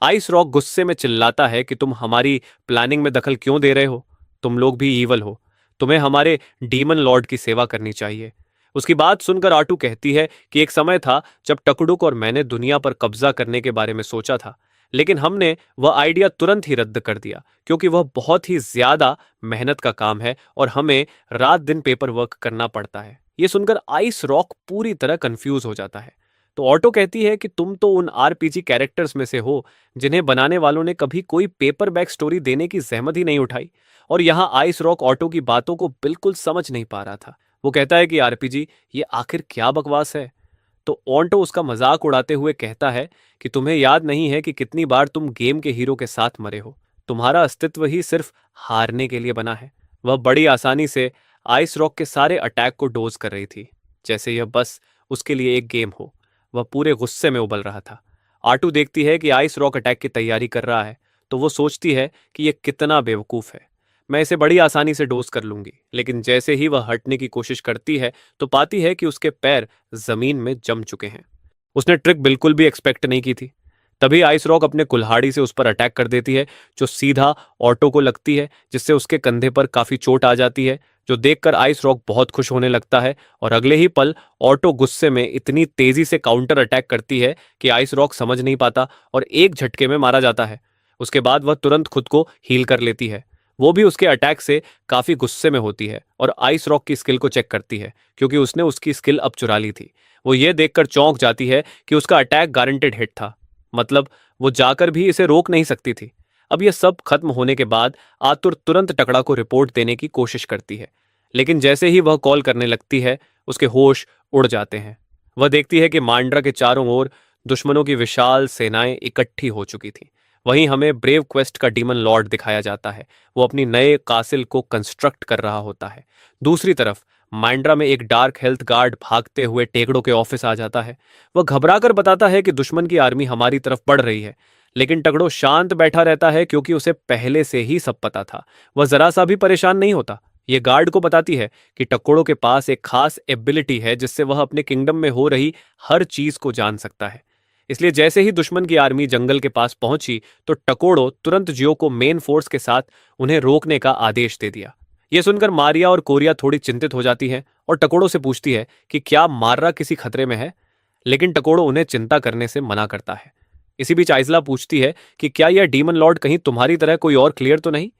आइस रॉक गुस्से में चिल्लाता है कि तुम हमारी प्लानिंग में दखल क्यों दे रहे हो? तुम लोग भी ईवल हो, तुम्हें हमारे डीमन लॉर्ड की सेवा करनी चाहिए। उसकी बात सुनकर आटू कहती है कि एक समय था जब टकड़ुक और मैंने दुनिया पर कब्जा करने के बारे में सोचा था, लेकिन हमने वह आइडिया तुरंत ही रद्द कर दिया क्योंकि वह बहुत ही ज्यादा मेहनत का काम है और हमें रात दिन पेपर वर्क करना पड़ता है। यह सुनकर आइस रॉक पूरी तरह कंफ्यूज हो जाता है। तो ऑटो कहती है कि तुम तो उन आरपीजी कैरेक्टर्स में से हो जिन्हें बनाने वालों ने कभी कोई पेपर बैक स्टोरी देने की जहमत ही नहीं उठाई। और यहाँ आइस रॉक ऑटो की बातों को बिल्कुल समझ नहीं पा रहा था। वो कहता है कि आरपीजी ये आखिर क्या बकवास है। तो ऑटो उसका मजाक उड़ाते हुए कहता है कि तुम्हें याद नहीं है कि कितनी बार तुम गेम के हीरो के साथ मरे हो। तुम्हारा अस्तित्व ही सिर्फ हारने के लिए बना है। वह बड़ी आसानी से आइस रॉक के सारे अटैक को डोज कर रही थी, जैसे यह बस उसके लिए एक गेम हो। वह पूरे गुस्से में उबल रहा था। आटू देखती है कि आइस रॉक अटैक की तैयारी कर रहा है, तो वो सोचती है कि यह कितना बेवकूफ है। मैं इसे बड़ी आसानी से डोज कर लूंगी, लेकिन जैसे ही वह हटने की कोशिश करती है तो पाती है कि उसके पैर जमीन में जम चुके हैं। उसने ट्रिक बिल्कुल भी एक्सपेक्ट नहीं की थी। तभी आइस रॉक अपने कुल्हाड़ी से उस पर अटैक कर देती है, जो सीधा ऑटो को लगती है, जिससे उसके कंधे पर काफी चोट आ जाती है, जो देखकर आइस रॉक बहुत खुश होने लगता है। और अगले ही पल ऑटो गुस्से में इतनी तेजी से काउंटर अटैक करती है कि आइस रॉक समझ नहीं पाता और एक झटके में मारा जाता है। उसके बाद वह तुरंत खुद को हील कर लेती है। वो भी उसके अटैक से काफी गुस्से में होती है और आइस रॉक की स्किल को चेक करती है, क्योंकि उसने उसकी स्किल अब चुरा ली थी। वो ये देखकर चौंक जाती है कि उसका अटैक गारंटेड हिट था, मतलब वो जाकर भी इसे रोक नहीं सकती थी। अब यह सब खत्म होने के बाद आतुर तुरंत टकड़ा को रिपोर्ट देने की कोशिश करती है, लेकिन जैसे ही वह कॉल करने लगती है उसके होश उड़ जाते हैं। वह देखती है कि मांड्रा के चारों ओर दुश्मनों की विशाल सेनाएं इकट्ठी हो चुकी थीं। वहीं हमें ब्रेव क्वेस्ट का डीमन लॉर्ड दिखाया जाता है। वो अपनी नए कासिल को कंस्ट्रक्ट कर रहा होता है। दूसरी तरफ मांड्रा में एक डार्क हेल्थ गार्ड भागते हुए टेकड़ों के ऑफिस आ जाता है। वह घबराकर बताता है कि दुश्मन की आर्मी हमारी तरफ बढ़ रही है, लेकिन टकड़ो शांत बैठा रहता है क्योंकि उसे पहले से ही सब पता था। वह जरा सा भी परेशान नहीं होता। यह गार्ड को बताती है कि टकोड़ों के पास एक खास एबिलिटी है जिससे वह अपने किंगडम में हो रही हर चीज को जान सकता है। इसलिए जैसे ही दुश्मन की आर्मी जंगल के पास पहुंची तो टकोड़ो तुरंत जियो को मेन फोर्स के साथ उन्हें रोकने का आदेश दे दिया। यह सुनकर मारिया और कोरिया थोड़ी चिंतित हो जाती हैं और टकोड़ो से पूछती है कि क्या मार्रा किसी खतरे में है, लेकिन टकोड़ो उन्हें चिंता करने से मना करता है। इसी बीच आइजला पूछती है कि क्या यह डीमन लॉर्ड कहीं तुम्हारी तरह कोई और क्लियर तो नहीं।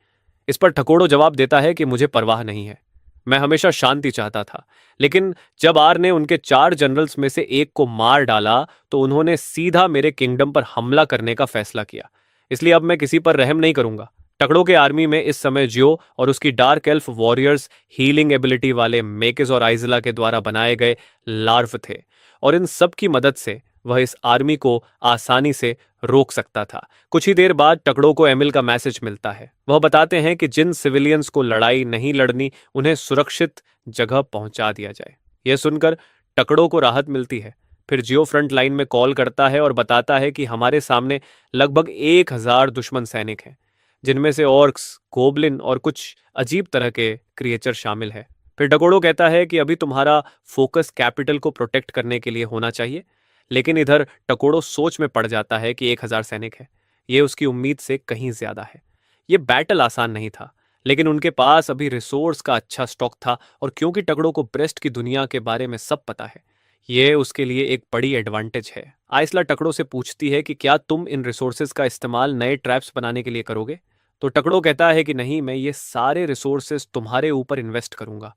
इस पर टकोड़ो जवाब देता है कि मुझे परवाह नहीं है, मैं हमेशा शांति चाहता था, लेकिन जब आर ने उनके 4 जनरल्स में से एक को मार डाला तो उन्होंने सीधा मेरे किंगडम पर हमला करने का फैसला किया, इसलिए अब मैं किसी पर रहम नहीं करूंगा। टकड़ों के आर्मी में इस समय जियो और उसकी dark elf warriors healing ability वाले मेकिस और आइजला के द्वारा बनाए गए लार्व थे, और इन सब की मदद से वह इस आर्मी को आसानी से रोक सकता था। कुछ ही देर बाद टकड़ों को एमिल का मैसेज मिलता है। वह बताते हैं कि जिन सिविलियंस को लड़ाई नहीं लड़नी उन्हें सुरक्षित जगह पहुंचा दिया जाए। यह सुनकर टकड़ों को राहत मिलती है। फिर जियो फ्रंट लाइन में कॉल करता है और बताता है कि हमारे सामने लगभग 1000 दुश्मन सैनिक हैं, जिनमें से ऑर्क्स, गोबलिन और कुछ अजीब तरह के क्रिएचर शामिल है। फिर टकोड़ो कहता है कि अभी तुम्हारा फोकस कैपिटल को प्रोटेक्ट करने के लिए होना चाहिए। लेकिन इधर टकोड़ो सोच में पड़ जाता है कि 1,000 सैनिक है। ये उसकी उम्मीद से कहीं ज्यादा है। ये बैटल आसान नहीं था, लेकिन उनके पास अभी रिसोर्स का अच्छा स्टॉक था, और क्योंकि टकड़ों को ब्रेस्ट की दुनिया के बारे में सब पता है, ये उसके लिए एक बड़ी एडवांटेज है। आइसला टकड़ों से पूछती है कि क्या तुम इन रिसोर्सेज का इस्तेमाल नए ट्रैप्स बनाने के लिए करोगे? तो टकड़ो कहता है कि नहीं, मैं ये सारे रिसोर्सेज तुम्हारे ऊपर इन्वेस्ट करूंगा।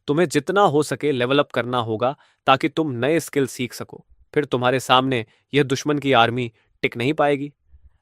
तुम्हें जितना हो सके लेवल अप करना होगा ताकि तुम नए स्किल सीख सको। फिर तुम्हारे सामने यह दुश्मन की आर्मी टिक नहीं पाएगी।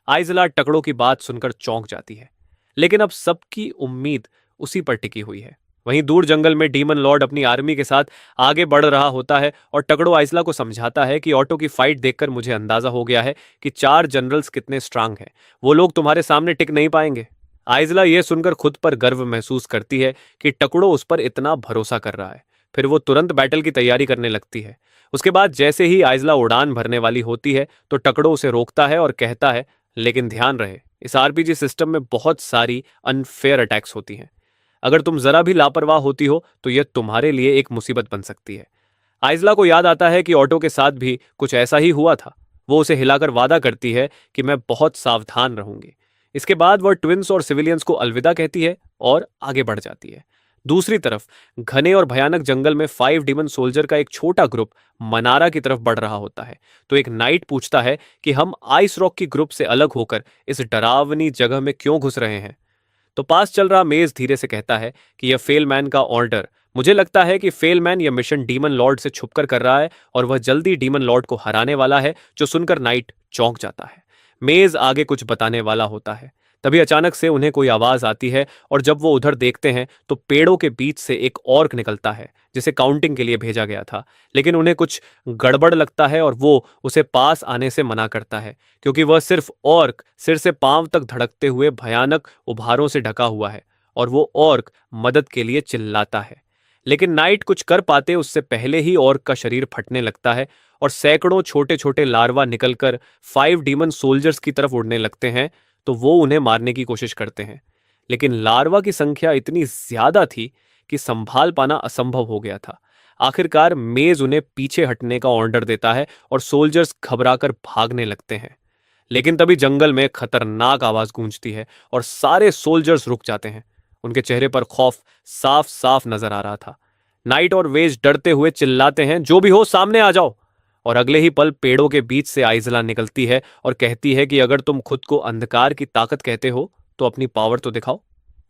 आइजला टकड़ों की बात सुनकर चौंक जाती है, लेकिन अब सबकी उम्मीद उसी पर टिकी हुई है। वहीं दूर जंगल में डीमन लॉर्ड अपनी आर्मी के साथ आगे बढ़ रहा होता है और टकड़ो आइसला को समझाता है कि ऑटो की फाइट देखकर मुझे अंदाजा हो गया है कि 4 जनरल्स कितने स्ट्रांग हैं। वो लोग तुम्हारे सामने टिक नहीं पाएंगे। आइजला यह सुनकर खुद पर गर्व महसूस करती है कि टकड़ो उस पर इतना भरोसा कर रहा है। फिर वो तुरंत बैटल की तैयारी करने लगती है। उसके बाद जैसे ही आइजला उड़ान भरने वाली होती है तो टकड़ो उसे रोकता है और कहता है, लेकिन ध्यान रहे, इस आरपीजी सिस्टम में बहुत सारी अनफेयर अटैक्स होती हैं। अगर तुम जरा भी लापरवाह होती हो तो यह तुम्हारे लिए एक मुसीबत बन सकती है। आइजला को याद आता है कि ऑटो के साथ भी कुछ ऐसा ही हुआ था। वो उसे हिलाकर वादा करती है कि मैं बहुत सावधान रहूंगी। इसके बाद वह ट्विंस और सिविलियंस को अलविदा कहती है और आगे बढ़ जाती है। दूसरी तरफ घने और भयानक जंगल में 5 डीमन सोल्जर का एक छोटा ग्रुप मनारा की तरफ बढ़ रहा होता है। तो एक नाइट पूछता है कि हम आइस रॉक की ग्रुप से अलग होकर इस डरावनी जगह में क्यों घुस रहे हैं। तो पास चल रहा मेज धीरे से कहता है कि यह फेलमैन का ऑर्डर। मुझे लगता है कि फेलमैन यह मिशन डीमन लॉर्ड से छुपकर कर रहा है और वह जल्दी डीमन लॉर्ड को हराने वाला है। जो सुनकर नाइट चौंक जाता है। मेज आगे कुछ बताने वाला होता है। तभी अचानक से उन्हें कोई आवाज आती है और जब वो उधर देखते हैं तो पेड़ों के बीच से एक ऑर्क निकलता है जिसे काउंटिंग के लिए भेजा गया था। लेकिन उन्हें कुछ गड़बड़ लगता है और वो उसे पास आने से मना करता है, क्योंकि वह सिर्फ ऑर्क सिर से पांव तक धड़कते हुए भयानक उभारों से ढका हुआ है और वो ऑर्क मदद के लिए चिल्लाता है। लेकिन नाइट कुछ कर पाते उससे पहले ही ऑर्क का शरीर फटने लगता है और सैकड़ों छोटे छोटे लार्वा निकलकर 5 डीमन सोल्जर्स की तरफ उड़ने लगते हैं। तो वो उन्हें मारने की कोशिश करते हैं, लेकिन लार्वा की संख्या इतनी ज्यादा थी कि संभाल पाना असंभव हो गया था। आखिरकार मेज उन्हें पीछे हटने का ऑर्डर देता है और सोल्जर्स घबराकर भागने लगते हैं। लेकिन तभी जंगल में खतरनाक आवाज गूंजती है और सारे सोल्जर्स रुक जाते हैं। उनके चेहरे पर खौफ साफ साफ नजर आ रहा था। नाइट और वेज डरते हुए चिल्लाते हैं, जो भी हो सामने आ जाओ। और अगले ही पल पेड़ों के बीच से आइजला निकलती है और कहती है कि अगर तुम खुद को अंधकार की ताकत कहते हो तो अपनी पावर तो दिखाओ।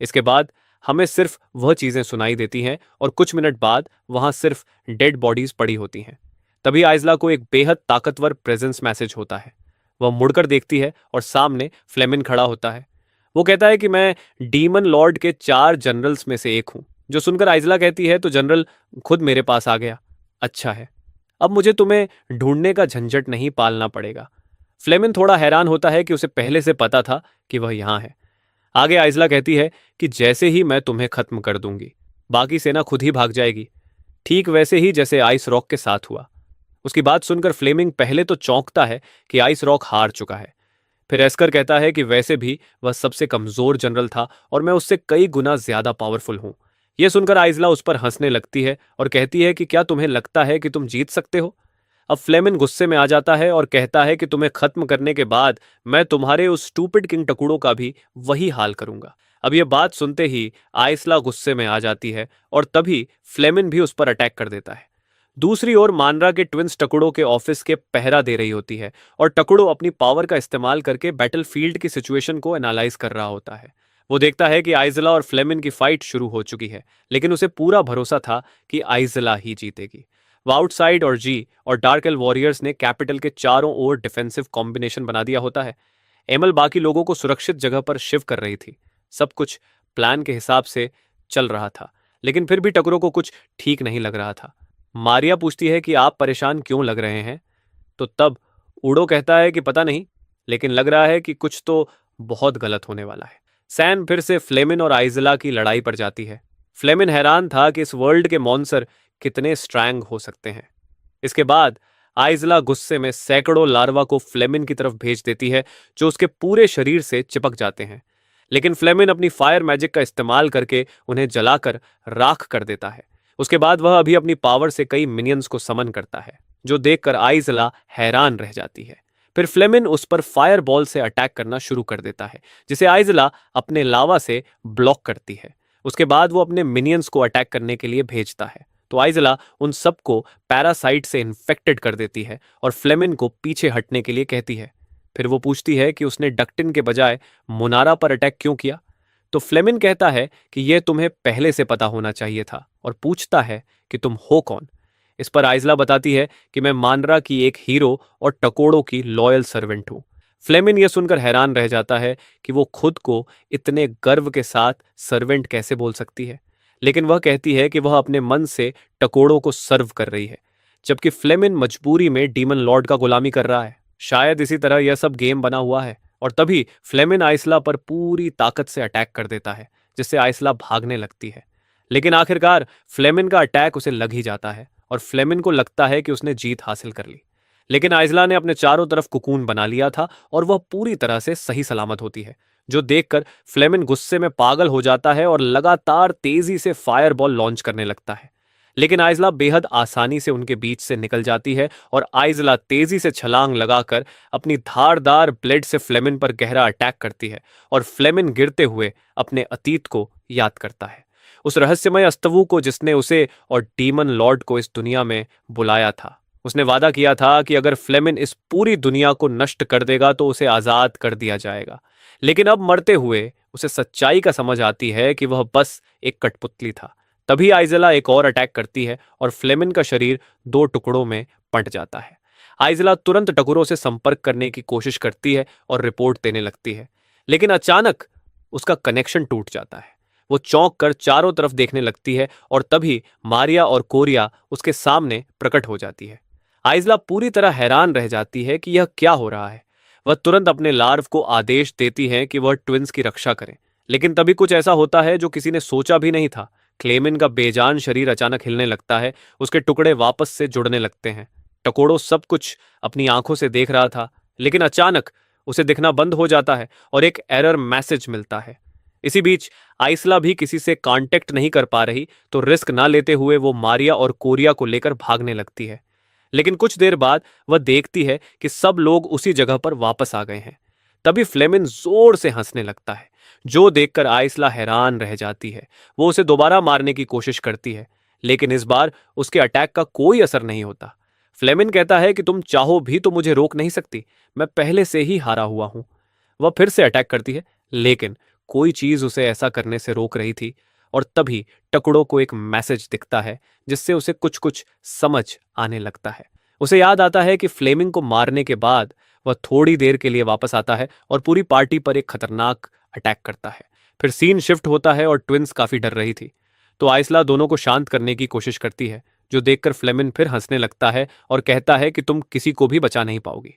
इसके बाद हमें सिर्फ वह चीजें सुनाई देती हैं और कुछ मिनट बाद वहां सिर्फ डेड बॉडीज पड़ी होती हैं। तभी आइजला को एक बेहद ताकतवर प्रेजेंस मैसेज होता है। वह मुड़कर देखती है और सामने फ्लेमिन खड़ा होता है। वो कहता है कि मैं डीमन लॉर्ड के 4 जनरल्स में से एक हूं। जो सुनकर आइजला कहती है, तो जनरल खुद मेरे पास आ गया। अच्छा है, अब मुझे तुम्हें ढूंढने का झंझट नहीं पालना पड़ेगा। फ्लेमिन थोड़ा हैरान होता है कि उसे पहले से पता था कि वह यहां है। आगे आइजला कहती है कि जैसे ही मैं तुम्हें खत्म कर दूंगी, बाकी सेना खुद ही भाग जाएगी, ठीक वैसे ही जैसे आइस रॉक के साथ हुआ। उसकी बात सुनकर फ्लेमिंग पहले तो चौंकता है कि आइस रॉक हार चुका है। फिर एस्कर कहता है कि वैसे भी वह सबसे कमजोर जनरल था और मैं उससे कई गुना ज्यादा पावरफुल हूं। यह सुनकर आइजला उस पर हंसने लगती है और कहती है कि क्या तुम्हें लगता है कि तुम जीत सकते हो? अब फ्लेमिन गुस्से में आ जाता है और कहता है कि तुम्हें खत्म करने के बाद मैं तुम्हारे उस स्टूपिड किंग टकुड़ों का भी वही हाल करूंगा। अब यह बात सुनते ही आइसला गुस्से में आ जाती है और तभी फ्लेमिन भी उस पर अटैक कर देता है। दूसरी ओर मानरा के ट्विंस टकुड़ों के ऑफिस के पहरा दे रही होती है और टकुड़ो अपनी पावर का इस्तेमाल करके बैटलफील्ड की सिचुएशन को एनालाइज कर रहा होता है। वो देखता है कि आइजला और फ्लेमिन की फाइट शुरू हो चुकी है, लेकिन उसे पूरा भरोसा था कि आइजला ही जीतेगी। आउटसाइड और जी और डार्क एल वॉरियर्स ने कैपिटल के चारों ओर डिफेंसिव कॉम्बिनेशन बना दिया होता है। एमल बाकी लोगों को सुरक्षित जगह पर शिफ्ट कर रही थी। सब कुछ प्लान के हिसाब से चल रहा था, लेकिन फिर भी टकरों को कुछ ठीक नहीं लग रहा था। मारिया पूछती है कि आप परेशान क्यों लग रहे हैं? तो तब उडो कहता है कि पता नहीं, लेकिन लग रहा है कि कुछ तो बहुत गलत होने वाला है। सैन फिर से फ्लेमिन और आइजला की लड़ाई पर जाती है। फ्लेमिन हैरान था कि इस वर्ल्ड के मॉन्स्टर कितने स्ट्रैंग हो सकते हैं। इसके बाद आइजला गुस्से में सैकड़ों लार्वा को फ्लेमिन की तरफ भेज देती है, जो उसके पूरे शरीर से चिपक जाते हैं। लेकिन फ्लेमिन अपनी फायर मैजिक का इस्तेमाल करके उन्हें जलाकर राख कर देता है। उसके बाद वह अभी अपनी पावर से कई मिनियंस को समन करता है, जो देखकर आइजला हैरान रह जाती है। फिर फ्लेमिन उस पर फायर बॉल से अटैक करना शुरू कर देता है, जिसे आइजला अपने लावा से ब्लॉक करती है। उसके बाद वो अपने मिनियंस को अटैक करने के लिए भेजता है, तो आइजला उन सबको पैरासाइट से इन्फेक्टेड कर देती है और फ्लेमिन को पीछे हटने के लिए कहती है। फिर वो पूछती है कि उसने डक्टिन के बजाय मुनारा पर अटैक क्यों किया। तो फ्लेमिन कहता है कि यह तुम्हें पहले से पता होना चाहिए था, और पूछता है कि तुम हो कौन। इस पर आइजला बताती है कि मैं मानरा की एक हीरो और टकोड़ों की लॉयल सर्वेंट हूं। फ्लेमिन यह सुनकर हैरान रह जाता है कि वो खुद को इतने गर्व के साथ सर्वेंट कैसे बोल सकती है, लेकिन वह कहती है कि वह अपने मन से टकोड़ों को सर्व कर रही है, जबकि फ्लेमिन मजबूरी में डीमन लॉर्ड का गुलामी कर रहा है। शायद इसी तरह यह सब गेम बना हुआ है। और तभी फ्लेमिन आइसला पर पूरी ताकत से अटैक कर देता है, जिससे आइसला भागने लगती है। लेकिन आखिरकार फ्लेमिन का अटैक उसे लग ही जाता है और फ्लेमिन को लगता है कि उसने जीत हासिल कर ली। लेकिन आइसला ने अपने चारों तरफ कुकून बना लिया था और वह पूरी तरह से सही सलामत होती है, जो देखकर फ्लेमिन गुस्से में पागल हो जाता है और लगातार तेजी से फायर बॉल लॉन्च करने लगता है। लेकिन आइजला बेहद आसानी से उनके बीच से निकल जाती है और आइजला तेजी से छलांग लगाकर अपनी धारदार ब्लेड से फ्लेमिन पर गहरा अटैक करती है और फ्लेमिन गिरते हुए अपने अतीत को याद करता है, उस रहस्यमय अस्तवू को जिसने उसे और डीमन लॉर्ड को इस दुनिया में बुलाया था। उसने वादा किया था कि अगर फ्लेमिन इस पूरी दुनिया को नष्ट कर देगा तो उसे आजाद कर दिया जाएगा। लेकिन अब मरते हुए उसे सच्चाई का समझ आती है कि वह बस एक कठपुतली था। तभी आइजला एक और अटैक करती है और फ्लेमिन का शरीर दो टुकड़ों में बंट जाता है। आइजला तुरंत टकुरों से संपर्क करने की कोशिश करती है और रिपोर्ट देने लगती है, लेकिन अचानक उसका कनेक्शन टूट जाता है। वो चौंक कर चारों तरफ देखने लगती है और तभी मारिया और कोरिया उसके सामने प्रकट हो जाती है। आइजला पूरी तरह हैरान रह जाती है कि यह क्या हो रहा है। वह तुरंत अपने लार्व को आदेश देती है कि वह ट्विंस की रक्षा करें, लेकिन तभी कुछ ऐसा होता है जो किसी ने सोचा भी नहीं था। क्लेमिन का बेजान शरीर अचानक हिलने लगता है, उसके टुकड़े वापस से जुड़ने लगते हैं। टकोड़ो सब कुछ अपनी आंखों से देख रहा था, लेकिन अचानक उसे दिखना बंद हो जाता है और एक एरर मैसेज मिलता है। इसी बीच आइसला भी किसी से कांटेक्ट नहीं कर पा रही, तो रिस्क ना लेते हुए वो मारिया और कोरिया को लेकर भागने लगती है। लेकिन कुछ देर बाद वह देखती है कि सब लोग उसी जगह पर वापस आ गए हैं। तभी फ्लेमिन जोर से हंसने लगता है, जो देखकर आइसला हैरान रह जाती है। वो उसे दोबारा मारने की कोशिश करती है, लेकिन इस बार उसके अटैक का कोई असर नहीं होता। फ्लेमिन कहता है कि तुम चाहो भी तो मुझे रोक नहीं सकती, मैं पहले से ही हारा हुआ हूं। वह फिर से अटैक करती है, लेकिन कोई चीज उसे ऐसा करने से रोक रही थी। और तभी टुकड़ों को एक मैसेज दिखता है, जिससे उसे कुछ कुछ समझ आने लगता है। उसे याद आता है कि फ्लेमिंग को मारने के बाद वह थोड़ी देर के लिए वापस आता है और पूरी पार्टी पर एक खतरनाक अटैक करता है। फिर सीन शिफ्ट होता है और ट्विंस काफी डर रही थी, तो आइसला दोनों को शांत करने की कोशिश करती है, जो देखकर फ्लेमिन फिर हंसने लगता है और कहता है कि तुम किसी को भी बचा नहीं पाओगी।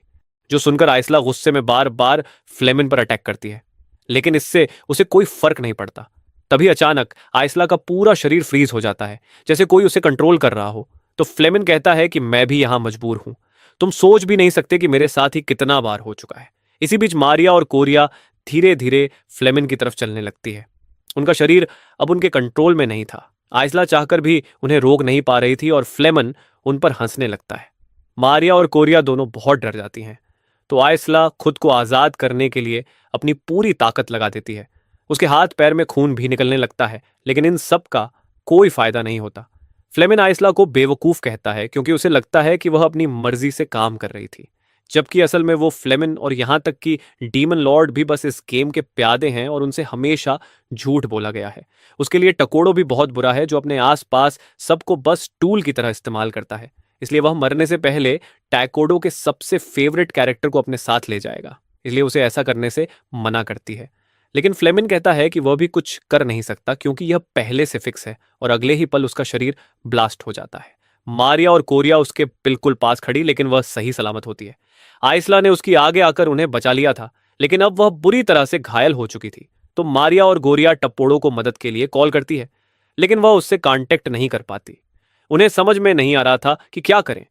जो सुनकर आइसला गुस्से में बार बार फ्लेमिन पर अटैक करती है, लेकिन इससे उसे कोई फर्क नहीं पड़ता। तभी अचानक आइसला का पूरा शरीर फ्रीज हो जाता है, जैसे कोई उसे कंट्रोल कर रहा हो। तो फ्लेमिन कहता है कि मैं भी यहां मजबूर हूं, तुम सोच भी नहीं सकते कि मेरे साथ ही कितना बार हो चुका है। इसी बीच मारिया और कोरिया धीरे धीरे फ्लेमिन की तरफ चलने लगती है। उनका शरीर अब उनके कंट्रोल में नहीं था। आइसला चाहकर भी उन्हें रोक नहीं पा रही थी और फ्लेमन उन पर हंसने लगता है। मारिया और कोरिया दोनों बहुत डर जाती हैं, तो आइसला खुद को आजाद करने के लिए अपनी पूरी ताकत लगा देती है। उसके हाथ पैर में खून भी निकलने लगता है, लेकिन इन सब का कोई फायदा नहीं होता। फ्लेमिन आइसला को बेवकूफ कहता है, क्योंकि उसे लगता है कि वह अपनी मर्जी से काम कर रही थी, जबकि असल में वो फ्लेमिन और यहां तक कि डीमन लॉर्ड भी बस इस गेम के प्यादे हैं और उनसे हमेशा झूठ बोला गया है। उसके लिए टकोड़ो भी बहुत बुरा है, जो अपने आसपास सबको बस टूल की तरह इस्तेमाल करता है। इसलिए वह मरने से पहले टैकोडो के सबसे फेवरेट कैरेक्टर को अपने साथ ले जाएगा, इसलिए उसे ऐसा करने से मना करती है। लेकिन फ्लेमिन कहता है कि वह भी कुछ कर नहीं सकता, क्योंकि यह पहले से फिक्स है, और अगले ही पल उसका शरीर ब्लास्ट हो जाता है। मारिया और कोरिया उसके बिल्कुल पास खड़ी, लेकिन वह सही सलामत होती है। आइसला ने उसकी आगे आकर उन्हें बचा लिया था, लेकिन अब वह बुरी तरह से घायल हो चुकी थी। तो मारिया और गोरिया टप्पोड़ो को मदद के लिए कॉल करती है, लेकिन वह उससे कांटेक्ट नहीं कर पाती। उन्हें समझ में नहीं आ रहा था कि क्या करें।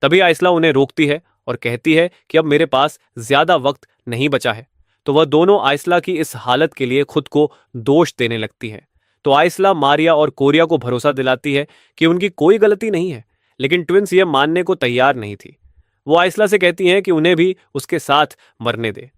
तभी आइसला उन्हें रोकती है और कहती है कि अब मेरे पास ज्यादा वक्त नहीं बचा है। तो वह दोनों आइसला की इस हालत के लिए खुद को दोष देने लगती हैं। तो आइसला मारिया और कोरिया को भरोसा दिलाती है कि उनकी कोई गलती नहीं है, लेकिन ट्विंस यह मानने को तैयार नहीं थी। वो आइसला से कहती हैं कि उन्हें भी उसके साथ मरने दे।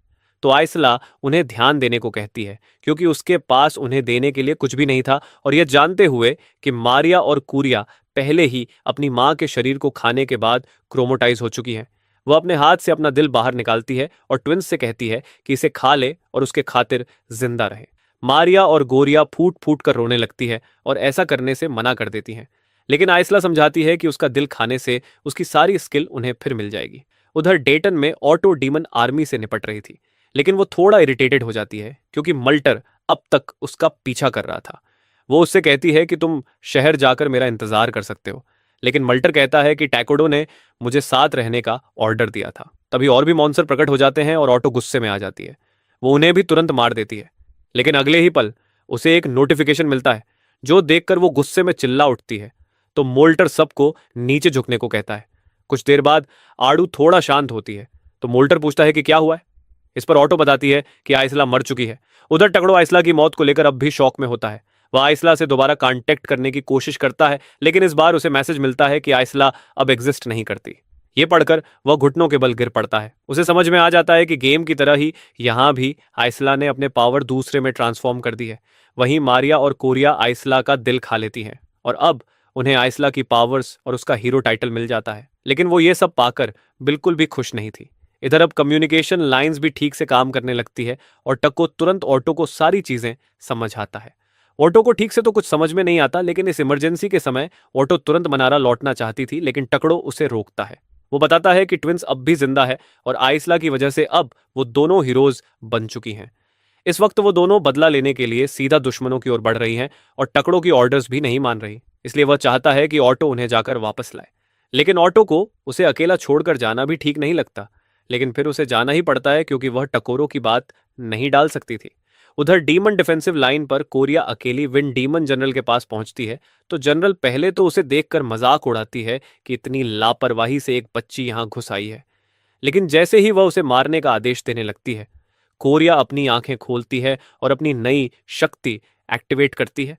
तो आइसला उन्हें ध्यान देने को कहती है, क्योंकि उसके पास उन्हें देने के लिए कुछ भी नहीं था, और यह जानते हुए कि मारिया और कोरिया पहले ही अपनी मां के शरीर को खाने के बाद क्रोमोटाइज हो चुकी हैं। वह अपने हाथ से अपना दिल बाहर निकालती है और ट्विंस से कहती है कि इसे खा ले और उसके खातिर जिंदा रहे। मारिया और गोरिया फूट फूट कर रोने लगती है और ऐसा करने से मना कर देती हैं, लेकिन आइसला समझाती है कि उसका दिल खाने से उसकी सारी स्किल उन्हें फिर मिल जाएगी। उधर डेटन में ऑटो डीमन आर्मी से निपट रही थी, लेकिन वो थोड़ा इरिटेटेड हो जाती है क्योंकि मल्टर अब तक उसका पीछा कर रहा था। वो उससे कहती है कि तुम शहर जाकर मेरा इंतजार कर सकते हो, लेकिन मल्टर कहता है कि टैकोडो ने मुझे साथ रहने का ऑर्डर दिया था। तभी और भी मॉन्स्टर प्रकट हो जाते हैं और ऑटो गुस्से में आ जाती है। वो उन्हें भी तुरंत मार देती है, लेकिन अगले ही पल उसे एक नोटिफिकेशन मिलता है जो देखकर वो गुस्से में चिल्ला उठती है। तो मोल्टर सबको नीचे झुकने को कहता है। कुछ देर बाद आड़ू थोड़ा शांत होती है, तो मोल्टर पूछता है कि क्या हुआ है। इस पर ऑटो बताती है कि आइसला मर चुकी है। उधर टकड़ो आइसला की मौत को लेकर अब भी शॉक में होता है। वह आइसला से दोबारा कांटेक्ट करने की कोशिश करता है, लेकिन इस बार उसे मैसेज मिलता है कि आइसला अब एग्जिस्ट नहीं करती। ये पढ़कर वह घुटनों के बल गिर पड़ता है। उसे समझ में आ जाता है कि गेम की तरह ही यहां भी आइसला ने अपने पावर दूसरे में ट्रांसफॉर्म कर दी है। वहीं मारिया और कोरिया आइसला का दिल खा लेती हैं और अब उन्हें आइसला की पावर्स और उसका हीरो टाइटल मिल जाता है। लेकिन वो ये सब पाकर बिल्कुल भी खुश नहीं थी। इधर अब कम्युनिकेशन लाइंस भी ठीक से काम करने लगती है और टक्को तुरंत ऑटो को सारी चीजें समझ आता है। ऑटो को ठीक से तो कुछ समझ में नहीं आता, लेकिन इस इमरजेंसी के समय ऑटो तुरंत मनारा लौटना चाहती थी, लेकिन टकड़ो उसे रोकता है। वो बताता है कि ट्विंस अब भी जिंदा है और आइसला की वजह से अब वो दोनों हीरोज बन चुकी हैं। इस वक्त वो दोनों बदला लेने के लिए सीधा दुश्मनों की ओर बढ़ रही हैं और टकड़ो की ऑर्डर्स भी नहीं मान रही। इसलिए वह चाहता है कि ऑटो उन्हें जाकर वापस लाए, लेकिन ऑटो को उसे अकेला छोड़कर जाना भी ठीक नहीं लगता। लेकिन फिर उसे जाना ही पड़ता है क्योंकि वह टकोरो की बात नहीं डाल सकती थी। उधर डीमन डिफेंसिव लाइन पर कोरिया अकेली विन डीमन जनरल के पास पहुंचती है, तो जनरल पहले तो उसे देखकर मजाक उड़ाती है कि इतनी लापरवाही से एक बच्ची यहां घुस आई है। लेकिन जैसे ही वह उसे मारने का आदेश देने लगती है, कोरिया अपनी आंखें खोलती है और अपनी नई शक्ति एक्टिवेट करती है।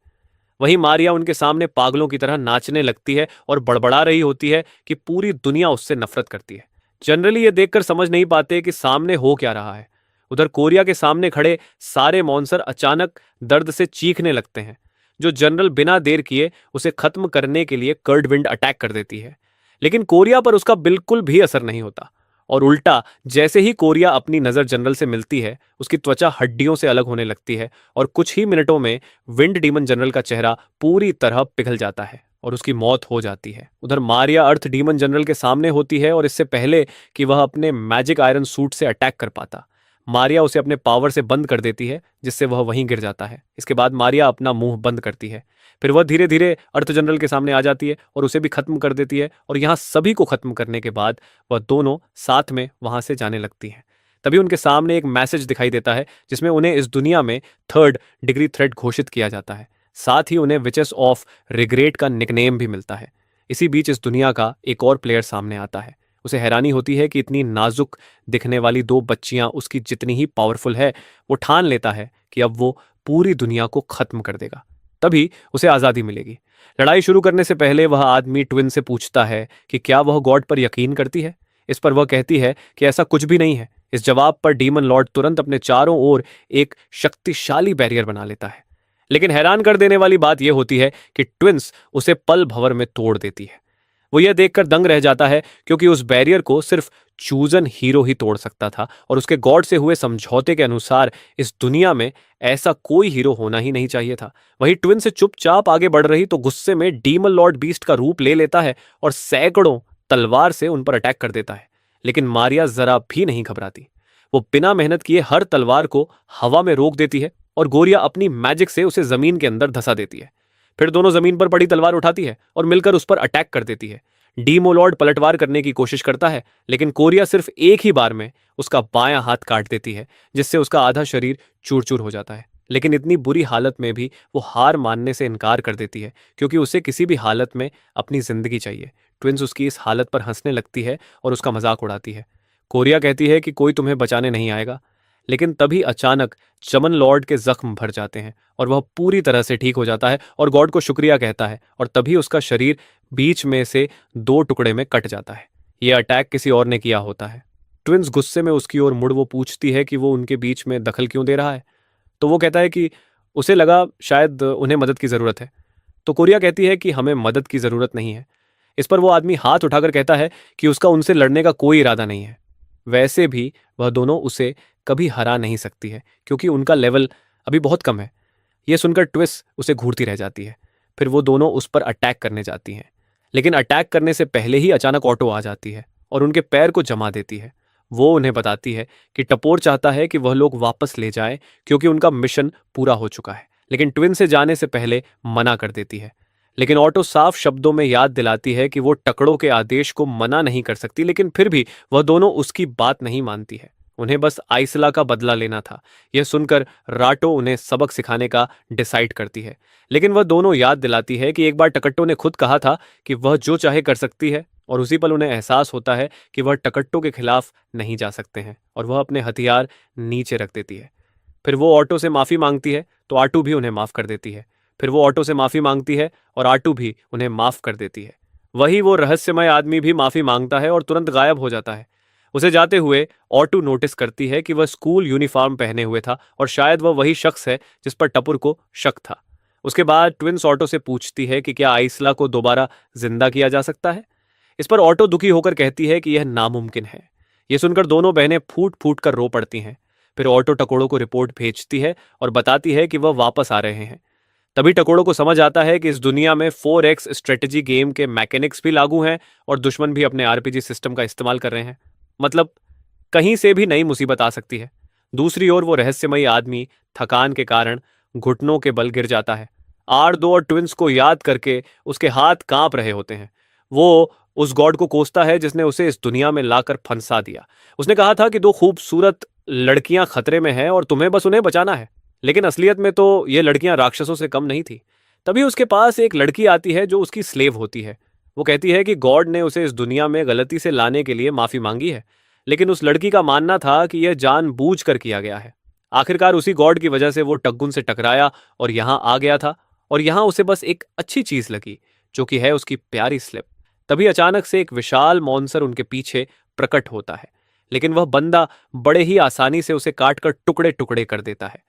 वहीं मारिया उनके सामने पागलों की तरह नाचने लगती है और बड़बड़ा रही होती है कि पूरी दुनिया उससे नफरत करती है। जनरली ये देखकर समझ नहीं पाते कि सामने हो क्या रहा है। उधर कोरिया के सामने खड़े सारे मॉन्स्टर अचानक दर्द से चीखने लगते हैं, जो जनरल बिना देर किए उसे खत्म करने के लिए कर्ड विंड अटैक कर देती है। लेकिन कोरिया पर उसका बिल्कुल भी असर नहीं होता, और उल्टा जैसे ही कोरिया अपनी नजर जनरल से मिलती है, उसकी त्वचा हड्डियों से अलग होने लगती है और कुछ ही मिनटों में विंड डीमन जनरल का चेहरा पूरी तरह पिघल जाता है और उसकी मौत हो जाती है। उधर मारिया अर्थ डीमन जनरल के सामने होती है और इससे पहले कि वह अपने मैजिक आयरन सूट से अटैक कर पाता, मारिया उसे अपने पावर से बंद कर देती है, जिससे वह वहीं गिर जाता है। इसके बाद मारिया अपना मुंह बंद करती है। फिर वह धीरे धीरे अर्थ जनरल के सामने आ जाती है और उसे भी खत्म कर देती है, और यहाँ सभी को खत्म करने के बाद वह दोनों साथ में वहां से जाने लगती हैं। तभी उनके सामने एक मैसेज दिखाई देता है जिसमें उन्हें इस दुनिया में 3rd डिग्री थ्रेट घोषित किया जाता है। साथ ही उन्हें विचेस ऑफ रिग्रेट का निकनेम भी मिलता है। इसी बीच इस दुनिया का एक और प्लेयर सामने आता है। उसे हैरानी होती है कि इतनी नाजुक दिखने वाली 2 बच्चियां उसकी जितनी ही पावरफुल है। वो ठान लेता है कि अब वो पूरी दुनिया को खत्म कर देगा, तभी उसे आज़ादी मिलेगी। लड़ाई शुरू करने से पहले वह आदमी ट्विन से पूछता है कि क्या वह गॉड पर यकीन करती है। इस पर वह कहती है कि ऐसा कुछ भी नहीं है। इस जवाब पर डीमन लॉर्ड तुरंत अपने चारों ओर एक शक्तिशाली बैरियर बना लेता है। लेकिन हैरान कर देने वाली बात यह होती है कि ट्विंस उसे पल भवर में तोड़ देती है। वो यह देखकर दंग रह जाता है, क्योंकि उस बैरियर को सिर्फ चूजन हीरो ही तोड़ सकता था, और उसके गॉड से हुए समझौते के अनुसार इस दुनिया में ऐसा कोई हीरो होना ही नहीं चाहिए था। वही ट्विन से चुपचाप आगे बढ़ रही तो गुस्से में डीमन लॉर्ड बीस्ट का रूप ले लेता है और सैकड़ों तलवार से उन पर अटैक कर देता है। लेकिन मारिया जरा भी नहीं घबराती। वो बिना मेहनत किए हर तलवार को हवा में रोक देती है और गोरिया अपनी मैजिक से उसे जमीन के अंदर धंसा देती है। फिर दोनों जमीन पर पड़ी तलवार उठाती है और मिलकर उस पर अटैक कर देती है। डीमोलॉर्ड पलटवार करने की कोशिश करता है, लेकिन कोरिया सिर्फ एक ही बार में उसका बायां हाथ काट देती है, जिससे उसका आधा शरीर चूर चूर हो जाता है। लेकिन इतनी बुरी हालत में भी वो हार मानने से इनकार कर देती है, क्योंकि उसे किसी भी हालत में अपनी जिंदगी चाहिए। ट्विंस उसकी इस हालत पर हंसने लगती है और उसका मजाक उड़ाती है। कोरिया कहती है कि कोई तुम्हें बचाने नहीं आएगा, लेकिन तभी अचानक चमन लॉर्ड के जख्म भर जाते हैं और वह पूरी तरह से ठीक हो जाता है और गॉड को शुक्रिया कहता है, और तभी उसका शरीर बीच में से दो टुकड़े में कट जाता है। यह अटैक किसी और ने किया होता है। ट्विंस गुस्से में उसकी ओर मुड़ वो पूछती है कि वो उनके बीच में दखल क्यों दे रहा है। तो वो कहता है कि उसे लगा शायद उन्हें मदद की ज़रूरत है। तो कोरिया कहती है कि हमें मदद की ज़रूरत नहीं है। इस पर वो आदमी हाथ उठाकर कहता है कि उसका उनसे लड़ने का कोई इरादा नहीं है। वैसे भी वह दोनों उसे कभी हरा नहीं सकती है क्योंकि उनका लेवल अभी बहुत कम है। यह सुनकर ट्विस उसे घूरती रह जाती है। फिर वो दोनों उस पर अटैक करने जाती हैं, लेकिन अटैक करने से पहले ही अचानक ऑटो आ जाती है और उनके पैर को जमा देती है। वो उन्हें बताती है कि टपोर चाहता है कि वह लोग वापस ले जाएं क्योंकि उनका मिशन पूरा हो चुका है, लेकिन ट्विन से जाने से पहले मना कर देती है। लेकिन ऑटो साफ शब्दों में याद दिलाती है कि वो टकड़ों के आदेश को मना नहीं कर सकती, लेकिन फिर भी वह दोनों उसकी बात नहीं मानती है। उन्हें बस आइसला का बदला लेना था। यह सुनकर राटो उन्हें सबक सिखाने का डिसाइड करती है, लेकिन वह दोनों याद दिलाती है कि एक बार टकट्टो ने खुद कहा था कि वह जो चाहे कर सकती है, और उसी पल उन्हें एहसास होता है कि वह टकट्टो के खिलाफ नहीं जा सकते हैं और वह अपने हथियार नीचे रख देती है। फिर वो ऑटो से माफ़ी मांगती है तो आटू भी उन्हें माफ़ कर देती है। फिर वो ऑटो से माफ़ी मांगती है और आटू भी उन्हें माफ़ कर देती है। वही वो रहस्यमय आदमी भी माफ़ी मांगता है और तुरंत गायब हो जाता है। उसे जाते हुए ऑटू नोटिस करती है कि वह स्कूल यूनिफॉर्म पहने हुए था और शायद वह वही शख्स है जिस पर टपुर को शक था। उसके बाद ट्विंस ऑटो से पूछती है कि क्या आइसला को दोबारा जिंदा किया जा सकता है। इस पर ऑटो दुखी होकर कहती है कि यह नामुमकिन है। यह सुनकर दोनों बहनें फूट फूट कर रो पड़ती हैं। फिर ऑटो टकोड़ों को रिपोर्ट भेजती है और बताती है कि वह वापस आ रहे हैं। तभी टकोड़ों को समझ आता है कि इस दुनिया में 4X स्ट्रेटजी गेम के मैकेनिक्स भी लागू हैं और दुश्मन भी अपने RPG सिस्टम का इस्तेमाल कर रहे हैं। मतलब कहीं से भी नई मुसीबत आ सकती है। दूसरी ओर वो रहस्यमयी आदमी थकान के कारण घुटनों के बल गिर जाता है। आर2 और ट्विंस को याद करके उसके हाथ कांप रहे होते हैं। वो उस गॉड को कोसता है जिसने उसे इस दुनिया में लाकर फंसा दिया। उसने कहा था कि दो खूबसूरत लड़कियां खतरे में हैं और तुम्हें बस उन्हें बचाना है, लेकिन असलियत में तो ये लड़कियां राक्षसों से कम नहीं थी। तभी उसके पास एक लड़की आती है जो उसकी स्लेव होती है। वो कहती है कि गॉड ने उसे इस दुनिया में गलती से लाने के लिए माफी मांगी है, लेकिन उस लड़की का मानना था कि यह जानबूझकर किया गया है। आखिरकार उसी गॉड की वजह से वो टग्गुन से टकराया और यहां आ गया था, और यहां उसे बस एक अच्छी चीज लगी, जो कि है उसकी प्यारी स्लिप। तभी अचानक से एक विशाल मॉन्स्टर उनके पीछे प्रकट होता है, लेकिन वह बंदा बड़े ही आसानी से उसे काटकर टुकड़े टुकड़े कर देता है।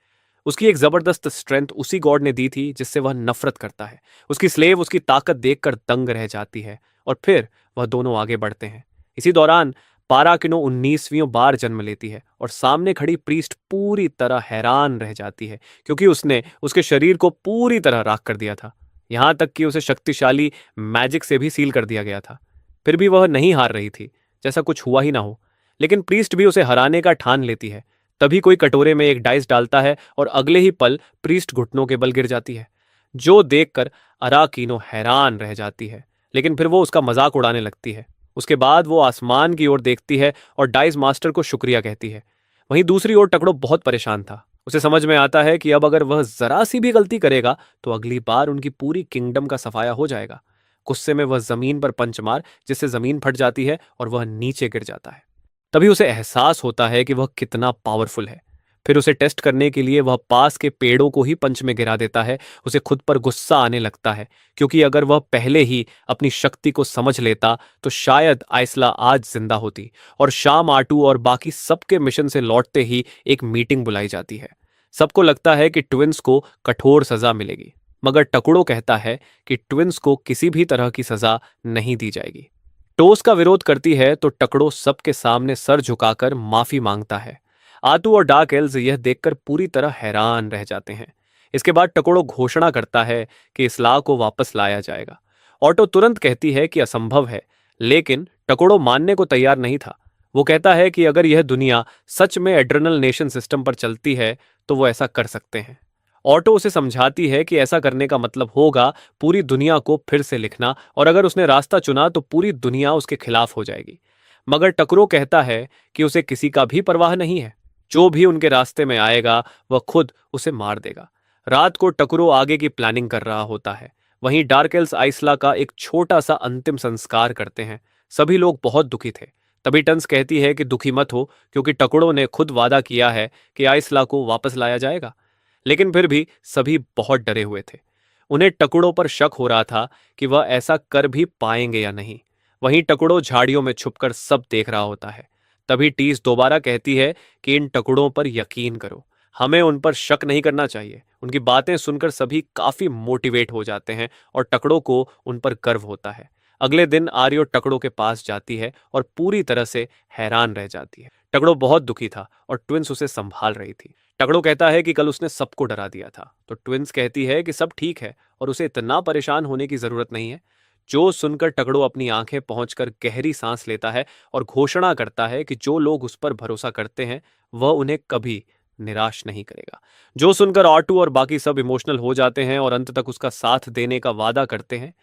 उसकी एक जबरदस्त स्ट्रेंथ उसी गॉड ने दी थी जिससे वह नफरत करता है। उसकी स्लेव उसकी ताकत देखकर दंग रह जाती है और फिर वह दोनों आगे बढ़ते हैं। इसी दौरान पाराकिनो 19वीं बार जन्म लेती है और सामने खड़ी प्रीस्ट पूरी तरह हैरान रह जाती है क्योंकि उसने उसके शरीर को पूरी तरह राख कर दिया था। यहां तक कि उसे शक्तिशाली मैजिक से भी सील कर दिया गया था। फिर भी वह नहीं हार रही थी, जैसा कुछ हुआ ही ना हो। लेकिन प्रीस्ट भी उसे हराने का ठान लेती है। तभी कोई कटोरे में एक डाइस डालता है और अगले ही पल प्रीस्ट घुटनों के बल गिर जाती है, जो देखकर अराकीनो हैरान रह जाती है। लेकिन फिर वो उसका मजाक उड़ाने लगती है। उसके बाद वो आसमान की ओर देखती है और डाइस मास्टर को शुक्रिया कहती है। वहीं दूसरी ओर टकड़ो बहुत परेशान था। उसे समझ में आता है कि अब अगर वह जरा सी भी गलती करेगा तो अगली बार उनकी पूरी किंगडम का सफाया हो जाएगा। गुस्से में वह जमीन पर पंच मार, जिससे जमीन फट जाती है और वह नीचे गिर जाता है। तभी उसे एहसास होता है कि वह कितना पावरफुल है। फिर उसे टेस्ट करने के लिए वह पास के पेड़ों को ही पंच में गिरा देता है। उसे खुद पर गुस्सा आने लगता है क्योंकि अगर वह पहले ही अपनी शक्ति को समझ लेता तो शायद आइसला आज जिंदा होती, और शाम आटू और बाकी सबके मिशन से लौटते ही एक मीटिंग बुलाई जाती है। सबको लगता है कि ट्विंस को कठोर सजा मिलेगी, मगर टकुड़ो कहता है कि ट्विंस को किसी भी तरह की सजा नहीं दी जाएगी। टोस का विरोध करती है तो टकड़ो सबके सामने सर झुकाकर माफी मांगता है। आतू और डार्क एल्स यह देखकर पूरी तरह हैरान रह जाते हैं। इसके बाद टकोड़ो घोषणा करता है कि इसलाह को वापस लाया जाएगा। ऑटो तुरंत कहती है कि असंभव है, लेकिन टकोड़ो मानने को तैयार नहीं था। वो कहता है कि अगर यह दुनिया सच में एड्रेनल नेशन सिस्टम पर चलती है तो वो ऐसा कर सकते हैं। ऑटो उसे समझाती है कि ऐसा करने का मतलब होगा पूरी दुनिया को फिर से लिखना, और अगर उसने रास्ता चुना तो पूरी दुनिया उसके खिलाफ हो जाएगी। मगर टकरो कहता है कि उसे किसी का भी परवाह नहीं है। जो भी उनके रास्ते में आएगा वह खुद उसे मार देगा। रात को टकरो आगे की प्लानिंग कर रहा होता है। वहीं डार्केल्स आइसला का एक छोटा सा अंतिम संस्कार करते हैं। सभी लोग बहुत दुखी थे। तभी टंस कहती है कि दुखी मत हो, क्योंकि टकड़ों ने खुद वादा किया है कि आइसला को वापस लाया जाएगा। लेकिन फिर भी सभी बहुत डरे हुए थे। उन्हें टकड़ों पर शक हो रहा था कि वह ऐसा कर भी पाएंगे या नहीं। वहीं टकड़ों झाड़ियों में छुपकर सब देख रहा होता है। तभी टीस दोबारा कहती है कि इन टकड़ों पर यकीन करो, हमें उन पर शक नहीं करना चाहिए। उनकी बातें सुनकर सभी काफी मोटिवेट हो जाते हैं और टकड़ों को उन पर गर्व होता है। अगले दिन आर्यो टकड़ों के पास जाती है और पूरी तरह से हैरान रह जाती है। टकड़ो बहुत दुखी था और ट्विंस उसे संभाल रही थी। टकड़ो कहता है कि कल उसने सबको डरा दिया था, तो ट्विंस कहती है कि सब ठीक है और उसे इतना परेशान होने की जरूरत नहीं है। जो सुनकर टकड़ो अपनी आंखें पहुंचकर गहरी सांस लेता है और घोषणा करता है कि जो लोग उस पर भरोसा करते हैं वह उन्हें कभी निराश नहीं करेगा। जो सुनकर ऑटू और बाकी सब इमोशनल हो जाते हैं और अंत तक उसका साथ देने का वादा करते हैं।